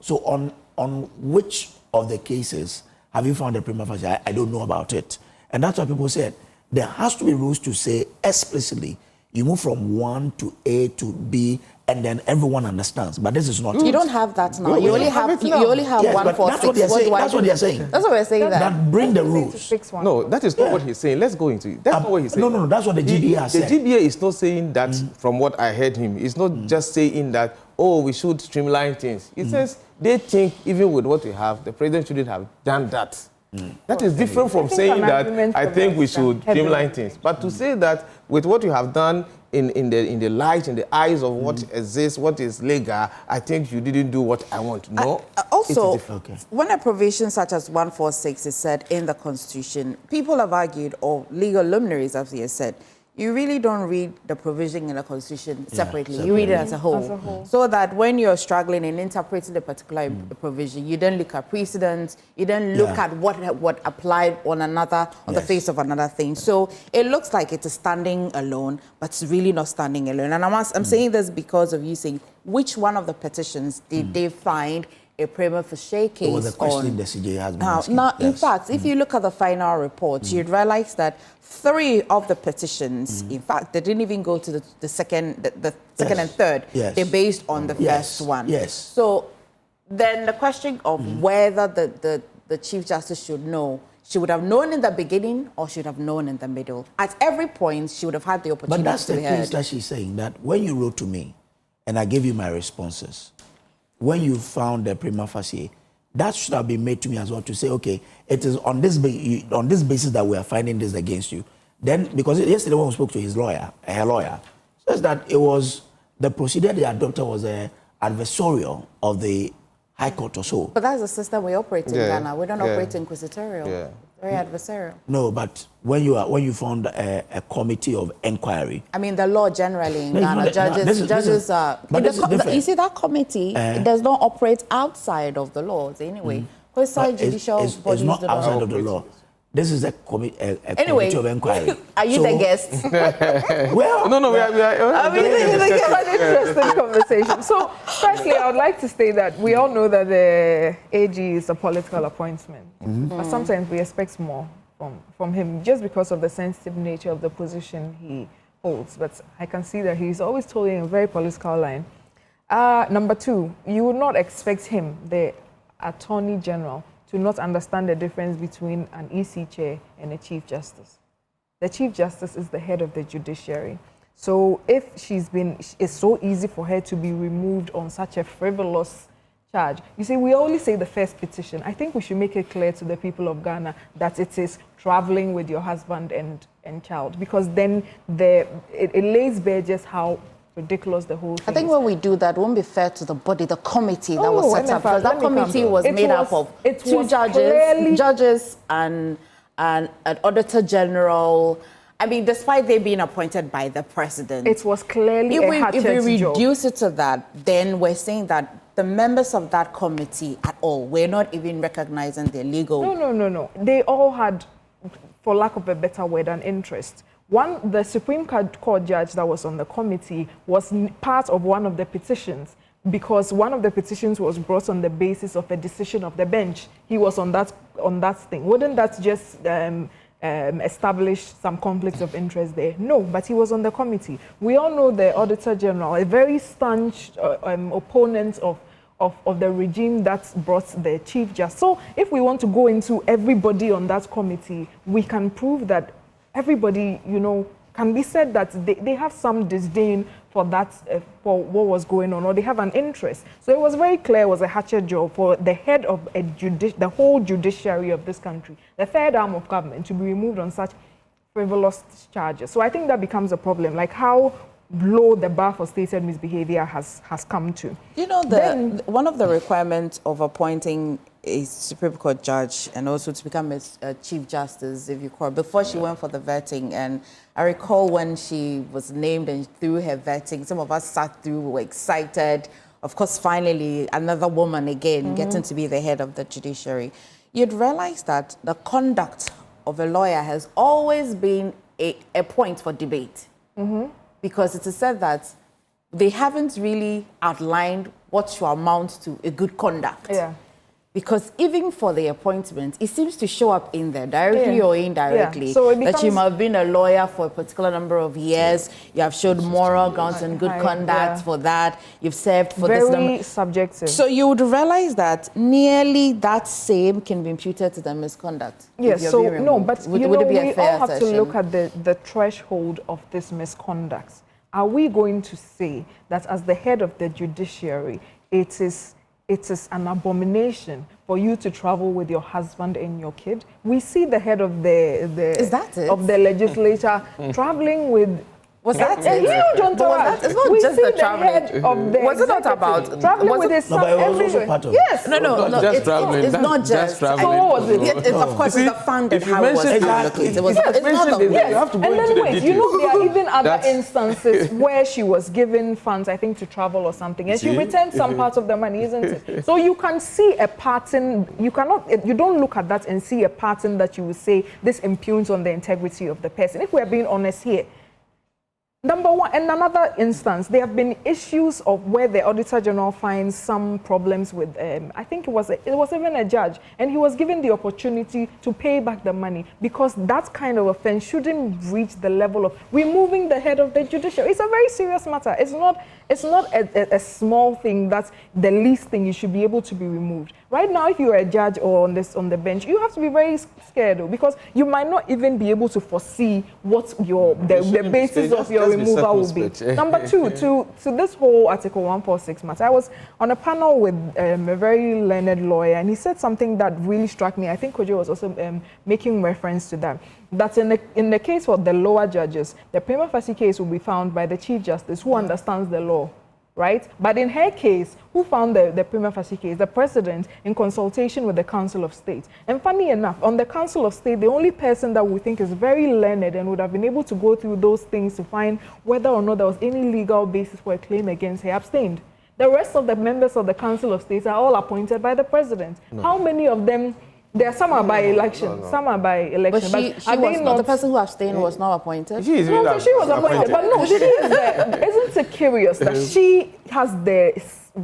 so on which of the cases have you found a prima facie? I don't know about it. And that's what people said. There has to be rules to say explicitly, you move from 1 to A to B, and then everyone understands. But this is not. You don't have that now. You only have 146. That's what they're saying. That's what we're saying. That bring the rules. No, that is not what he's saying. Let's go into it. That's not what he's saying. No, that's what the GBA has said. The GBA is not saying that. From what I heard him, it's not just saying that. Oh, we should streamline things. He says they think even with what we have, the president shouldn't have done that. That is different from saying that I think we should streamline things. But to say that with what you have done in the light, in the eyes of what exists, what is legal, I think you didn't do what I want. No. Also, when a provision such as 146 is said in the Constitution, people have argued, or legal luminaries, as he has said, you really don't read the provision in the Constitution separately. You read it as a whole. So that when you're struggling in interpreting the particular provision, you don't look at precedents, you don't look at what applied on the face of another thing. So it looks like it is standing alone, but it's really not standing alone. And I'm saying this because of you saying, which one of the petitions did they find a prima facie case was a question the CJ has been asking. Now, in fact, if you look at the final report, you'd realize that 3 of the petitions, in fact, they didn't even go to the second and third. They're based on the first one. So then the question of whether the Chief Justice should know, she would have known in the beginning or should have known in the middle. At every point, she would have had the opportunity to But that's the case that she's saying, that when you wrote to me and I gave you my responses, when you found the prima facie, that should have been made to me as well to say, okay, it is on this basis that we are finding this against you. Then, because yesterday when we spoke to her lawyer, says that it was the procedure they adopted was adversarial of the High Court or so. But that's the system we operate in Ghana. We don't operate inquisitorial. Very adversarial. No, but when you found a committee of inquiry. I mean, the law generally in Ghana, judges are. You see, that committee it does not operate outside of the laws anyway. Judicial bodies it's not outside of the law. This is a committee of inquiry. Are you the guest? Well, no, we are. It's an interesting conversation. So, firstly, I would like to state that we all know that the AG is a political appointment, but sometimes we expect more from him just because of the sensitive nature of the position he holds. But I can see that he's always towing a very political line. Number 2, you would not expect him, the Attorney General, to not understand the difference between an EC chair and a Chief Justice. The Chief Justice is the head of the judiciary. So if it's so easy for her to be removed on such a frivolous charge. You see, we only say the first petition. I think we should make it clear to the people of Ghana that it is traveling with your husband and child, because then it lays bare just how ridiculous the whole thing I think is. when we do that, it won't be fair to the body, the committee that was set up. Because that committee was made up of two judges and an auditor general. I mean, despite they being appointed by the president. It was clearly a hatchet job. If we reduce it to that, then we're saying that the members of that committee at all, we're not even recognizing their legal... No. They all had, for lack of a better word, an interest. The Supreme Court judge that was on the committee was part of one of the petitions, because one of the petitions was brought on the basis of a decision of the bench. He was on that thing. Wouldn't that just establish some conflicts of interest there? No, but he was on the committee. We all know the Auditor General, a very staunch opponent of the regime that brought the Chief Justice. So if we want to go into everybody on that committee, we can prove that everybody, can be said that they have some disdain for that, for what was going on, or they have an interest. So it was very clear it was a hatchet job for the head of the whole judiciary of this country, the third arm of government, to be removed on such frivolous charges. So I think that becomes a problem, like how low the bar for stated misbehavior has come to. One of the requirements of appointing a Supreme Court judge and also to become a Chief Justice, if you call, before she went for the vetting, and I recall when she was named and through her vetting, some of us sat through, we were excited. Of course, finally, another woman again getting to be the head of the judiciary. You'd realize that the conduct of a lawyer has always been a point for debate. Because it is said that they haven't really outlined what should amount to a good conduct. Yeah. Because even for the appointment, it seems to show up in there, directly or indirectly, So that you might have been a lawyer for a particular number of years, you have showed moral grounds and good conduct for that, you've served for this number. Very subjective. So you would realize that nearly that same can be imputed to the misconduct. Yes, so no, but would it be a we fair all have assertion? to look at the threshold of this misconduct. Are we going to say that as the head of the judiciary, it is an abomination for you to travel with your husband and your kid? We see the head of the legislature traveling with... Was that a huge entourage. It's not we just see the the traveling. head of the Was it not about traveling with his son everywhere? Yes. No. It's not just traveling. So what was it? Of course, it's the funded how it was allocated. It's not the yes. You have to go into the details. There are even other instances where she was given funds, I think, to travel or something, and she returned some part of the money, isn't it? So you can see a pattern. You don't look at that and see a pattern that you will say this impugns on the integrity of the person. If we're being honest here. Number one, in another instance, there have been issues of where the Auditor General finds some problems with, I think it was even a judge, and he was given the opportunity to pay back the money, because that kind of offense shouldn't reach the level of removing the head of the judiciary. It's a very serious matter. It's not a small thing. That's the least thing. You should be able to be removed. Right now, if you're a judge or on the bench, you have to be very scared, though, because you might not even be able to foresee what the basis of your removal will be. Number two, to this whole Article 146 matter, I was on a panel with a very learned lawyer, and he said something that really struck me. I think Kojo was also making reference to that. That in the case for the lower judges, the prima facie case will be found by the Chief Justice, who understands the law, right? But in her case, who found the prima facie case? The President, in consultation with the Council of State. And funny enough, on the Council of State, the only person that we think is very learned and would have been able to go through those things to find whether or not there was any legal basis for a claim against her abstained. The rest of the members of the Council of State are all appointed by the President. No. How many of them? There are some are by election, some are by election. But she was not, the person who abstained was not appointed. She was appointed, but no, she is there. Isn't it curious that she has the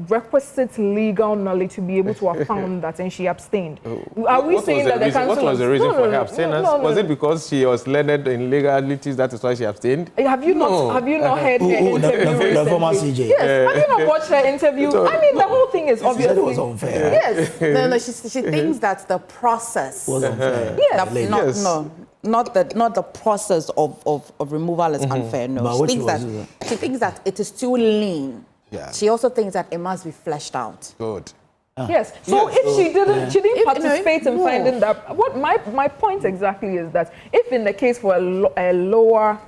requisite legal knowledge to be able to have found that, and she abstained? Are we saying that the council? What was the reason for her abstinence? Was it because she was learned in legalities? That is why she abstained. Have you not heard her interview? The former CJ. Yes. Have you not watched her interview? I mean, the whole thing is obviously. She said it was unfair. Yes. No. She thinks that the process was unfair. Yes. No. not the process of removal is unfair. No, she thinks that it is too lean. Yeah. She also thinks that it must be fleshed out. Good. Yes. So if she didn't participate in finding that, what my point exactly is that if in the case for a lower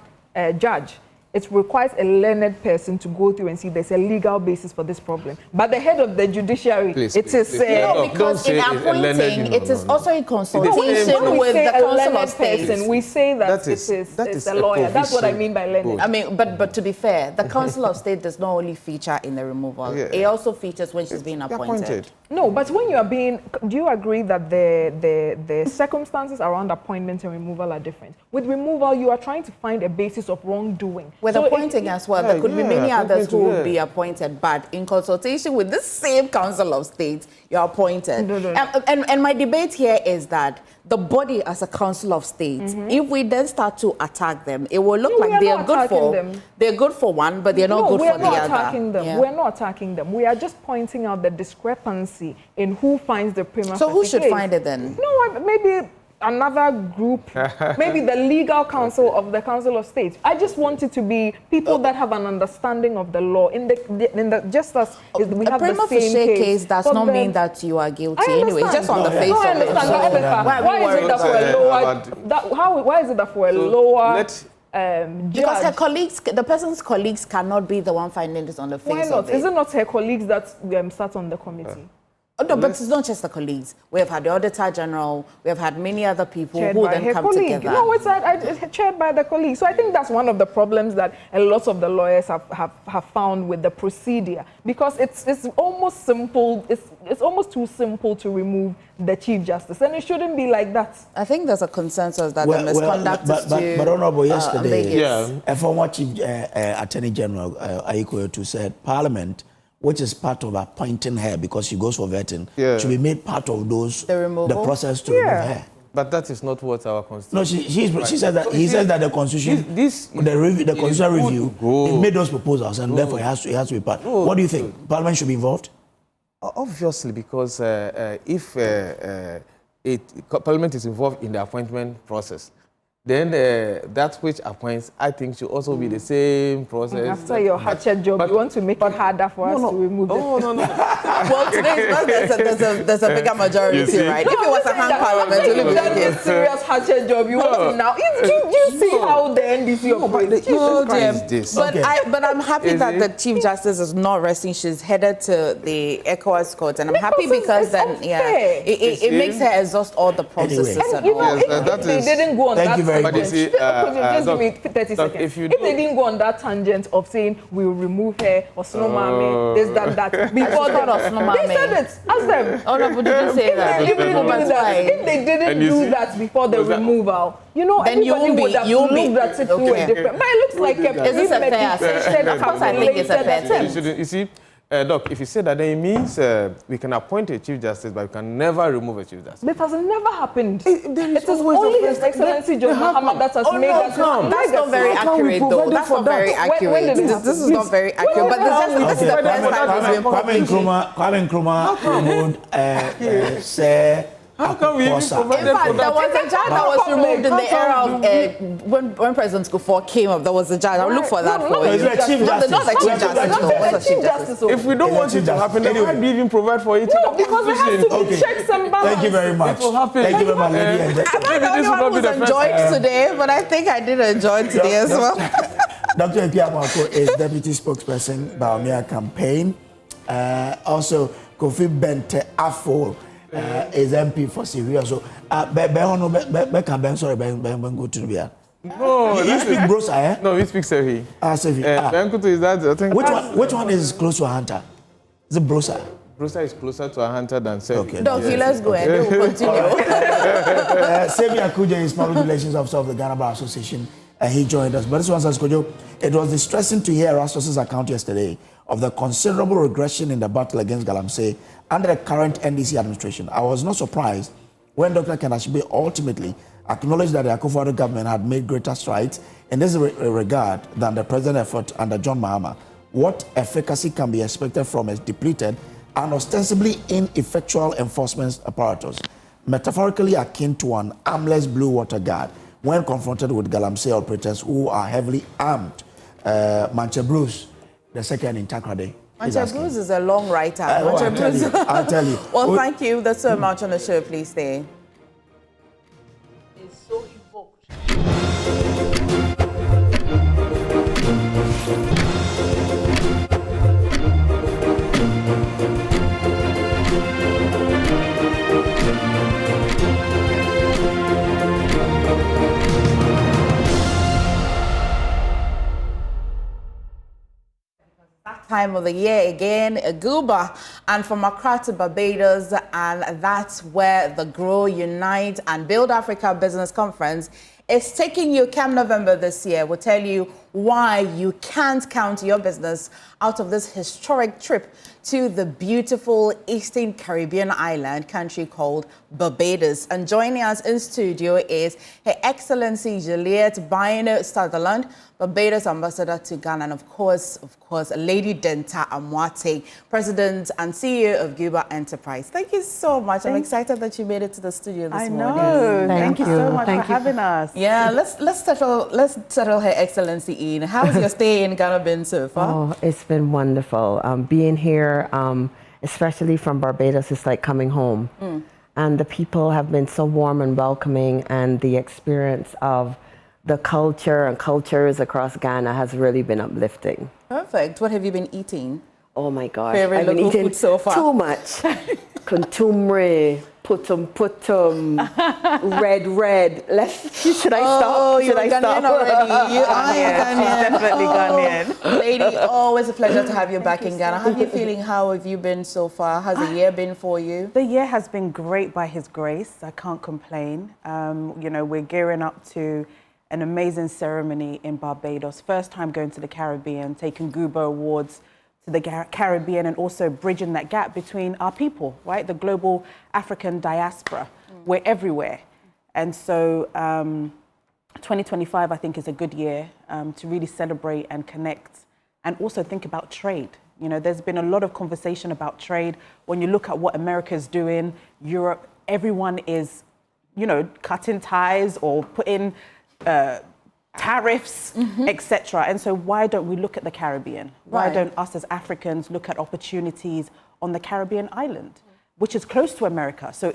judge, it requires a learned person to go through and see there's a legal basis for this problem. But the head of the judiciary, because in appointing, it is also in consultation with the Council of State. We say that it's a lawyer. That's what I mean by learned. I mean, but to be fair, the Council of State does not only feature in the removal. It also features when she's being appointed. No, but when you are being, do you agree that the circumstances around appointment and removal are different? With removal, you are trying to find a basis of wrongdoing. With appointing as well, there could be many others who would be appointed, but in consultation with the same Council of State, you're appointed. And my debate here is that the body as a Council of State, if we then start to attack them, it will look like they're good for one, but they're not good for the other. We're not attacking them. We are just pointing out the discrepancy in who finds the prima facie So who should case. find it then? No, maybe another group, maybe the legal counsel of the Council of State. I just want it to be people that have an understanding of the law. Just as we have the same case does not mean that you are guilty anyway. Just on the face of it. Why is it that for a lower? Why is it that for a lower? Because her colleagues, the person's colleagues, cannot be the one finding this on the face Why not? of it. Is it not her colleagues that sat on the committee? No, but it's not just the colleagues. We have had the Auditor General. We have had many other people chaired who by then her come colleague. together. No, it's chaired by the colleague. So I think that's one of the problems that a lot of the lawyers have found with the procedure, because it's almost simple. It's almost too simple to remove the Chief Justice, and it shouldn't be like that. I think there's a consensus that the misconduct is too but Honorable, yesterday, ambiguous. former Chief Attorney General Ayine said Parliament, which is part of appointing her because she goes for vetting, should be made part of the process to remove her. But that is not what our constitution. No, she said that he said that the constitution, the constitutional review, it made those proposals, and therefore it has to be part. What do you think? Parliament should be involved? Obviously, because if Parliament is involved in the appointment process, then that which appoints, I think, should also be the same process. After your hatchet job, you want to make it harder for us to remove it. No. Well, today there's a bigger majority, right? If it was a hung parliament, if you've done this serious hatchet job, you want to now. You see how the NDC operates. But I'm happy that the Chief Justice is not resting. She's headed to the ECOWAS court, and I'm happy because then, it makes her exhaust all the processes. And you know, if they didn't go on that. But you see, just give me 30 seconds. If they didn't go on that tangent of saying we'll remove her or Snomami, this, that, before they said it. Ask them. Oh no, but did you say that? If they didn't do that before the removal, you know, then everybody would have looked at it through a different. But it looks like a is this a fair assessment? Of course, I think it's a fair. You see. Doc, if you say that, then it means we can appoint a Chief Justice, but we can never remove a Chief Justice. That has never happened. It is only His Excellency Judge Muhammad that has made that. That's not very accurate, though. That's not very accurate. This is not very accurate. But this is the first time Kwame Nkrumah removed say. How can we even provide in fact, there was a judge that was removed in the era of when President Kufuor came up. There was a judge. I'll look for that for you. Not the Chief Justice. If we don't want it to happen, then why do we even provide for it? No, because it has to be checks and balances. Thank you very much. Thank you very much, lady and gentlemen. I'm not the one who's enjoyed today, but I think I did enjoy today as well. Dr. Mpiamako is Deputy Spokesperson, Baumia Campaign. Also, Kofi Bente Afo is MP for Syria. So, sorry, Ben go to the No, you speak Brosa, eh? No, we speak Sevi. Sevi. Benkutu is that, I think. Which one is close to a hunter? Is it Brosa? Brosa is closer to a hunter than Sevi. Okay. Donkey, let's go and we'll continue. Sevi Akuje is Public Relations Officer of the Ghana Bar Association. He joined us. But this one says, Kojo, it was distressing to hear Erastus's account yesterday of the considerable regression in the battle against Galamsey under the current NDC administration. I was not surprised when Dr. Kanashibe ultimately acknowledged that the Akufo-Addo government had made greater strides in this regard than the present effort under John Mahama. What efficacy can be expected from a depleted and ostensibly ineffectual enforcement apparatus, metaphorically akin to an armless blue water guard, when confronted with Galamsey operators who are heavily armed. Manche Bruce, the second in Takrade. Manche Bruce is a long writer. I'll tell you. Well, thank you. That's so much on the show. Please stay. It's so evoked. Time of the year again, Guba, and from Accra to Barbados, and that's where the Grow, Unite and Build Africa Business Conference is taking you. Come November this year, we'll tell you why you can't count your business out of this historic trip to the beautiful Eastern Caribbean island country called Barbados. And joining us in studio is Her Excellency Juliet Baino Sutherland, Barbados Ambassador to Ghana, and of course, Lady Denta Amwate, President and CEO of Guba Enterprise. Thank you so much. I'm excited that you made it to the studio this morning. I know. Thank you so much for having us. Yeah, let's settle Her Excellency Ayine. How's your stay in Ghana been so far? Oh, it's been wonderful. Being here, especially from Barbados, it's like coming home. And the people have been so warm and welcoming, and the experience of the culture and cultures across Ghana has really been uplifting. Perfect. What have you been eating? Oh my gosh. Favorite I've been local eating food so far? too much. Contumre, putum, red. Should I stop? You're Ghanaian already. You are Ghanaian. Definitely Ghanaian. Lady, always a pleasure to have you back in Ghana. How are you feeling? How have you been so far? How's the year been for you? The year has been great by His grace. I can't complain. You know, we're gearing up to an amazing ceremony in Barbados. First time going to the Caribbean, taking Guba Awards to the Caribbean, and also bridging that gap between our people, right? The global African diaspora. We're everywhere. And so 2025, I think, is a good year to really celebrate and connect and also think about trade. You know, there's been a lot of conversation about trade. When you look at what America's doing, Europe, everyone is, you know, cutting ties or putting tariffs, etc. And so why don't we look at the Caribbean? Why don't us as Africans look at opportunities on the Caribbean island, which is close to America? So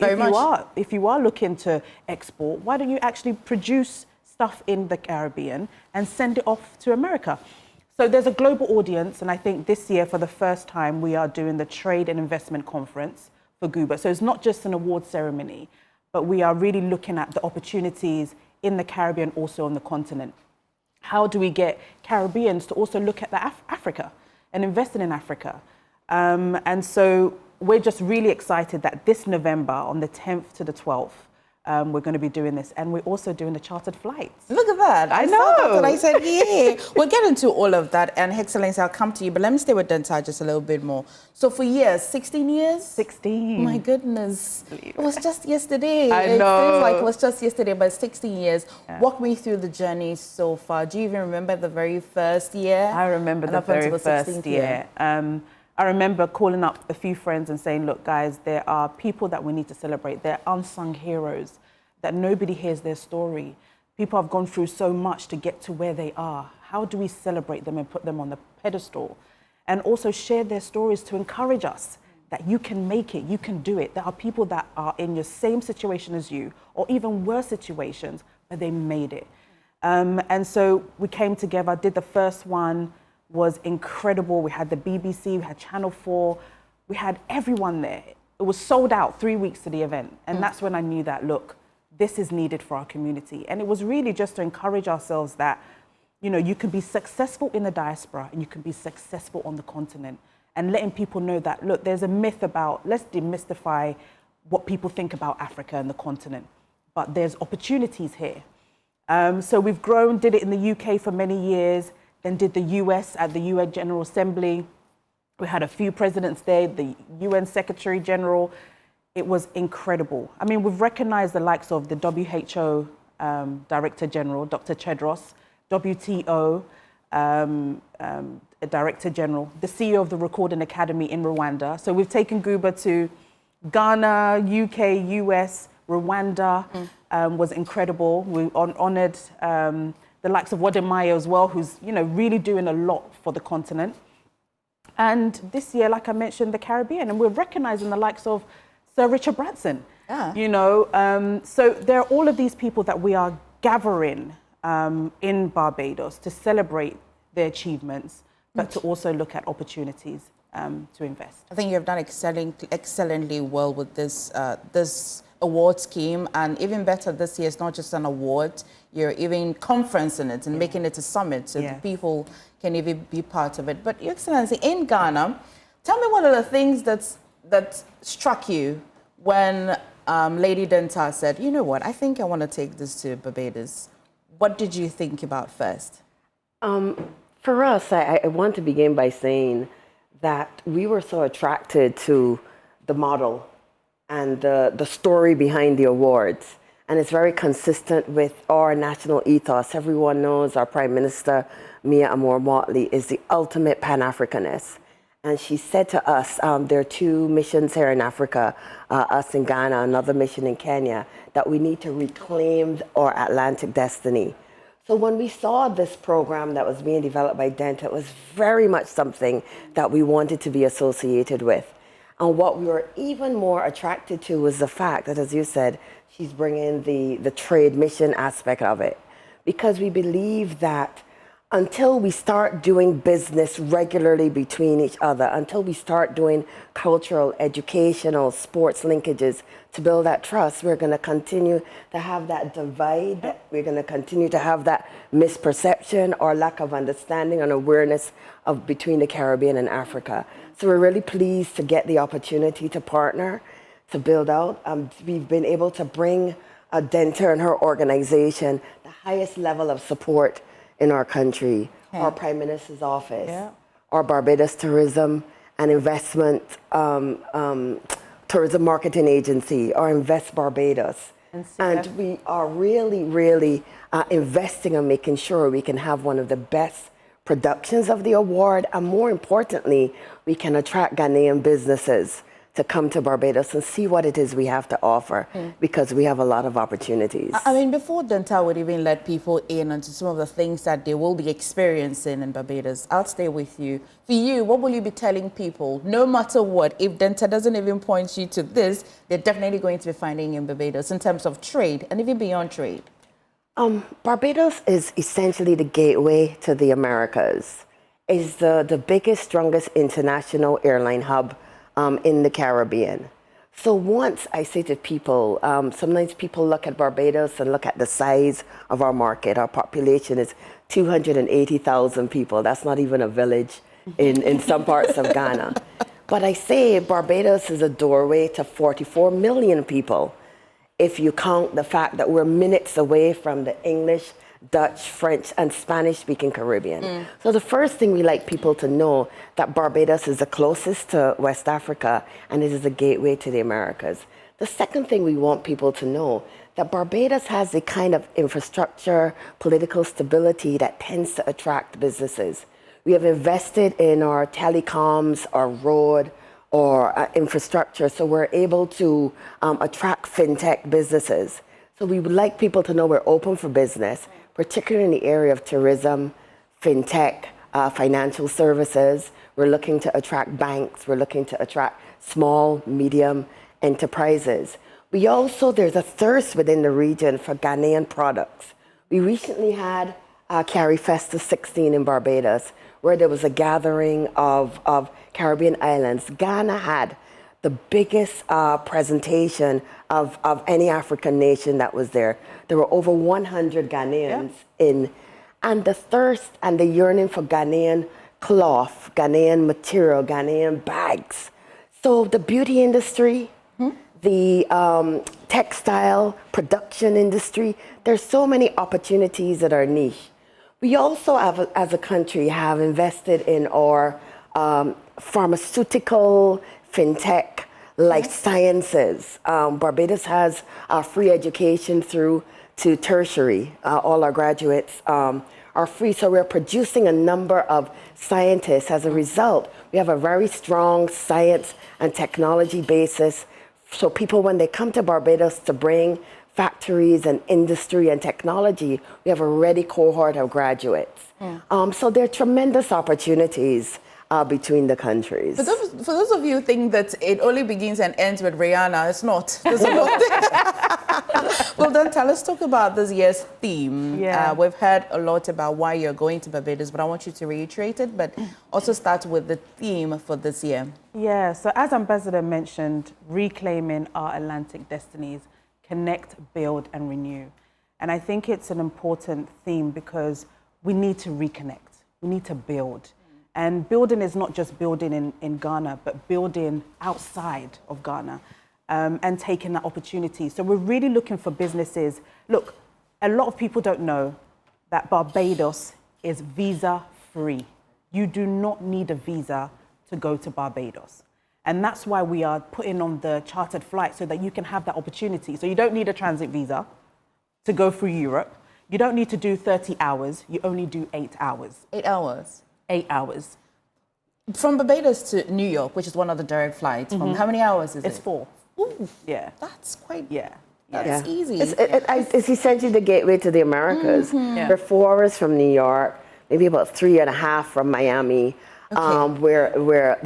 if you are looking to export, why don't you actually produce stuff in the Caribbean and send it off to America? So there's a global audience, and I think this year, for the first time, we are doing the Trade and Investment Conference for Guba. So it's not just an award ceremony, but we are really looking at the opportunities in the Caribbean, also on the continent. How do we get Caribbeans to also look at Africa and invest in Africa? And so we're just really excited that this November, on the 10th to the 12th, we're going to be doing this, and we're also doing the chartered flights. Look at that. I know. Saw that and I said, yeah. We'll get into all of that, and Excellency, I'll come to you, but let me stay with Denta just a little bit more. So for years, 16 years? 16. My goodness. It was just yesterday. I know. It feels like it was just yesterday, but 16 years. Yeah. Walk me through the journey so far. Do you even remember the very first year? I remember the very first year. I remember calling up a few friends and saying, look, guys, there are people that we need to celebrate. They're unsung heroes that nobody hears their story. People have gone through so much to get to where they are. How do we celebrate them and put them on the pedestal? And also share their stories to encourage us that you can make it, you can do it. There are people that are in your same situation as you, or even worse situations, but they made it. And so we came together, did the first one, was incredible. We had the BBC, we had Channel 4, we had everyone there. It was sold out 3 weeks to the event. And that's when I knew that, look, this is needed for our community. And it was really just to encourage ourselves that, you know, you can be successful in the diaspora and you can be successful on the continent, and letting people know that, look, there's a myth about, let's demystify what people think about Africa and the continent, but there's opportunities here. So we've grown, did it in the UK for many years, then did the US at the UN General Assembly. We had a few presidents there, the UN Secretary General. It was incredible. I mean, we've recognized the likes of the WHO Director General, Dr. Tedros, WTO Director General, the CEO of the Recording Academy in Rwanda. So we've taken Guba to Ghana, UK, US, Rwanda, was incredible. We honoured the likes of Wademaya as well, who's really doing a lot for the continent. And this year, like I mentioned, the Caribbean, and we're recognising the likes of Sir Richard Branson. Yeah. So there are all of these people that we are gathering in Barbados to celebrate their achievements, but to also look at opportunities to invest. I think you have done excellently well with this this award scheme, and even better this year, it's not just an award, you're even conferencing it and making it a summit so that people can even be part of it. But Your Excellency, in Ghana, tell me one of the things that struck you when Lady Denta said, you know what, I think I want to take this to Barbados. What did you think about first? For us, I want to begin by saying that we were so attracted to the model and the story behind the awards. And it's very consistent with our national ethos. Everyone knows our Prime Minister, Mia Amor-Motley, is the ultimate Pan-Africanist. And she said to us, there are 2 missions here in Africa, us in Ghana, another mission in Kenya, that we need to reclaim our Atlantic destiny. So when we saw this program that was being developed by Denta, it was very much something that we wanted to be associated with. And what we were even more attracted to was the fact that, as you said, she's bringing the trade mission aspect of it. Because we believe that until we start doing business regularly between each other, until we start doing cultural, educational, sports linkages to build that trust, we're going to continue to have that divide. We're going to continue to have that misperception or lack of understanding and awareness of between the Caribbean and Africa. So we're really pleased to get the opportunity to partner, to build out. We've been able to bring Denta and her organization the highest level of support in our country, our Prime Minister's office, our Barbados Tourism and Investment Tourism Marketing Agency, our Invest Barbados. And we are really, really investing in making sure we can have one of the best productions of the award, and more importantly, we can attract Ghanaian businesses to come to Barbados and see what it is we have to offer, because we have a lot of opportunities. I mean, before Denta would even let people in onto some of the things that they will be experiencing in Barbados, I'll stay with you. For you, what will you be telling people, no matter what, if Denta doesn't even point you to this, they're definitely going to be finding in Barbados in terms of trade and even beyond trade? Barbados is essentially the gateway to the Americas. It's the biggest, strongest international airline hub in the Caribbean. So once I say to people, sometimes people look at Barbados and look at the size of our market. Our population is 280,000 people. That's not even a village in some parts of Ghana. But I say Barbados is a doorway to 44 million people, if you count the fact that we're minutes away from the English, Dutch, French, and Spanish-speaking Caribbean. So the first thing we like people to know that Barbados is the closest to West Africa, and it is a gateway to the Americas. The second thing we want people to know that Barbados has the kind of infrastructure, political stability that tends to attract businesses. We have invested in our telecoms, our road, or infrastructure, so we're able to attract fintech businesses. So we would like people to know we're open for business, particularly in the area of tourism, fintech, financial services. We're looking to attract banks. We're looking to attract small, medium enterprises. We also, there's a thirst within the region for Ghanaian products. We recently had Carry Festa 16 in Barbados, where there was a gathering of Caribbean islands. Ghana had the biggest presentation of any African nation that was there. There were over 100 Ghanaians in, and the thirst and the yearning for Ghanaian cloth, Ghanaian material, Ghanaian bags. So the beauty industry, the textile production industry, there's so many opportunities that are niche. We also, as a country, have invested in our pharmaceutical, fintech, life sciences. Barbados has free education through to tertiary. All our graduates are free, so we're producing a number of scientists. As a result, we have a very strong science and technology basis. So people, when they come to Barbados to bring factories and industry and technology, we have a ready cohort of graduates. So there are tremendous opportunities between the countries. For those of you who think that it only begins and ends with Rihanna, it's not. Well done, let's talk about this year's theme. Yeah. We've heard a lot about why you're going to Barbados, but I want you to reiterate it, but also start with the theme for this year. Yeah, so as Ambassador mentioned, reclaiming our Atlantic destinies, connect, build and renew. And I think it's an important theme because we need to reconnect, we need to build. And building is not just building in Ghana, but building outside of Ghana and taking that opportunity. So we're really looking for businesses. Look, a lot of people don't know that Barbados is visa-free. You do not need a visa to go to Barbados. And that's why we are putting on the chartered flight so that you can have that opportunity. So you don't need a transit visa to go through Europe. You don't need to do 30 hours. You only do 8 hours. 8 hours? 8 hours. From Barbados to New York, which is one of the direct flights, from how many hours is it? It's 4. Ooh, yeah. That's quite... Yeah. That's easy. It's essentially the gateway to the Americas. We're 4 hours from New York, maybe about 3.5 from Miami. We're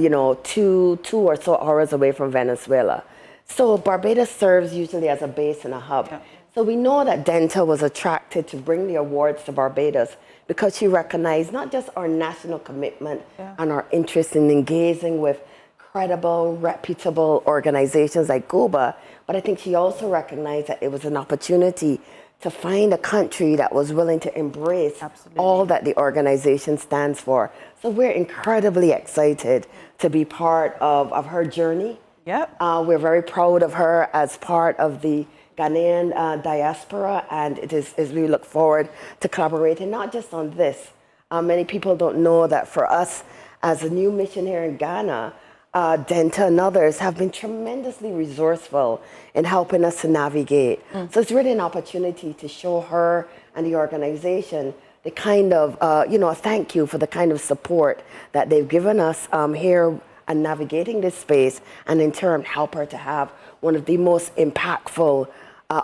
2 or so hours away from Venezuela. So Barbados serves usually as a base and a hub. So we know that Denta was attracted to bring the awards to Barbados because she recognized not just our national commitment and our interest in engaging with credible, reputable organizations like Guba, but I think she also recognized that it was an opportunity to find a country that was willing to embrace all that the organization stands for. So we're incredibly excited to be part of her journey. We're very proud of her as part of the Ghanaian diaspora, and we look forward to collaborating not just on this. Many people don't know that for us as a new mission here in Ghana, Denta and others have been tremendously resourceful in helping us to navigate. So it's really an opportunity to show her and the organization the kind of, a thank you for the kind of support that they've given us here and navigating this space, and in turn help her to have one of the most impactful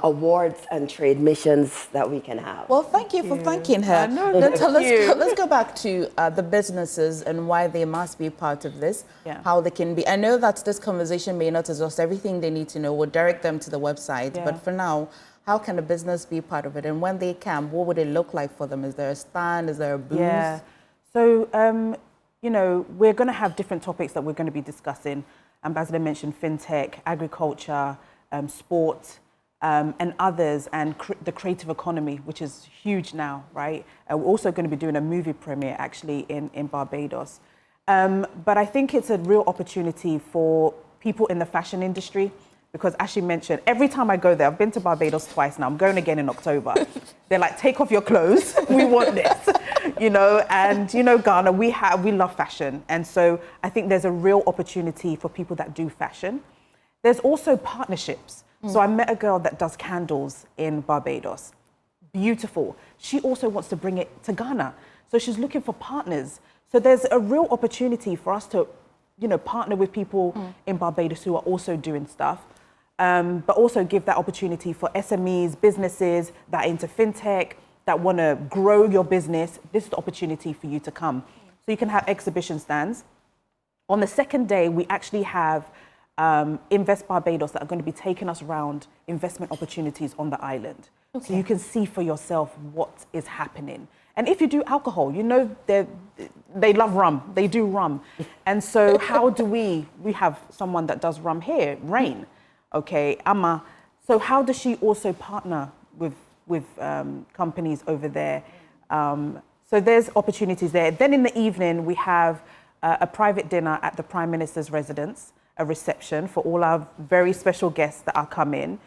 awards and trade missions that we can have. Well, thank you for thanking her. Let's go back to the businesses and why they must be part of this, how they can be. I know that this conversation may not exhaust everything they need to know. We'll direct them to the website, but for now, how can a business be part of it? And when they can, what would it look like for them? Is there a stand? Is there a booth? So, we're going to have different topics that we're going to be discussing. Ambassador mentioned fintech, agriculture, sport, and others, and the creative economy, which is huge now, right? We're also going to be doing a movie premiere, actually, in Barbados. But I think it's a real opportunity for people in the fashion industry, because as she mentioned, every time I go there, I've been to Barbados twice now, I'm going again in October. They're like, take off your clothes, we want this, and Ghana, we love fashion. And so I think there's a real opportunity for people that do fashion. There's also partnerships. So I met a girl that does candles in Barbados. Beautiful. She also wants to bring it to Ghana. So she's looking for partners. So there's a real opportunity for us to, partner with people in Barbados who are also doing stuff, but also give that opportunity for SMEs, businesses that are into fintech, that want to grow your business. This is the opportunity for you to come. So you can have exhibition stands. On the second day, we actually have Invest Barbados that are going to be taking us around investment opportunities on the island. So you can see for yourself what is happening. And if you do alcohol, they love rum, they do rum. And so how do we have someone that does rum here, Rain, Amma. So how does she also partner with companies over there? So there's opportunities there. Then in the evening, we have a private dinner at the Prime Minister's residence, a reception for all our very special guests that are coming.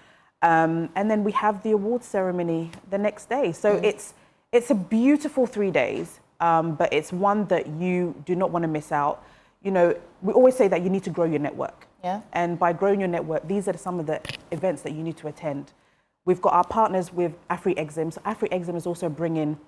And then we have the awards ceremony the next day. So it's a beautiful 3 days, but it's one that you do not want to miss out. We always say that you need to grow your network. And by growing your network, these are some of the events that you need to attend. We've got our partners with AfriExim. So AfriExim is also bringing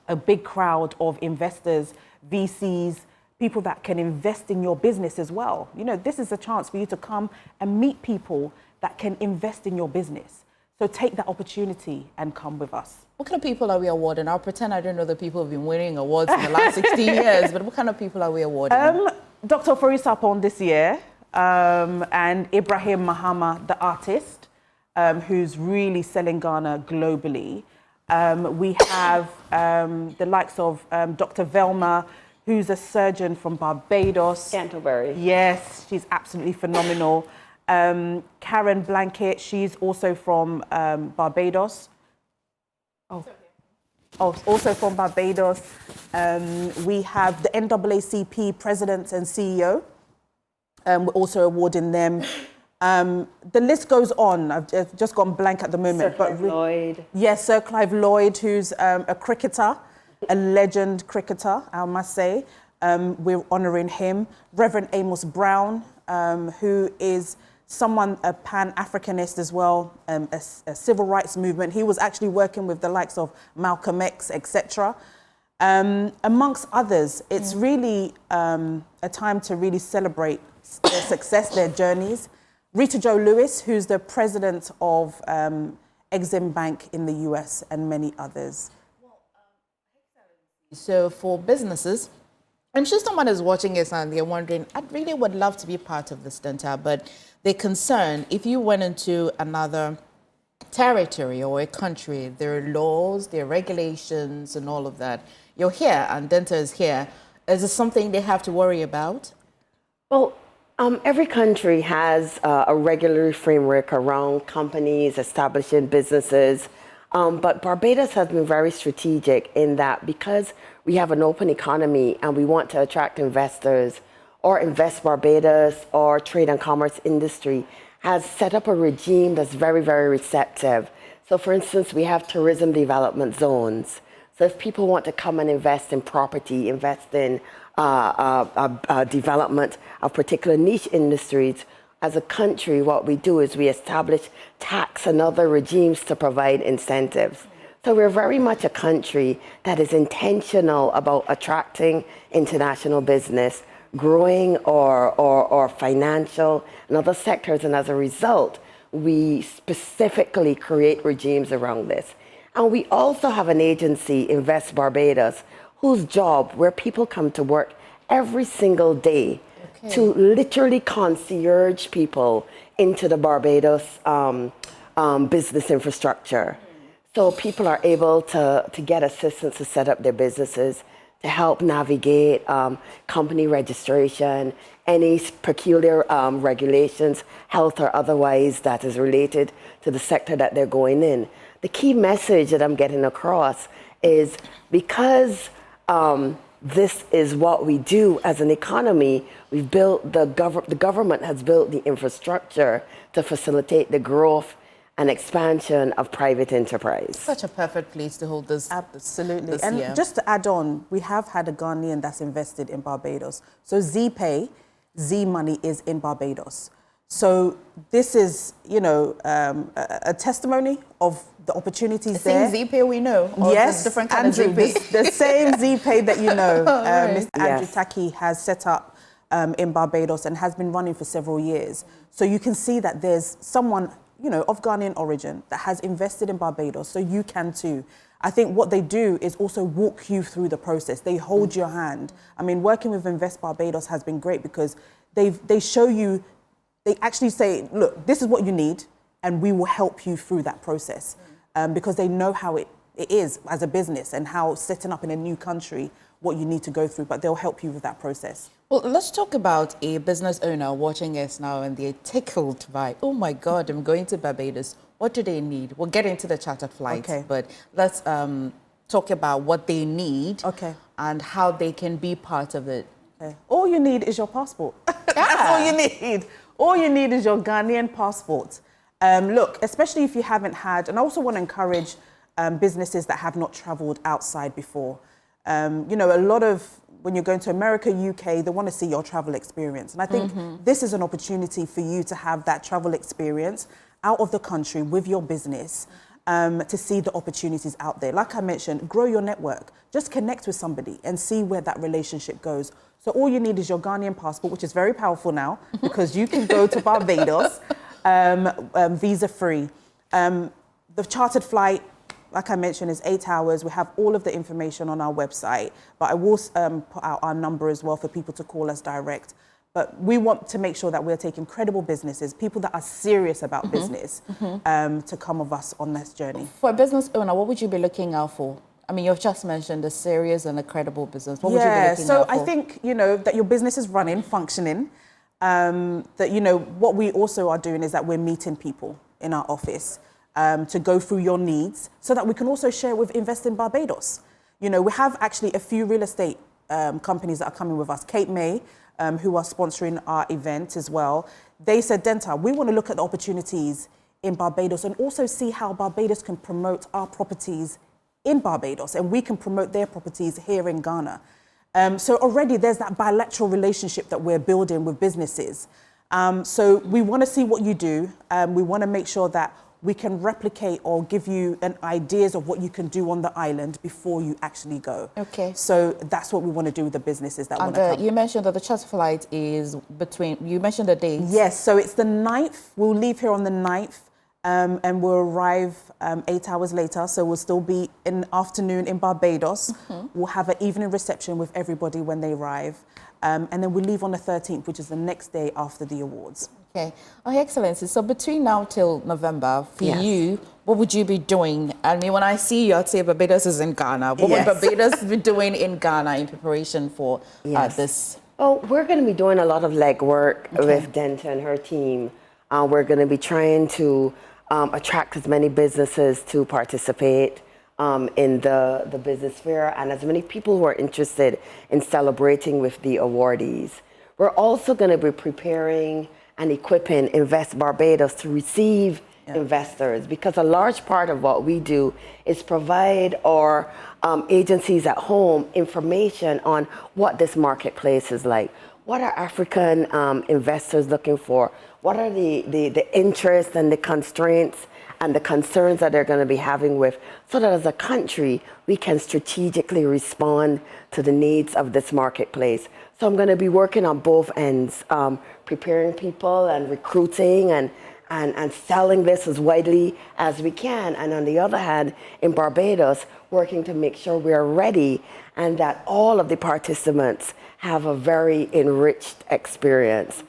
a big crowd of investors, VCs, people that can invest in your business as well. This is a chance for you to come and meet people that can invest in your business. So take that opportunity and come with us. What kind of people are we awarding? I'll pretend I don't know the people who've been winning awards in the last 16 years, but what kind of people are we awarding? Dr. Fori Sapon this year, and Ibrahim Mahama, the artist, who's really selling Ghana globally. We have the likes of Dr. Velma, who's a surgeon from Barbados. Canterbury. Yes, she's absolutely phenomenal. Karen Blanket, she's also from Barbados. Also from Barbados. We have the NAACP president and CEO. We're also awarding them. The list goes on. I've just gone blank at the moment. Sir Clive Lloyd. Yes, Sir Clive Lloyd, who's a cricketer, a legend cricketer, I must say. We're honouring him. Reverend Amos Brown, who is someone, a Pan-Africanist as well, a civil rights movement. He was actually working with the likes of Malcolm X, etc. Amongst others, it's really a time to really celebrate their success, their journeys. Rita Jo Lewis, who's the president of Exim Bank in the US, and many others. So for businesses, I'm sure someone is watching this and they're wondering, I really would love to be part of this center, but they're concerned if you went into another territory or a country, there are laws, there are regulations and all of that. You're here and Denta is here. Is this something they have to worry about? Well, every country has a regulatory framework around companies, establishing businesses, but Barbados has been very strategic in that because we have an open economy and we want to attract investors, or Invest Barbados or Trade and Commerce Industry has set up a regime that's very, very receptive. So for instance, we have tourism development zones. So if people want to come and invest in property, invest in development of particular niche industries, as a country, what we do is we establish tax and other regimes to provide incentives. So we're very much a country that is intentional about attracting international business, growing our financial and other sectors, and as a result, we specifically create regimes around this. And we also have an agency, Invest Barbados, whose job, where people come to work every single day to literally concierge people into the Barbados business infrastructure. So people are able to get assistance to set up their businesses, to help navigate company registration, any peculiar regulations, health or otherwise, that is related to the sector that they're going in. The key message that I'm getting across is because this is what we do as an economy, we've built the government has built the infrastructure to facilitate the growth and expansion of private enterprise. Such a perfect place to hold this. Absolutely. And just to add on, we have had a Ghanaian that's invested in Barbados. So ZPay, Z Money is in Barbados. So this is, you know, a testimony of the opportunities there. The same ZPay we know? Or yes, different kind Andrew, of ZPay? the same ZPay that you know. Right. Mr. Andrew Taki has set up in Barbados and has been running for several years. So you can see that there's someone, you know, of Ghanaian origin that has invested in Barbados, so you can too. I think what they do is also walk you through the process. They hold your hand. I mean, working with Invest Barbados has been great because they show you, they actually say, look, this is what you need, and we will help you through that process. Because they know how it is as a business and how setting up in a new country, what you need to go through, but they'll help you with that process. Well, let's talk about a business owner watching us now and they're tickled by, oh my God, I'm going to Barbados. What do they need? We'll get into the chartered flights, but let's talk about what they need and how they can be part of it. All you need is your passport. That's all you need. All you need is your Ghanaian passport. Look, especially if you haven't had, and I also want to encourage businesses that have not traveled outside before. You know, a lot of, when you're going to America, UK, they want to see your travel experience. And I think this is an opportunity for you to have that travel experience out of the country with your business to see the opportunities out there. Like I mentioned, grow your network. Just connect with somebody and see where that relationship goes. So all you need is your Ghanaian passport, which is very powerful now because you can go to Barbados visa-free. the chartered flight, like I mentioned, is 8 hours. We have all of the information on our website, but I will put out our number as well for people to call us direct. But we want to make sure that we're taking credible businesses, people that are serious about business, to come with us on this journey. For a business owner, what would you be looking out for? I mean, you've just mentioned a serious and a credible business. What would you be looking out for? I think, you know, that your business is running, functioning. That, you know, what we also are doing is that we're meeting people in our office to go through your needs so that we can also share with Invest in Barbados. You know, we have actually a few real estate companies that are coming with us. Cape May, who are sponsoring our event as well. They said, Denta, we want to look at the opportunities in Barbados and also see how Barbados can promote our properties in Barbados and we can promote their properties here in Ghana. So already there's that bilateral relationship that we're building with businesses. So we want to see what you do. We want to make sure that we can replicate or give you an ideas of what you can do on the island before you actually go. Okay. So that's what we want to do with the businesses that want to come. You mentioned that the charter flight is between, you mentioned the dates. Yes, so it's the 9th. We'll leave here on the 9th and we'll arrive 8 hours later. So we'll still be in the afternoon in Barbados. We'll have an evening reception with everybody when they arrive. And then we'll leave on the 13th, which is the next day after the awards. Okay. Oh, Excellency, so between now till November, for you, what would you be doing? I mean, when I see you, I'd say Barbados is in Ghana. What would Barbados be doing in Ghana in preparation for this? Oh, we're going to be doing a lot of legwork with Denta and her team. We're going to be trying to attract as many businesses to participate in the business fair and as many people who are interested in celebrating with the awardees. We're also going to be preparing and equipping Invest Barbados to receive investors, because a large part of what we do is provide our agencies at home information on what this marketplace is like. What are African investors looking for? What are the interests and the constraints and the concerns that they're going to be having with, so that as a country, we can strategically respond to the needs of this marketplace. So I'm going to be working on both ends, preparing people and recruiting and selling this as widely as we can. And on the other hand, in Barbados, working to make sure we are ready and that all of the participants have a very enriched experience.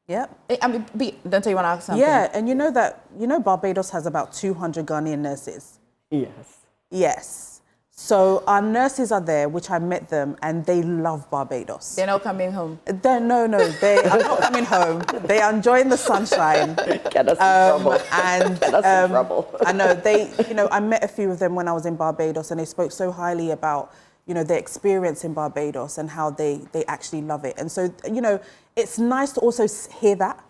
Yep. I mean, Denta, you want to ask something? Yeah, and you know Barbados has about 200 Ghanaian nurses. Yes. Yes. So our nurses are there, which I met them, and they love Barbados. They're not coming home? No, they are not coming home. They are enjoying the sunshine. Get us in trouble. And Get us in trouble. I know, I met a few of them when I was in Barbados, and they spoke so highly about, you know, their experience in Barbados and how they actually love it. And so, you know, it's nice to also hear that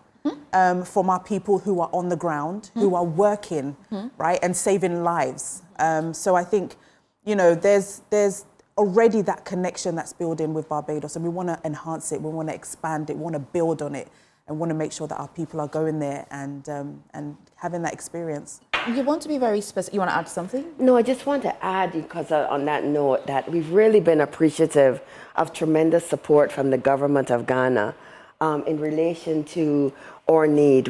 from our people who are on the ground, who are working, right, and saving lives. So I think, you know, there's already that connection that's building with Barbados, and we want to enhance it, we want to expand it, we want to build on it, and want to make sure that our people are going there and having that experience. You want to be very specific. You want to add something? No, I just want to add, because on that note, that we've really been appreciative of tremendous support from the government of Ghana in relation to our needs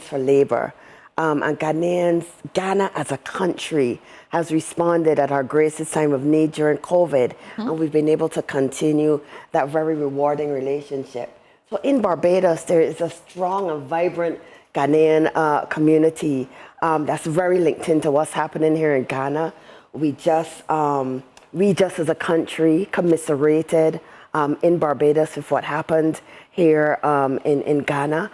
for labor. And Ghana as a country has responded at our greatest time of need during COVID, and we've been able to continue that very rewarding relationship. So in Barbados, there is a strong and vibrant Ghanaian community that's very linked into what's happening here in Ghana. We just as a country commiserated in Barbados with what happened here in Ghana.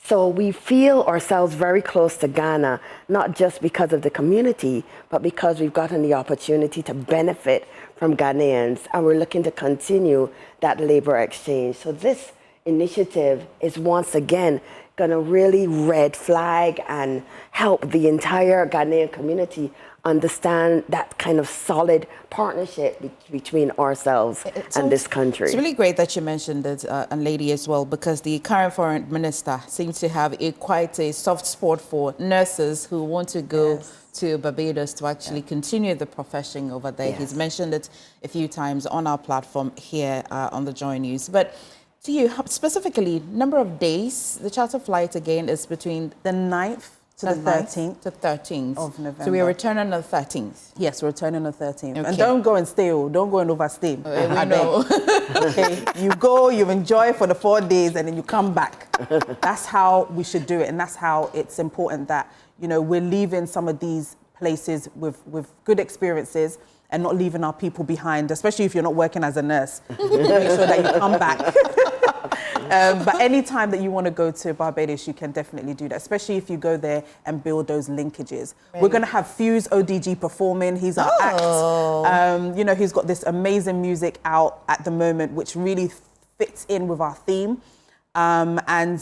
So we feel ourselves very close to Ghana, not just because of the community, but because we've gotten the opportunity to benefit from Ghanaians, and we're looking to continue that labor exchange. So this initiative is once again going to really red flag and help the entire Ghanaian community understand that kind of solid partnership between ourselves and this country. It's really great that you mentioned it, and Lady as well, because the current foreign minister seems to have quite a soft spot for nurses who want to go to Barbados to actually continue the profession over there. He's mentioned it a few times on our platform here on the Joy News. But to you, specifically, number of days, the charter flight again is between the 9th To the 13th. To 13th of November. So we're returning on the 13th. Yes, we're returning on the 13th. Okay. And don't go and stay. Don't go and overstay. We know. Okay, you go, you enjoy for the 4 days, and then you come back. That's how we should do it, and that's how it's important that, you know, we're leaving some of these places with good experiences and not leaving our people behind, especially if you're not working as a nurse. Make sure that you come back. But any time that you want to go to Barbados, you can definitely do that, especially if you go there and build those linkages. Really? We're going to have Fuse ODG performing. He's our act. You know, he's got this amazing music out at the moment, which really fits in with our theme. And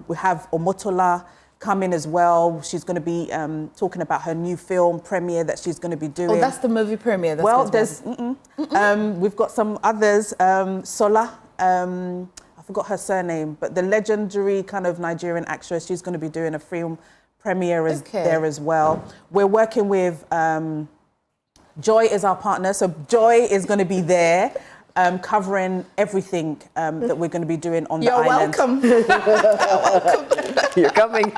we have Omotola coming as well. She's going to be talking about her new film premiere that she's going to be doing. Oh, that's the movie premiere. That's well, there's we've got some others. Sola, I forgot her surname, but the legendary kind of Nigerian actress. She's going to be doing a film premiere there as well. We're working with Joy is our partner, so Joy is going to be there. Covering everything that we're going to be doing on the island. You're welcome. You're coming.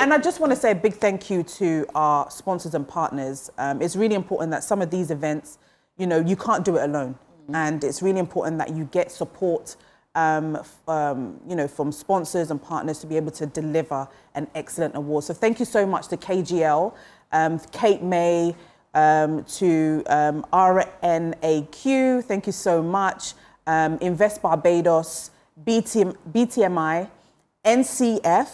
And I just want to say a big thank you to our sponsors and partners. It's really important that some of these events, you know, you can't do it alone. And it's really important that you get support, you know, from sponsors and partners to be able to deliver an excellent award. So thank you so much to KGL, Kate May, to RNAQ, thank you so much, Invest Barbados, BTMI, NCF,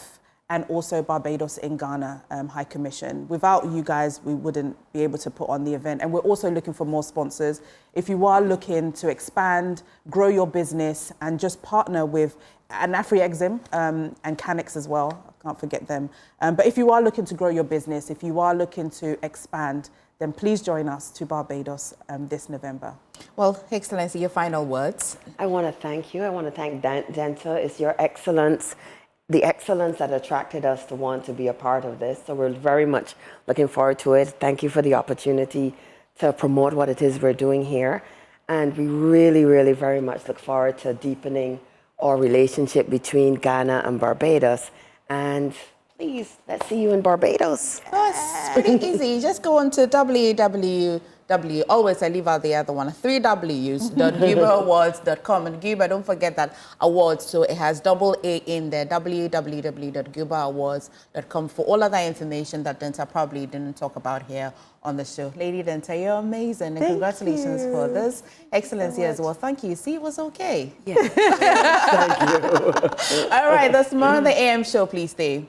and also Barbados in Ghana High Commission. Without you guys, we wouldn't be able to put on the event. And we're also looking for more sponsors. If you are looking to expand, grow your business, and just partner with an AfriExim and Canix as well, I can't forget them. But if you are looking to grow your business, if you are looking to expand, then please join us to Barbados this November. Well, Excellency, your final words. I want to thank you. I want to thank Denta. It's your excellence, the excellence that attracted us to want to be a part of this. So we're very much looking forward to it. Thank you for the opportunity to promote what it is we're doing here. And we really, really very much look forward to deepening our relationship between Ghana and Barbados. And please, let's see you in Barbados. Oh, it's pretty easy. Just go on to always I leave out the other one, 3 W's.gubaawards.com. And Guba, don't forget that awards, so it has double A in there, www.gubaawards.com for all other information that Denta probably didn't talk about here on the show. Lady Denta, you're amazing, and congratulations for this. Excellency as well. Thank you. See, it was okay. Yeah. Thank you. All right, that's more on the AM show. Please stay.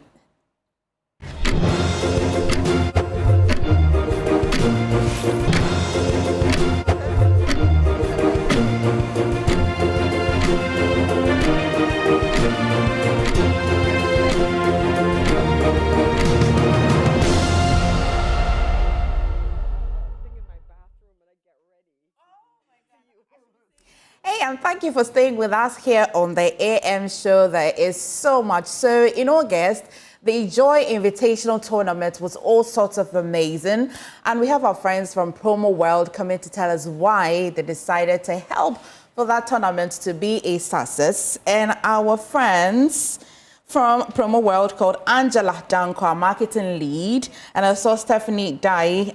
Hey, and thank you for staying with us here on the AM show. There is so much. So in August, the Joy Invitational Tournament was all sorts of amazing. And we have our friends from Promo World coming to tell us why they decided to help for that tournament to be a success. And our friends from Promo World called Angela Danko, our marketing lead, and I saw Stephanie Dai,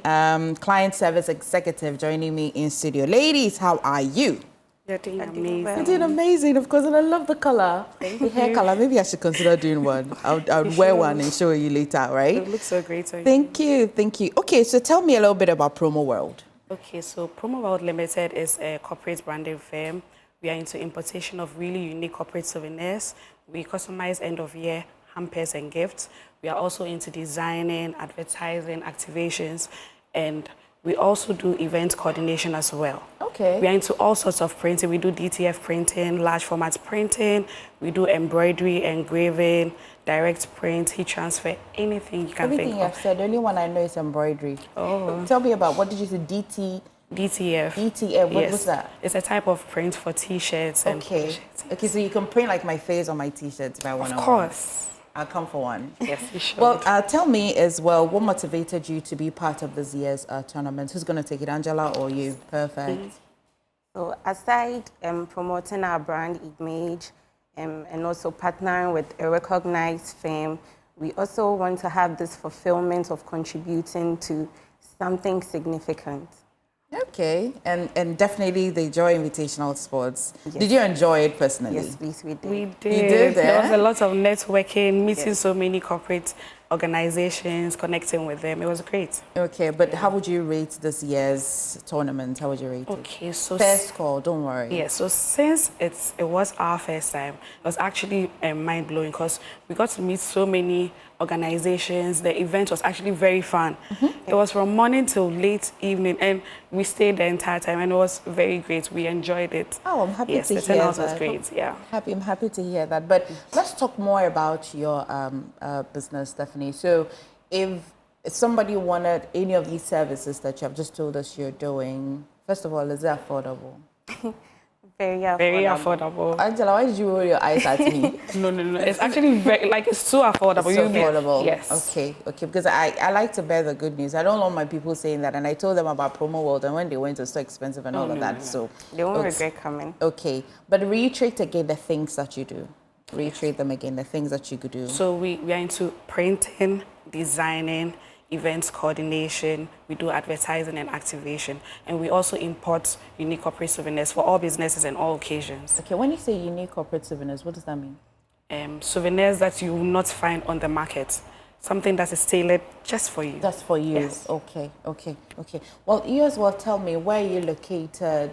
client service executive, joining me in studio. Ladies, how are you? You're doing amazing. You're doing amazing, of course, and I love the color. The hair color. Maybe I should consider doing one. I would wear one and show you later, right? It looks so great. Thank you, thank you. Okay, so tell me a little bit about Promo World. Okay, so Promo World Limited is a corporate branding firm. We are into importation of really unique corporate souvenirs. We customize end-of-year hampers and gifts. We are also into designing, advertising, activations, and we also do event coordination as well. Okay. We are into all sorts of printing. We do DTF printing, large format printing. We do embroidery, engraving, direct print, heat transfer, anything you can think of. Everything you've said, the only one I know is embroidery. Oh. Tell me about, what did you say, DTF? DTF, what was that? It's a type of print for T-shirts and t-shirts. Okay, so you can print like my face on my T-shirts if I want to. Of course. I'll come for one. Yes, you should. Well, tell me as well, what motivated you to be part of this year's tournament? Who's going to take it, Angela or you? Perfect. So aside promoting our brand image and also partnering with a recognized firm, We also want to have this fulfillment of contributing to something significant. Okay, and definitely the Joy Invitational Sports. Yes. Did you enjoy it personally? Yes, please, we did. We did. You did, There was eh? a lot of networking, meeting so many corporate organizations, connecting with them. It was great. Okay, but how would you rate this year's tournament? How would you rate it? Okay, so First call, don't worry. Yeah, so since it was our first time, it was actually mind-blowing because we got to meet so many organizations. The event was actually very fun. It was from morning till late evening, and we stayed the entire time, and it was very great. We enjoyed it. Oh, I'm happy yes, to the hear turnout that. was great, yeah. I'm happy to hear that. But let's talk more about your business, Stephanie. So if somebody wanted any of these services that you have just told us you're doing, first of all, is it affordable? Very affordable. Very affordable. Angela, why did you roll your eyes at me? No. It's actually very, it's so affordable. It's so affordable. Yes. Okay, because I like to bear the good news. I don't want my people saying that, and I told them about Promo World, and when they went, it was so expensive and all of that. So they won't regret coming. Okay, but reiterate again the things that you do. Reiterate them again, the things that you could do. So we are into printing, designing, events coordination, we do advertising and activation, and we also import unique corporate souvenirs for all businesses and all occasions. Okay, when you say unique corporate souvenirs, what does that mean? Souvenirs that you will not find on the market, something that is tailored just for you. Just for you. Yes. Okay. Well, you as well tell me, where are you located?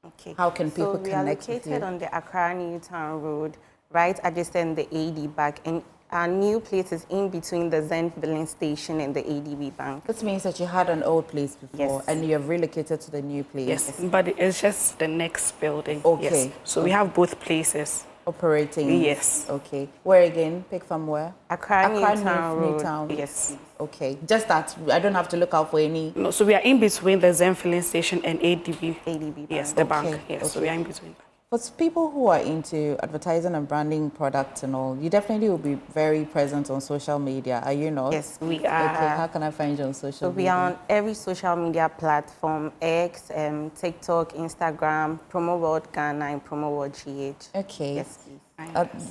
Okay. How can people connect with you? We are located on the Accra Newtown Road, right adjacent the AD Bank, and our new place is in between the Zen filling station and the ADB Bank. This means that you had an old place before, yes, and you have relocated to the new place. Yes, but it's just the next building. Okay. Yes. So we have both places operating. Yes. Okay. Where again? Pick from where? Accra Newtown. Yes. Okay. Just that I don't have to look out for any. No. So we are in between the Zen filling station and ADB. ADB. Yes, the bank. Yes. So we are in between. For people who are into advertising and branding products and all, you definitely will be very present on social media, are you not? Yes, we are. Okay, how can I find you on social media? We are on every social media platform, X, TikTok, Instagram, Promo World Ghana, and Promo World GH. Okay. Yes, please.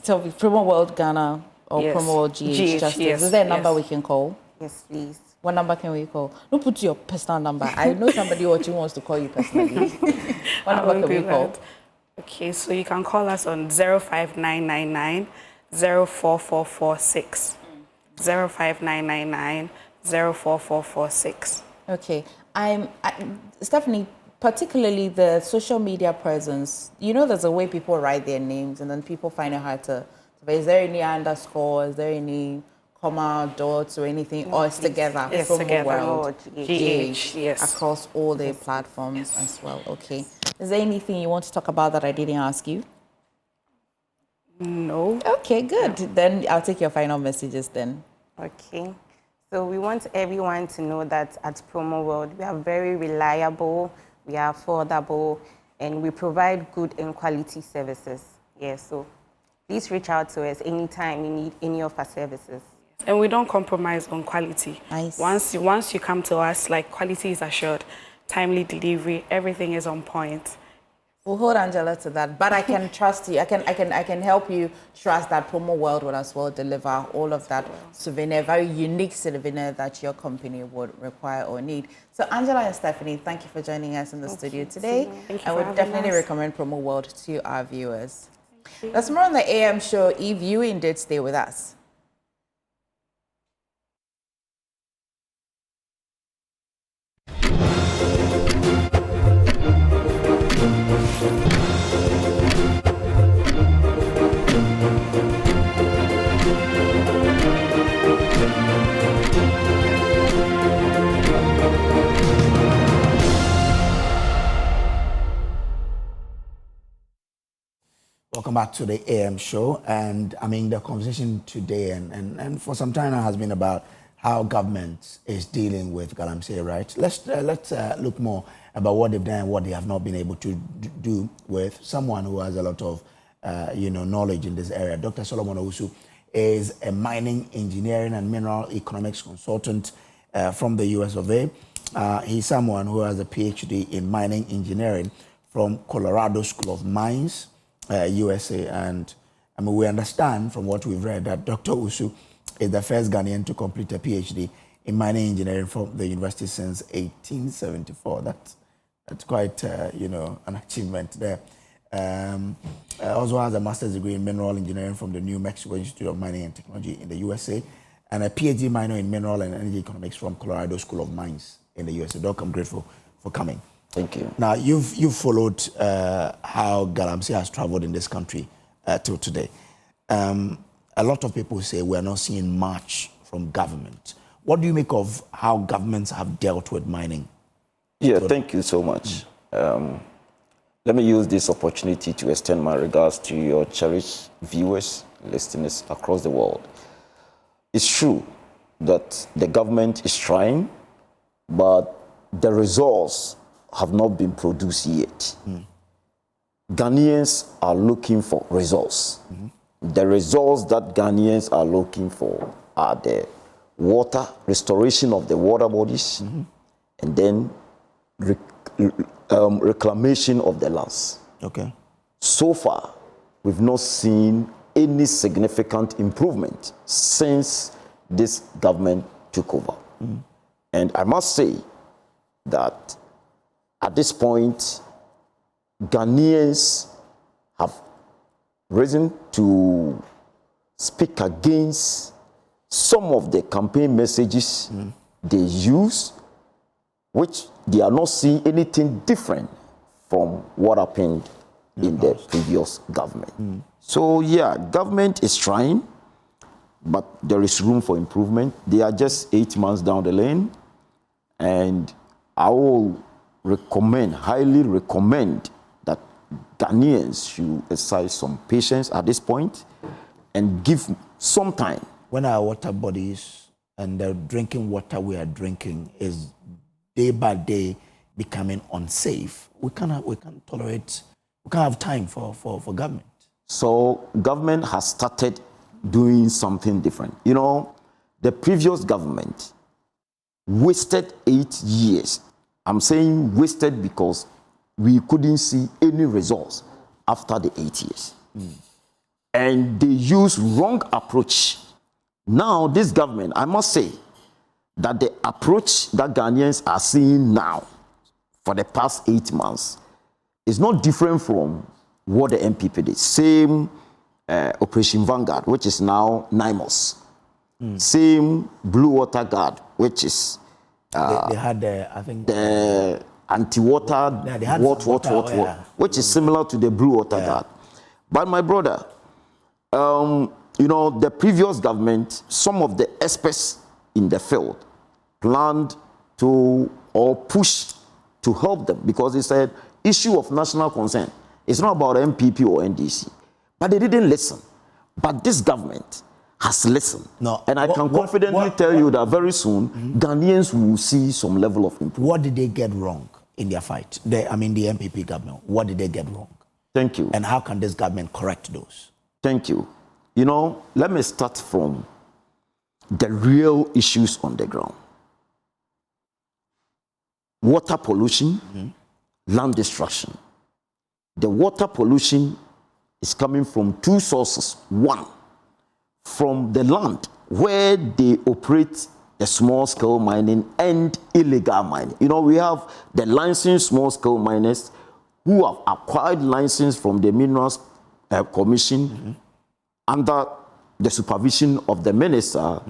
So Promo World Ghana or Promo World GH Justice. Yes, is there a number we can call? Yes, please. What number can we call? Don't put your personal number. I know somebody watching wants to call you personally. What number can we call? Okay, so you can call us on 05999 04446. 05999 04446. Okay. Stephanie, particularly the social media presence, you know there's a way people write their names and then people find it hard to. Is there any underscore? Is there any comma, dots, or anything? Or it's together? It's from together. World, GH, yes. Across all the platforms as well. Okay. Is there anything you want to talk about that I didn't ask you? No. Okay, good. Then I'll take your final messages then. Okay. So we want everyone to know that at Promo World, we are very reliable, we are affordable, and we provide good and quality services. Yeah, so please reach out to us anytime you need any of our services. And we don't compromise on quality. Nice. Once you come to us, quality is assured, timely delivery, everything is on point. We'll hold Angela to that, but I can trust you. I can help you trust that Promo World will as well deliver all of that souvenir, very unique souvenir that your company would require or need. So Angela and Stephanie, thank you for joining us in the studio today. I would definitely recommend Promo World to our viewers. That's more on the AM show. If you indeed stay with us. Welcome back to the AM show, and the conversation today and for some time now has been about how government is dealing with Galamsey, right? Let's look more about what they've done and what they have not been able to do with someone who has a lot of knowledge in this area. Dr. Solomon Owusu is a mining, engineering, and mineral economics consultant from the US of A. He's someone who has a PhD in mining engineering from Colorado School of Mines, USA, and we understand from what we've read that Dr. Owusu is the first Ghanaian to complete a PhD in mining engineering from the university since 1874. That's quite, you know, an achievement there. Also has a master's degree in mineral engineering from the New Mexico Institute of Mining and Technology in the USA, and a PhD minor in mineral and energy economics from Colorado School of Mines in the USA. Doc, I'm grateful for coming. Thank you. Now, you've followed how Galamsey has traveled in this country till today. A lot of people say we're not seeing much from government. What do you make of how governments have dealt with mining? Yeah, thank you so much. Let me use this opportunity to extend my regards to your cherished viewers, listeners across the world. It's true that the government is trying, but the results have not been produced yet. Ghanaians are looking for results. The results that Ghanaians are looking for are the water, restoration of the water bodies, and then reclamation of the lands. Okay. So far, we've not seen any significant improvement since this government took over. And I must say that at this point, Ghanaians have risen to speak against some of the campaign messages they use, which they are not seeing anything different from what happened in the previous government. So yeah, government is trying, but there is room for improvement. They are just 8 months down the lane, and I will recommend, highly recommend, that Ghanaians should exercise some patience at this point and give some time. When our water bodies and the drinking water we are drinking is day by day becoming unsafe, we can't tolerate, we can't have time for government. So government has started doing something different. You know, the previous government wasted 8 years. I'm saying wasted because we couldn't see any results after the 8 years. And they used wrong approach. Now this government, I must say that the approach that Ghanaians are seeing now for the past 8 months is not different from what the MPP did. Same Operation Vanguard, which is now NIMOS. Same Blue Water Guard, which is they had I think the anti-water, which is similar to the Blue Water Guard. But my brother, you know, the previous government, some of the experts in the field planned to or pushed to help them because it's an issue of national concern. It's not about MPP or NDC. But they didn't listen. But this government has listened. No, and I can confidently tell you that very soon, Ghanaians will see some level of improvement. What did they get wrong in their fight? The MPP government, what did they get wrong? Thank you. And how can this government correct those? Thank you. You know, let me start from the real issues on the ground. Water pollution, land destruction. The water pollution is coming from two sources. One, from the land where they operate the small-scale mining and illegal mining. You know, we have the licensed small-scale miners who have acquired license from the Minerals Commission under the supervision of the minister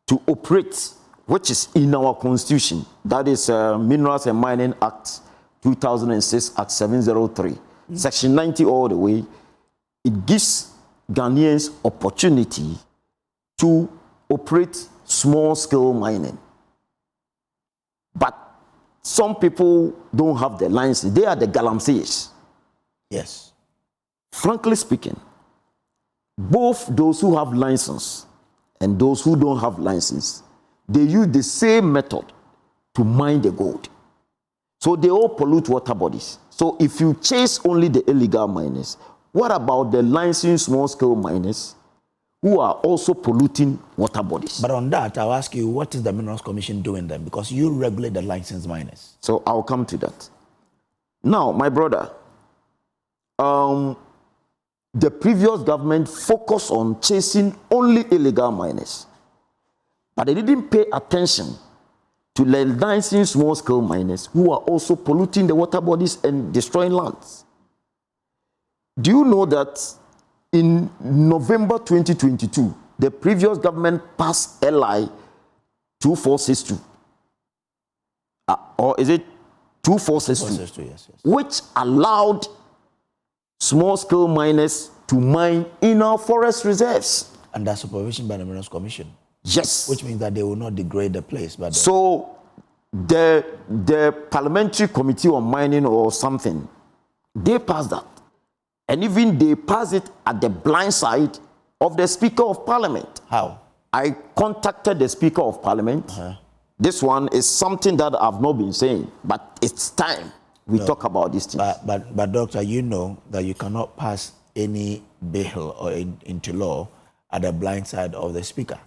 to operate, which is in our constitution. That is Minerals and Mining Act 2006, Act 703. Section 90 all the way. It gives Ghanaians opportunity to operate small-scale mining. But some people don't have the license. They are the Galamseys. Yes. Frankly speaking, both those who have license and those who don't have license, they use the same method to mine the gold. So they all pollute water bodies. So if you chase only the illegal miners, what about the licensed small-scale miners who are also polluting water bodies? But on that, I'll ask you, what is the Minerals Commission doing then? Because you regulate the licensed miners. So I'll come to that. Now, my brother, the previous government focused on chasing only illegal miners. But they didn't pay attention to the licensed small-scale miners who are also polluting the water bodies and destroying lands. Do you know that in November 2022, the previous government passed LI 2462? Or is it 2462? Yes. Which allowed small-scale miners to mine in our forest reserves. Under supervision by the Minerals Commission. Yes. Which means that they will not degrade the place. But so the Parliamentary Committee on Mining or something, they passed that. And even they passed it at the blind side of the Speaker of Parliament. How? I contacted the Speaker of Parliament. This one is something that I've not been saying, but it's time we talk about this thing. But Doctor, you know that you cannot pass any bill or into law at the blind side of the Speaker.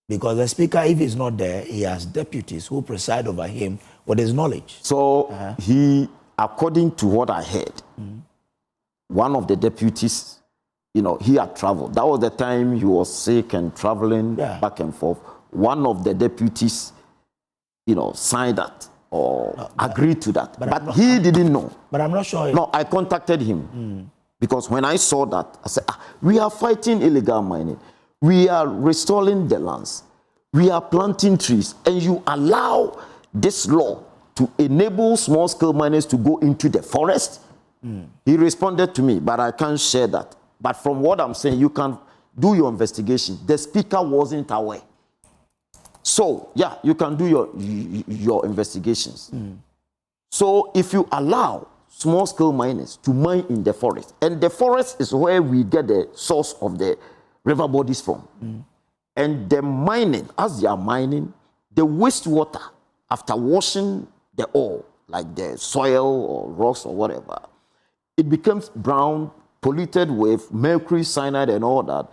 Because the Speaker, if he's not there, he has deputies who preside over him with his knowledge. So he, according to what I heard, one of the deputies, you know, he had traveled. That was the time he was sick and traveling back and forth. One of the deputies, you know, signed that or agreed to that. But he didn't know. But I'm not sure. No, I contacted him. Because when I saw that, I said, we are fighting illegal mining. We are restoring the lands. We are planting trees. And you allow this law to enable small-scale miners to go into the forest? He responded to me, but I can't share that. But from what I'm saying, you can do your investigation. The Speaker wasn't aware. So, yeah, you can do your investigations. So if you allow small-scale miners to mine in the forest, and the forest is where we get the source of the river bodies from, and the mining, as they are mining, the wastewater, after washing the ore, like the soil or rocks or whatever, it becomes brown, polluted with mercury, cyanide, and all that.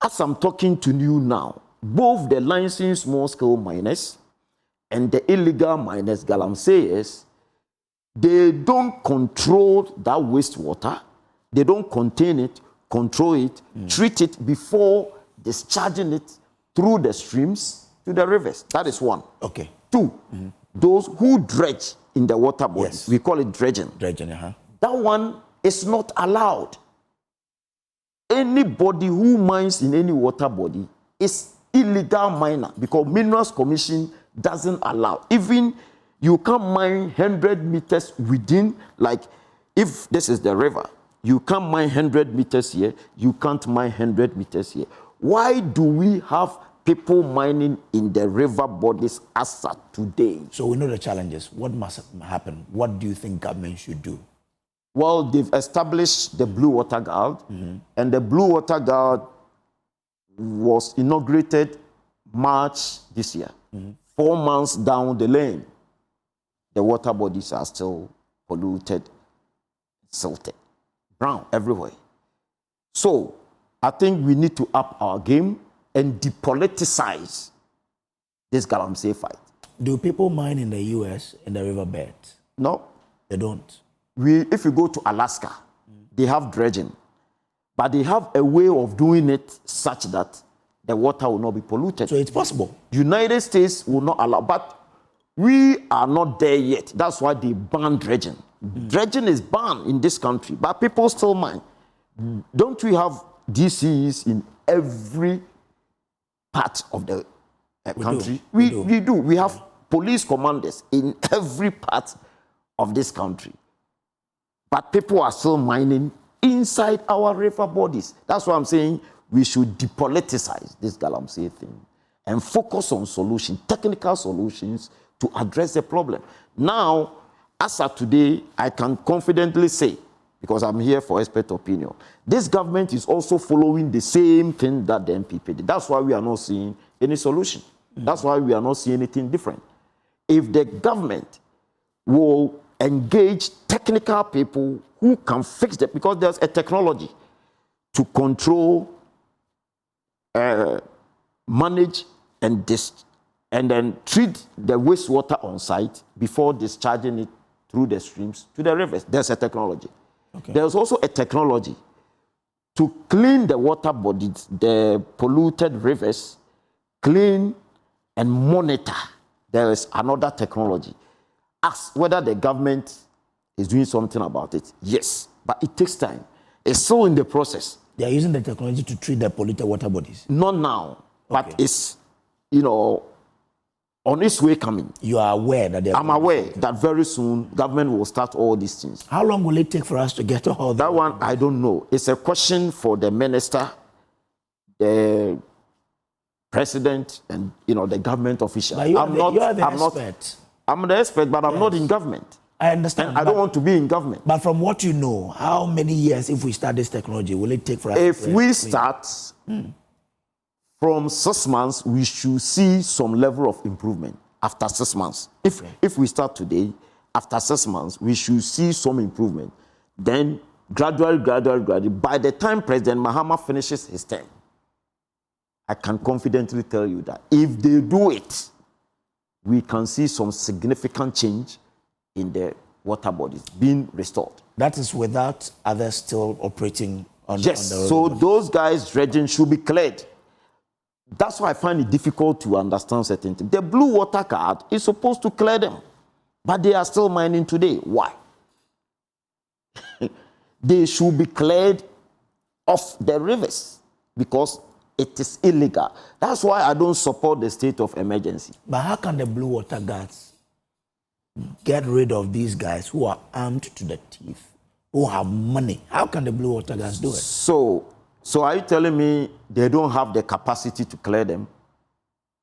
As I'm talking to you now, both the licensed small-scale miners and the illegal miners, Galamsey, they don't control that wastewater. They don't contain it, control it, treat it before discharging it through the streams to the rivers. That is one. Okay. Two, those who dredge in the water bodies, we call it dredging. Dredging, That one is not allowed. Anybody who mines in any water body is illegal miner because Minerals Commission doesn't allow. Even you can't mine 100 meters within, like if this is the river, you can't mine 100 meters here, you can't mine 100 meters here. Why do we have people mining in the river bodies as of today? So we know the challenges. What must happen? What do you think government should do? Well, they've established the Blue Water Guard, and the Blue Water Guard was inaugurated March this year. 4 months down the lane, the water bodies are still polluted, silted, brown everywhere. So I think we need to up our game and depoliticize this Galamsey fight. Do people mine in the U.S. in the riverbed? No. They don't. If you go to Alaska, they have dredging. But they have a way of doing it such that the water will not be polluted. So it's possible. United States will not allow. But we are not there yet. That's why they ban dredging. Dredging is banned in this country, but people still mine. Don't we have DCs in every part of the country? We do. We have police commanders in every part of this country. But people are still mining inside our river bodies. That's why I'm saying we should depoliticize this Galamsey thing and focus on solutions, technical solutions to address the problem. Now, as of today, I can confidently say, because I'm here for expert opinion, this government is also following the same thing that the MPP did. That's why we are not seeing any solution. That's why we are not seeing anything different. If the government will engage technical people who can fix that, because there's a technology to control, manage, and then treat the wastewater on site before discharging it through the streams to the rivers. There's a technology. There's also a technology to clean the water bodies, the polluted rivers, clean and monitor. There is another technology. Ask whether the government is doing something about it. Yes, but it takes time. It's still in the process. They are using the technology to treat the polluted water bodies. Not now, but it's, you know, on its way coming. You are aware that I'm aware that very soon government will start all these things. How long will it take for us to get all that one? I don't know. It's a question for the minister, the president, and the government officials. But you are the expert. I'm the expert, but I'm not in government. I understand. And I don't want to be in government. But from what you know, how many years, if we start this technology, will it take for us? If we start from 6 months, we should see some level of improvement after 6 months. If we start today, after 6 months, we should see some improvement. Then gradually, by the time President Mahama finishes his term, I can confidently tell you that if they do it, we can see some significant change in the water bodies being restored. That is without others still operating on the road. So those guys dredging should be cleared. That's why I find it difficult to understand certain things. The blue water card is supposed to clear them, but they are still mining today. Why? They should be cleared off the rivers because it is illegal. That's why I don't support the state of emergency. But how can the blue water guards get rid of these guys who are armed to the teeth, who have money? How can the blue water guards do it? So are you telling me they don't have the capacity to clear them?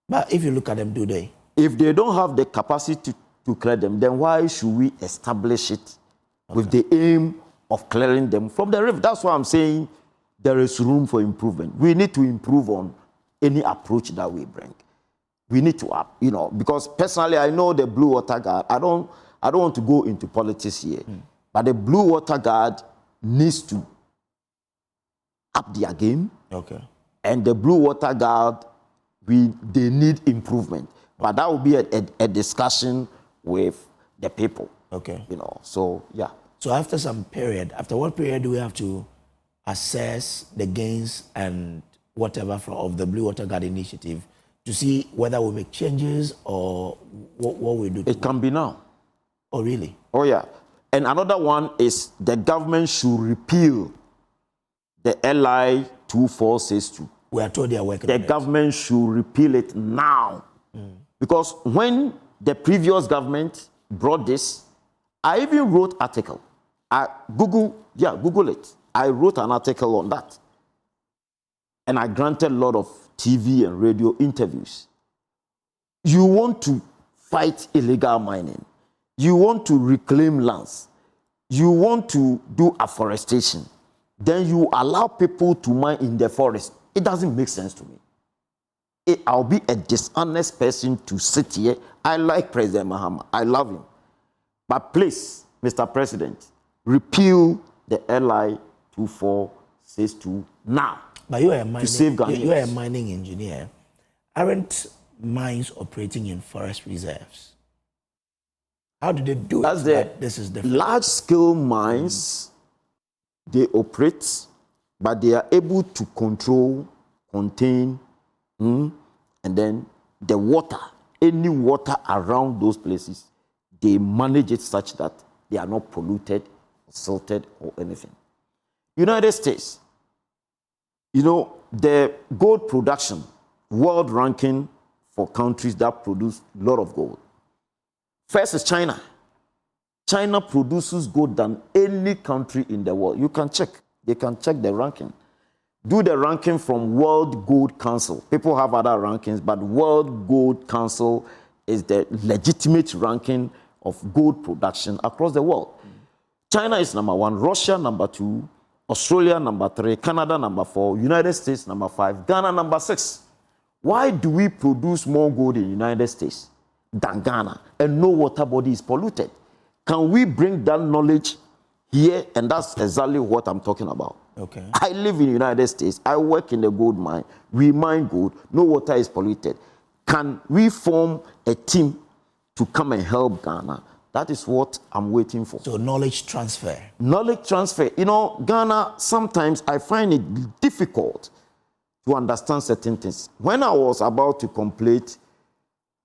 But if you look at them, do they? If they don't have the capacity to clear them, then why should we establish it with the aim of clearing them from the river? That's why I'm saying there is room for improvement. We need to improve on any approach that we bring. We need to because personally I know the blue water guard. I don't want to go into politics here, but the blue water guard needs to up their game. Okay. And the blue water guard, they need improvement. But that will be a discussion with the people. Okay. So yeah. So after some period, after what period do we have to assess the gains and whatever of the blue water guard initiative to see whether we make changes or what we do? It can be now. Oh, really? Oh, yeah. And another one is the government should repeal the LI 2462. We are told they are working on it. The government should repeal it now. Because when the previous government brought this, I even wrote article. Google it. I wrote an article on that. And I granted a lot of TV and radio interviews. You want to fight illegal mining. You want to reclaim lands. You want to do afforestation. Then you allow people to mine in the forest. It doesn't make sense to me. I'll be a dishonest person to sit here. I like President Mahama. I love him. But please, Mr. President, repeal the LI 2462 now. But you are a to mining engineer. Aren't mines operating in forest reserves? How do they do it? This is different. Large-scale mines, they operate, but they are able to control, contain, and then the water, any water around those places, they manage it such that they are not polluted, salted, or anything. United States, the gold production, world ranking for countries that produce a lot of gold. First is China. China produces gold than any country in the world. You can check. They can check the ranking. Do the ranking from World Gold Council. People have other rankings, but World Gold Council is the legitimate ranking of gold production across the world. China is number 1, Russia number 2, Australia number 3, Canada number 4, United States number 5, Ghana number 6. Why do we produce more gold in the United States than Ghana and no water body is polluted? Can we bring that knowledge here? And that's exactly what I'm talking about. Okay. I live in the United States. I work in the gold mine. We mine gold. No water is polluted. Can we form a team to come and help Ghana? That is what I'm waiting for. So knowledge transfer. Knowledge transfer. Ghana, sometimes I find it difficult to understand certain things. When I was about to complete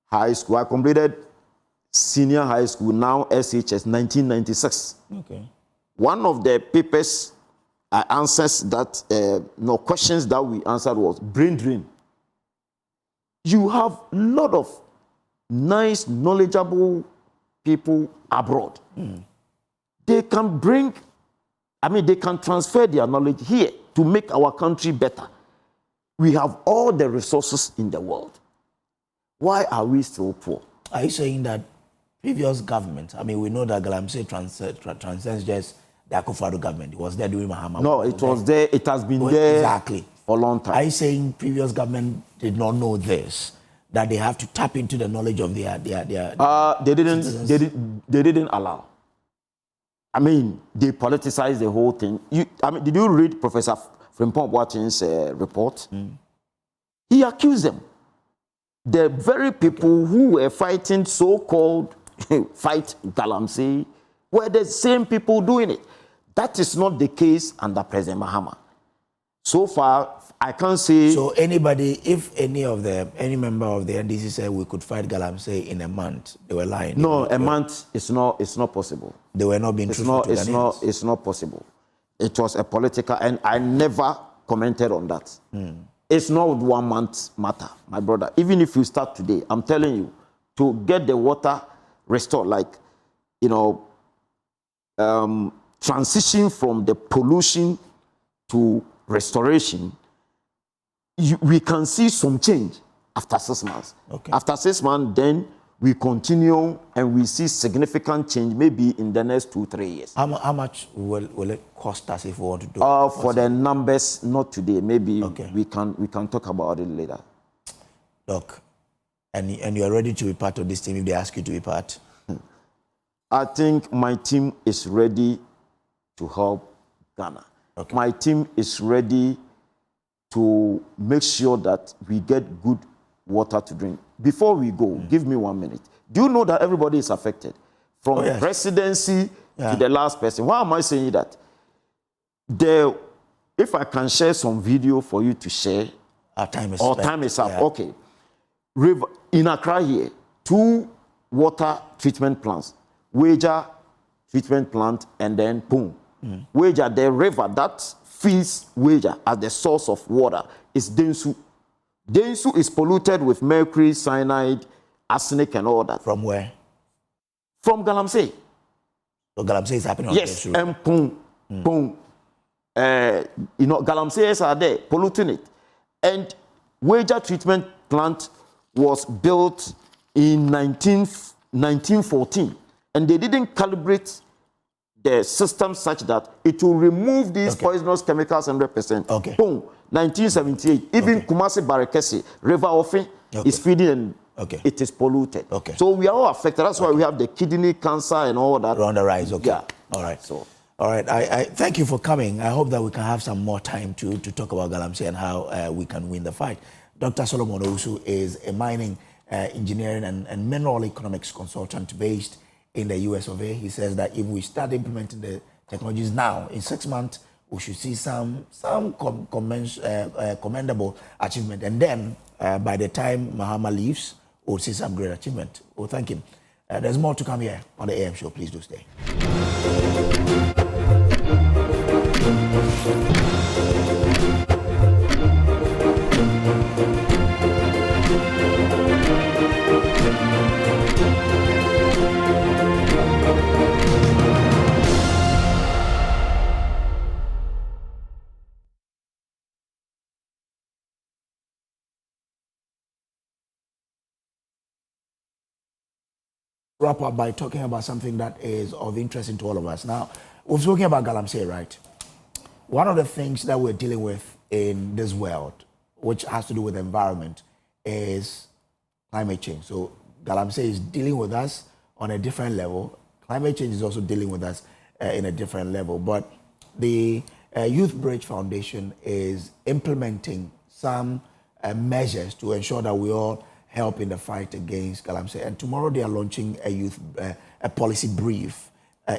high school, I completed senior high school, now SHS, 1996. Okay. One of the papers I answered that, questions that we answered was brain drain. You have a lot of nice, knowledgeable people abroad. They can they can transfer their knowledge here to make our country better. We have all the resources in the world. Why are we still poor? Are you saying that previous government, we know that Galamsey transcends just the Akufo-Addo government. It was there during Mahama. No, it was there. It has been there exactly for a long time. Are you saying previous government did not know this? That they have to tap into the knowledge of their they didn't allow. They politicized the whole thing. Did you read Professor Frimpong Boateng's report? He accused them. The very people who were fighting so-called fight Galamsey were the same people doing it. That is not the case under President Mahama. So far, I can't say. So anybody, if any member of the NDC said we could fight Galamsey in a month, they were lying. No, a month is not possible. They were not being truthful to Ghanaians. It's not possible. It was a political, and I never commented on that. It's not 1 month matter, my brother. Even if you start today, I'm telling you, to get the water restored, transition from the pollution to restoration, we can see some change after 6 months. Okay. After 6 months, then we continue and we see significant change maybe in the next 2-3 years. How much will it cost us if we want to do it? For the numbers, not today. Maybe we can talk about it later. Doc, and you are ready to be part of this team if they ask you to be part? I think my team is ready to help Ghana. Okay. My team is ready to make sure that we get good water to drink. Before we go, give me 1 minute. Do you know that everybody is affected? From presidency to the last person. Why am I saying that? If I can share some video for you to share. Our time is up. Yeah. Okay. In Accra here, 2 water treatment plants. Wager treatment plant and then boom. Wager, the river that feeds Wager as the source of water is Densu. Densu is polluted with mercury, cyanide, arsenic and all that. From where? From Galamsey. So Galamsey is happening on Yes, and boom. Galamseyers are there polluting it. And Wager treatment plant was built in 1914. And they didn't calibrate the system such that it will remove these poisonous chemicals 100%. Okay. Boom. 1978. Even Kumasi Barekesi, River Offing is feeding and it is polluted. Okay. So we are all affected. That's why we have the kidney cancer and all that. On the rise. Okay. Yeah. All right. All right. I thank you for coming. I hope that we can have some more time to talk about Galamsey and how we can win the fight. Dr. Solomon Owusu is a mining, engineering and mineral economics consultant based in the US of A. He says that if we start implementing the technologies now, in 6 months, we should see some commendable achievement. And then by the time Mahama leaves, we'll see some great achievement. We'll thank him. There's more to come here on the AM show. Please do stay. Wrap up by talking about something that is of interest to all of us. Now, we've spoken about Galamsey, right? One of the things that we're dealing with in this world, which has to do with the environment, is climate change. So Galamsey is dealing with us on a different level. Climate change is also dealing with us in a different level. But the Youth Bridge Foundation is implementing some measures to ensure that we all help in the fight against Galamsey. And tomorrow they are launching a policy brief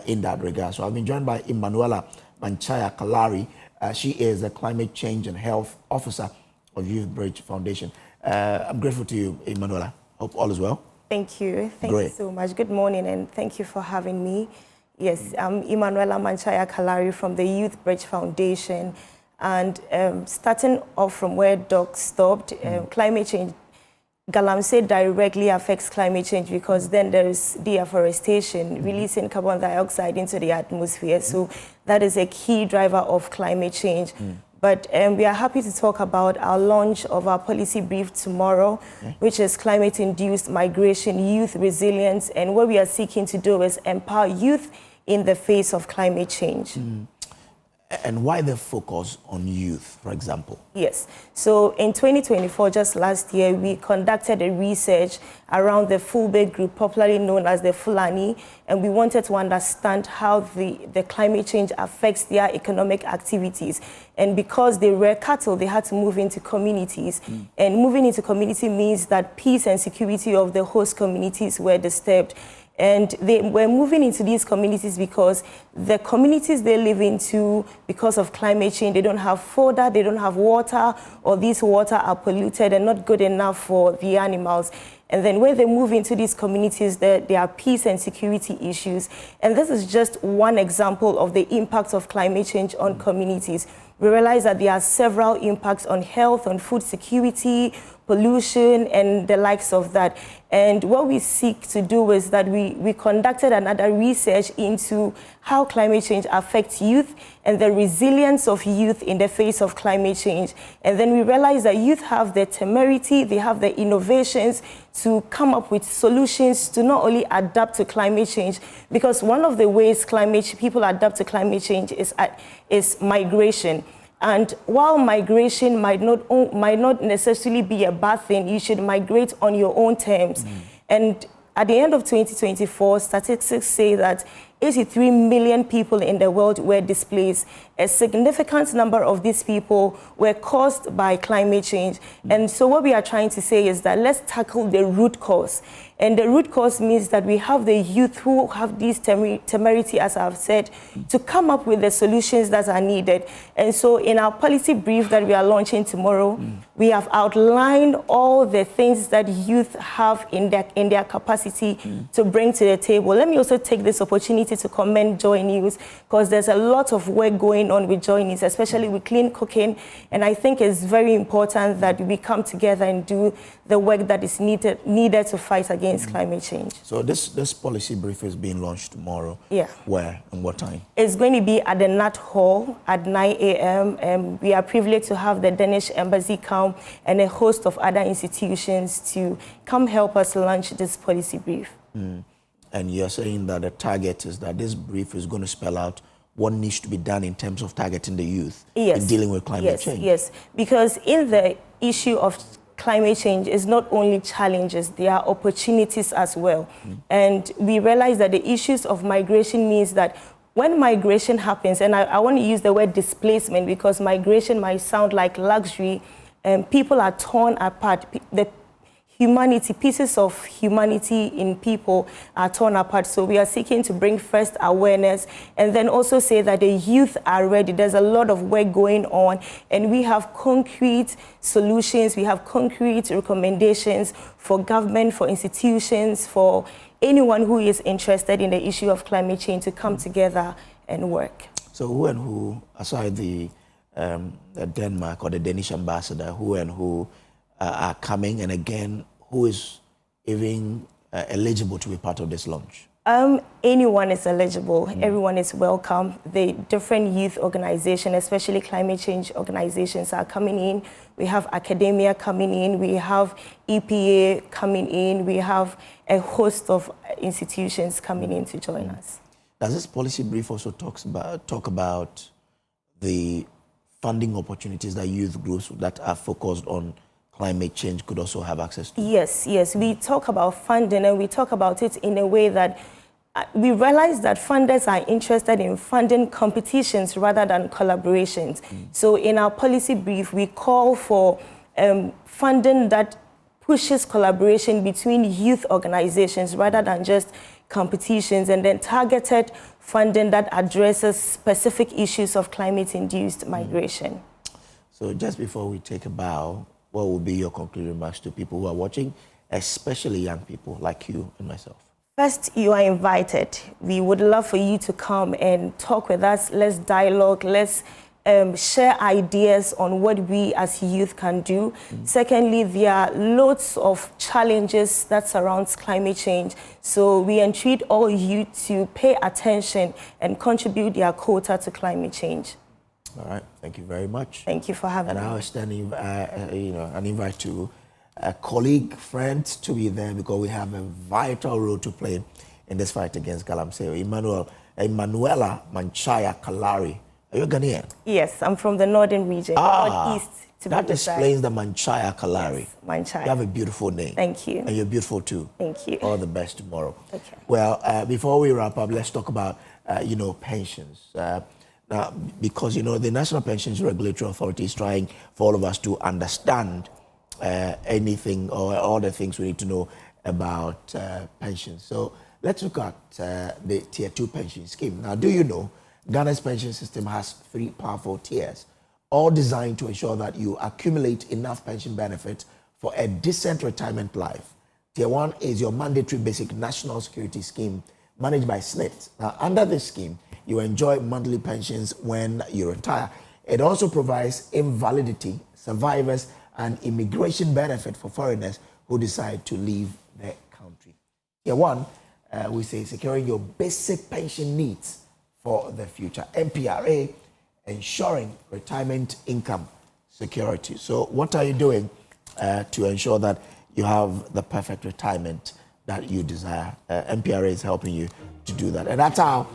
in that regard. So I've been joined by Emanuela Manchaya Kalari. She is the Climate Change and Health Officer of Youth Bridge Foundation. I'm grateful to you, Emanuela. Hope all is well. Thank you. Thank you so much. Good morning, and thank you for having me. Yes, I'm Emanuela Manchaya Kalari from the Youth Bridge Foundation. And starting off from where Doc stopped, climate change, Galamsey directly affects climate change because then there is deforestation, releasing carbon dioxide into the atmosphere. So that is a key driver of climate change. But we are happy to talk about our launch of our policy brief tomorrow, which is climate-induced migration, youth resilience, and what we are seeking to do is empower youth in the face of climate change. And why the focus on youth, for example? Yes. So in 2024, just last year, we conducted a research around the Fulbe group, popularly known as the Fulani, and we wanted to understand how the climate change affects their economic activities. And because they were cattle, they had to move into communities. And moving into community means that peace and security of the host communities were disturbed. And they were moving into these communities because the communities they live into, because of climate change, they don't have fodder, they don't have water, or these water are polluted and not good enough for the animals. And then when they move into these communities, there are peace and security issues. And this is just one example of the impact of climate change on communities. We realize that there are several impacts on health, on food security, pollution, and the likes of that. And what we seek to do is that we conducted another research into how climate change affects youth and the resilience of youth in the face of climate change. And then we realized that youth have the temerity, they have the innovations to come up with solutions to not only adapt to climate change, because one of the ways people adapt to climate change is migration. And while migration might not necessarily be a bad thing, you should migrate on your own terms. And at the end of 2024, statistics say that 83 million people in the world were displaced. A significant number of these people were caused by climate change. And so what we are trying to say is that let's tackle the root cause. And the root cause means that we have the youth who have this temerity, as I've said, to come up with the solutions that are needed. And so in our policy brief that we are launching tomorrow, we have outlined all the things that youth have in their capacity to bring to the table. Let me also take this opportunity to commend Joy News, because there's a lot of work going on with Joy News, especially with clean cooking. And I think it's very important that we come together and do the work that is needed to fight against climate change. So this policy brief is being launched tomorrow. Yeah. Where and what time? It's going to be at the Nat Hall at 9 a.m. And we are privileged to have the Danish Embassy come and a host of other institutions to come help us launch this policy brief. And you're saying that the target is that this brief is going to spell out what needs to be done in terms of targeting the youth in dealing with climate change. Yes, because in the issue of climate change is not only challenges, there are opportunities as well. And we realize that the issues of migration means that when migration happens, and I want to use the word displacement because migration might sound like luxury, and people are torn apart. The pieces of humanity in people are torn apart. So we are seeking to bring first awareness and then also say that the youth are ready. There's a lot of work going on and we have concrete solutions. We have concrete recommendations for government, for institutions, for anyone who is interested in the issue of climate change to come together and work. So who and who, aside the Denmark or the Danish ambassador, who and who are coming, and again, who is even eligible to be part of this launch? Anyone is eligible. Everyone is welcome. The different youth organizations, especially climate change organizations, are coming in. We have academia coming in. We have EPA coming in. We have a host of institutions coming in to join us. Does this policy brief also talk about the funding opportunities that youth groups that are focused on climate change could also have access to? Yes. We talk about funding, and we talk about it in a way that we realize that funders are interested in funding competitions rather than collaborations. So in our policy brief, we call for funding that pushes collaboration between youth organizations rather than just competitions, and then targeted funding that addresses specific issues of climate-induced migration. So just before we take a bow, what will be your concluding remarks to people who are watching, especially young people like you and myself? First, you are invited. We would love for you to come and talk with us. Let's dialogue. Let's share ideas on what we as youth can do. Secondly, there are loads of challenges that surrounds climate change. So we entreat all youth to pay attention and contribute their quota to climate change. All right, thank you very much. Thank you for having me. And I'll extend an invite to a colleague, friend to be there because we have a vital role to play in this fight against Galamsey. Emanuela Manchaya Kalari. Are you a Ghanaian? Yes, I'm from the northern region, northeast. That explains the Manchaya Kalari. Yes, Manchaya. You have a beautiful name. Thank you. And you're beautiful too. Thank you. All the best tomorrow. Okay. Well, before we wrap up, let's talk about, pensions. Now, because, the National Pensions Regulatory Authority is trying for all of us to understand anything or all the things we need to know about pensions. So let's look at the Tier 2 pension scheme. Now, do you know Ghana's pension system has 3 powerful tiers, all designed to ensure that you accumulate enough pension benefit for a decent retirement life. Tier 1 is your mandatory basic national security scheme managed by SNIT. Now, under this scheme, you enjoy monthly pensions when you retire. It also provides invalidity, survivors, and immigration benefit for foreigners who decide to leave the country. Tier 1, we say securing your basic pension needs for the future. MPRA, ensuring retirement income security. So what are you doing to ensure that you have the perfect retirement that you desire? MPRA is helping you to do that. And that's how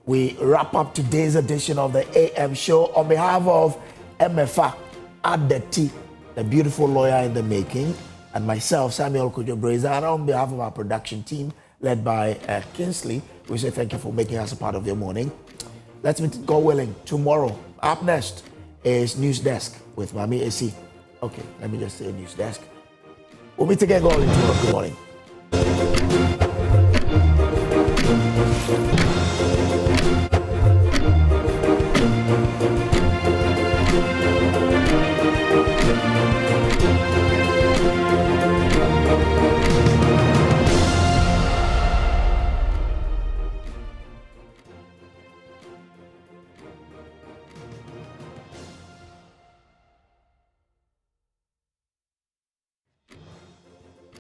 we wrap up today's edition of the AM show. On behalf of MFA Adeti, the beautiful lawyer in the making, and myself, Samuel Kojo-Breza, and on behalf of our production team, led by Kinsley, we say thank you for making us a part of your morning. Let's meet, God willing, tomorrow. Up next is News Desk with Mami AC. Okay, let me just say News Desk. We'll meet again, God willing, tomorrow. Good morning.